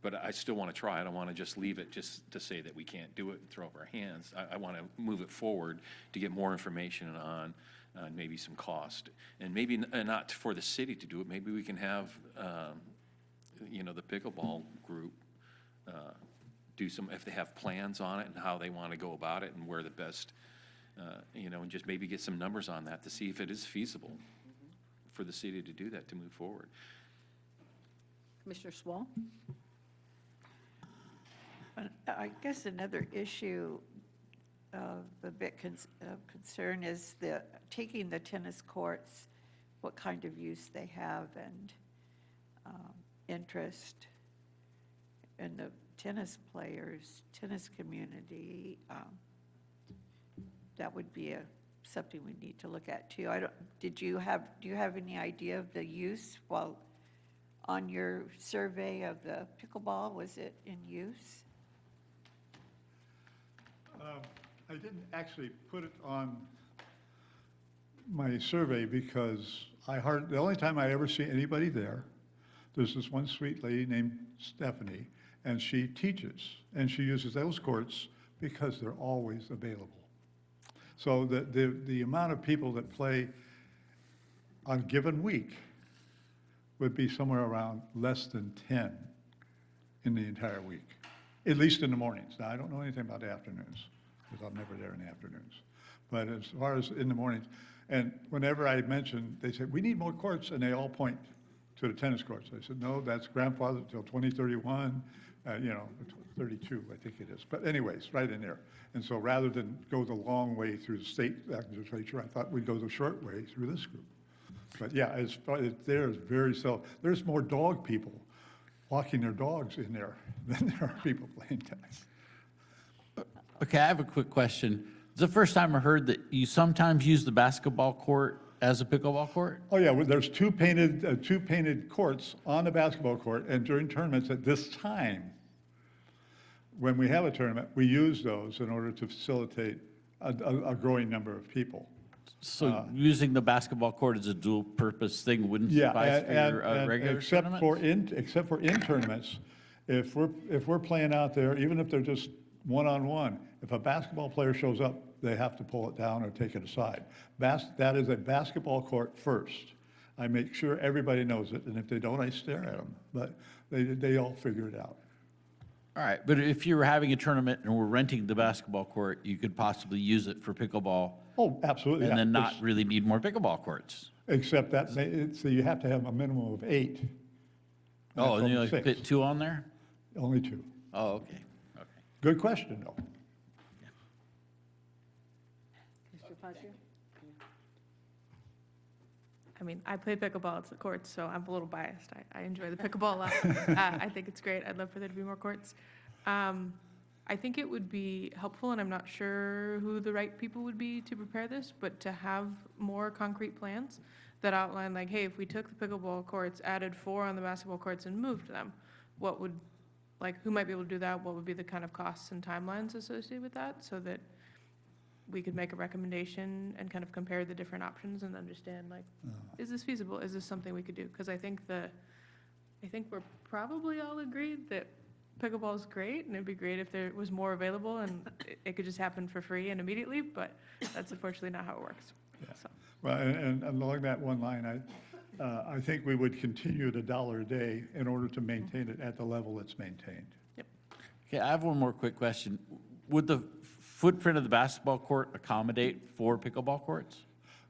but I still want to try. I don't want to just leave it just to say that we can't do it and throw up our hands. I want to move it forward to get more information on maybe some cost. And maybe not for the city to do it. Maybe we can have, the pickleball group do some, if they have plans on it and how they want to go about it and where the best, and just maybe get some numbers on that to see if it is feasible for the city to do that, to move forward. Commissioner Swall? I guess another issue of a bit of concern is taking the tennis courts, what kind of use they have, and interest in the tennis players, tennis community. That would be something we need to look at too. Do you have any idea of the use while on your survey of the pickleball? Was it in use? I didn't actually put it on my survey because the only time I ever see anybody there's this one sweet lady named Stephanie, and she teaches, and she uses those courts because they're always available. So the amount of people that play on a given week would be somewhere around less than 10 in the entire week, at least in the mornings. Now, I don't know anything about the afternoons, because I'm never there in the afternoons. But as far as in the mornings, and whenever I mention, they say, we need more courts, and they all point to the tennis courts. I said, no, that's grandfathered until 2031, 32, I think it is. But anyways, right in there. And so rather than go the long way through the state legislature, I thought we'd go the short way through this group. But yeah, as far as there's very seldom, there's more dog people walking their dogs in there than there are people playing tennis. Okay, I have a quick question. It's the first time I heard that you sometimes use the basketball court as a pickleball court? Oh, yeah, well, there's two painted courts on the basketball court, and during tournaments at this time, when we have a tournament, we use those in order to facilitate a growing number of people. So using the basketball court as a dual-purpose thing wouldn't Yeah, suffice for your and regular except tournaments? except for in tournaments, if we're playing out there, even if they're just one-on-one, if a basketball player shows up, they have to pull it down or take it aside. That is a basketball court first. I make sure everybody knows it, and if they don't, I stare at them. But they all figure it out. All right, but if you were having a tournament and we're renting the basketball court, you could possibly use it for pickleball Oh, absolutely. and yeah. then not really need more pickleball courts. Except that, so you have to have a minimum of 8. Oh, and that's you only like 6. fit 2 on there? Only 2. Oh, okay, okay. Good question, though. Mr. Pache? I mean, I play pickleball at the courts, so I'm a little biased. I enjoy the pickleball a lot. I think it's great. I'd love for there to be more courts. I think it would be helpful, and I'm not sure who the right people would be to prepare this, but to have more concrete plans that outline, like, hey, if we took the pickleball courts, added 4 on the basketball courts and moved them, what would, like, who might be able to do that? What would be the kind of costs and timelines associated with that, so that we could make a recommendation and kind of compare the different options and understand, like, is this feasible? Is this something we could do? Because I think we're probably all agreed that pickleball is great, and it'd be great if there was more available and it could just happen for free and immediately, but that's unfortunately not how it works. Yeah. So. Well, and along that one line, I think we would continue the $1 a day in order to maintain it at the level it's maintained. Okay, I have one more quick question. Would the footprint of the basketball court accommodate 4 pickleball courts?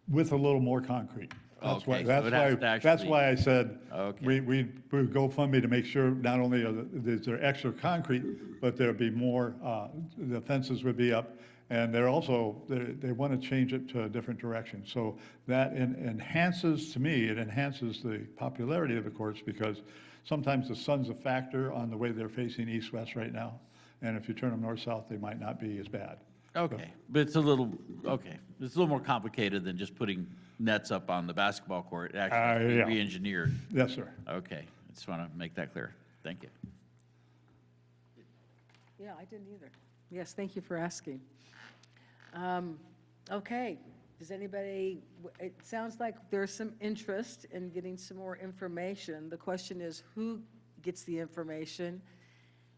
With a little more concrete. That's Okay, why, so it has to that's actually- why I said Okay. we GoFundMe to make sure not only is there extra concrete, but there'll be more, the fences would be up. And they're also, they want to change it to a different direction. So that enhances, to me, it enhances the popularity of the courts because sometimes the sun's a factor on the way they're facing east-west right now. And if you turn them north-south, they might not be as bad. Okay, but it's a little more complicated than just putting nets up on the basketball court. It actually has to Yeah. be re-engineered. Yes, sir. Okay, I just want to make that clear. Thank you. Yeah, I didn't either. Yes, thank you for asking. Okay, does anybody, it sounds like there's some interest in getting some more information. The question is, who gets the information?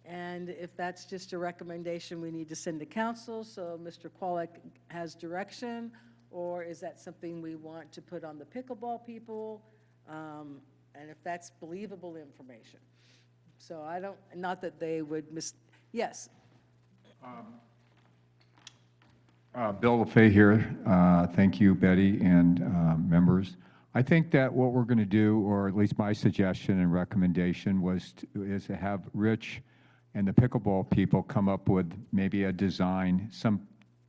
And if that's just a recommendation we need to send to council, so Mr. Qualick has direction, or is that something we want to put on the pickleball people? And if that's believable information. So I don't, not that they would yes. Bill LaFay here. Thank you, Betty, and members. I think that what we're going to do, or at least my suggestion and recommendation, is to have Rich and the pickleball people come up with maybe a design, some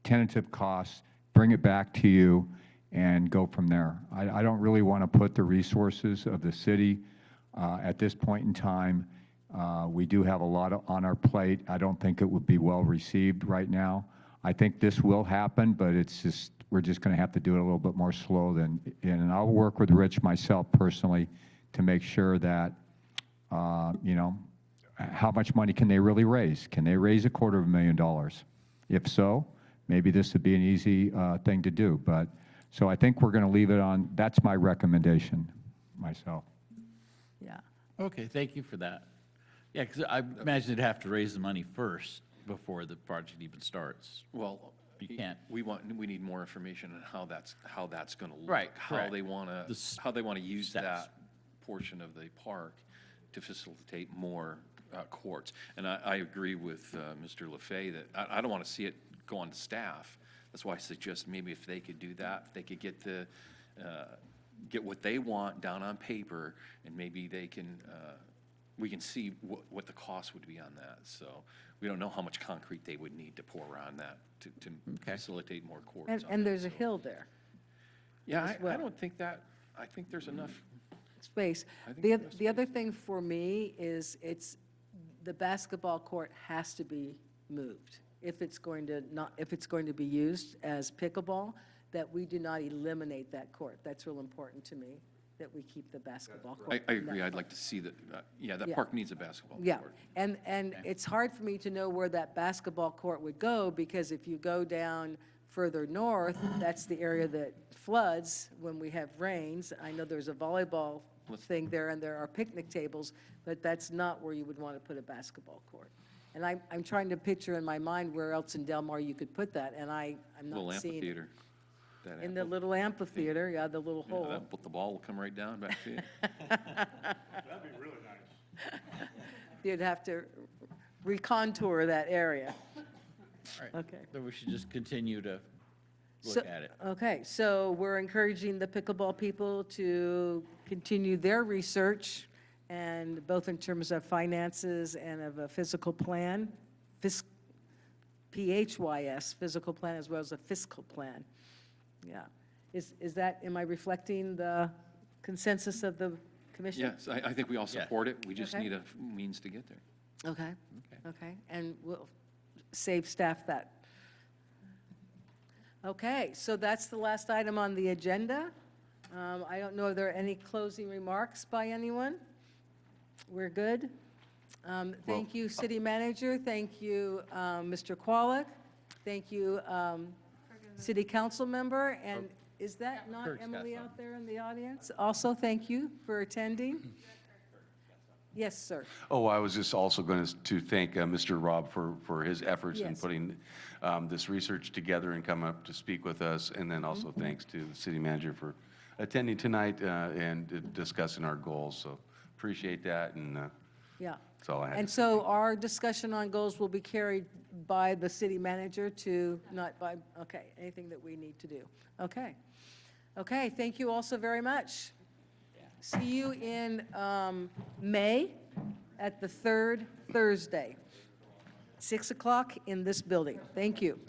tentative costs, bring it back to you, and go from there. I don't really want to put the resources of the city at this point in time. We do have a lot on our plate. I don't think it would be well received right now. I think this will happen, but we're just going to have to do it a little bit more slow and I'll work with Rich myself personally to make sure that, how much money can they really raise? Can they raise $250,000? If so, maybe this would be an easy thing to do. But so I think we're going to leave it on. That's my recommendation myself. Yeah. Okay, thank you for that. Yeah, because I imagine they'd have to raise the money first before the project even starts. Well, You can't. we need more information on how that's going to look. Right, How correct. they want to use steps. that portion of the park to facilitate more courts. And I agree with Mr. LaFay that I don't want to see it go on to staff, That's why I suggest maybe if they could do that, if they could get get what they want down on paper, and maybe they can, we can see what the cost would be on that. So we don't know how much concrete they would need to pour around that to facilitate more courts. And there's a hill there. Yeah, as well. I don't think that, I think there's enough. Space. I think The, there's the other thing for me is the basketball court has to be moved. If it's going to be used as pickleball, that we do not eliminate that court. That's real important to me, that we keep the basketball court. I in that agree. I'd park. like to see that, that Yeah. park needs a basketball Yeah, court. and it's hard for me to know where that basketball court would go, because if you go down further north, that's the area that floods when we have rains. I know there's a volleyball thing there, and there are picnic tables, but that's not where you would want to put a basketball court. And I'm trying to picture in my mind where else in Del Mar you could put that, and I'm Little not seeing it. amphitheater. That In the little amphitheater, yeah, the little Yeah, hole. the ball will come right down back to you. That'd be really nice. You'd have to recontour that area. All right. Okay. Then we should just continue to So- look at it. Okay, so we're encouraging the pickleball people to continue their research, and both in terms of finances and of a physical plan, PHYS, physical plan, as well as a fiscal plan. Yeah. Is that, am I reflecting the consensus of the commission? Yes, I think we all support it. We just Okay. need a means to get there. Okay, okay, and we'll save staff that. Okay, so that's the last item on the agenda. I don't know if there are any closing remarks by anyone? We're good? Thank you, City Manager, thank you, Mr. Qualick, thank you, City Council Member, and is that not Kirk's got Emily some. out there in the audience? Also, thank you for attending. Yes, sir. Oh, I was just also going to thank Mr. Rob for his efforts in Yes. putting this research together and coming up to speak with us. And then also thanks to the city manager for attending tonight and discussing our goals. So appreciate that, and Yeah. that's all I had. And to say. so our discussion on goals will be carried by the city manager to, not by, okay, anything that we need to do. Okay. Okay, thank you also very much. See you in May at the third Thursday, 6 o'clock in this building. Thank you.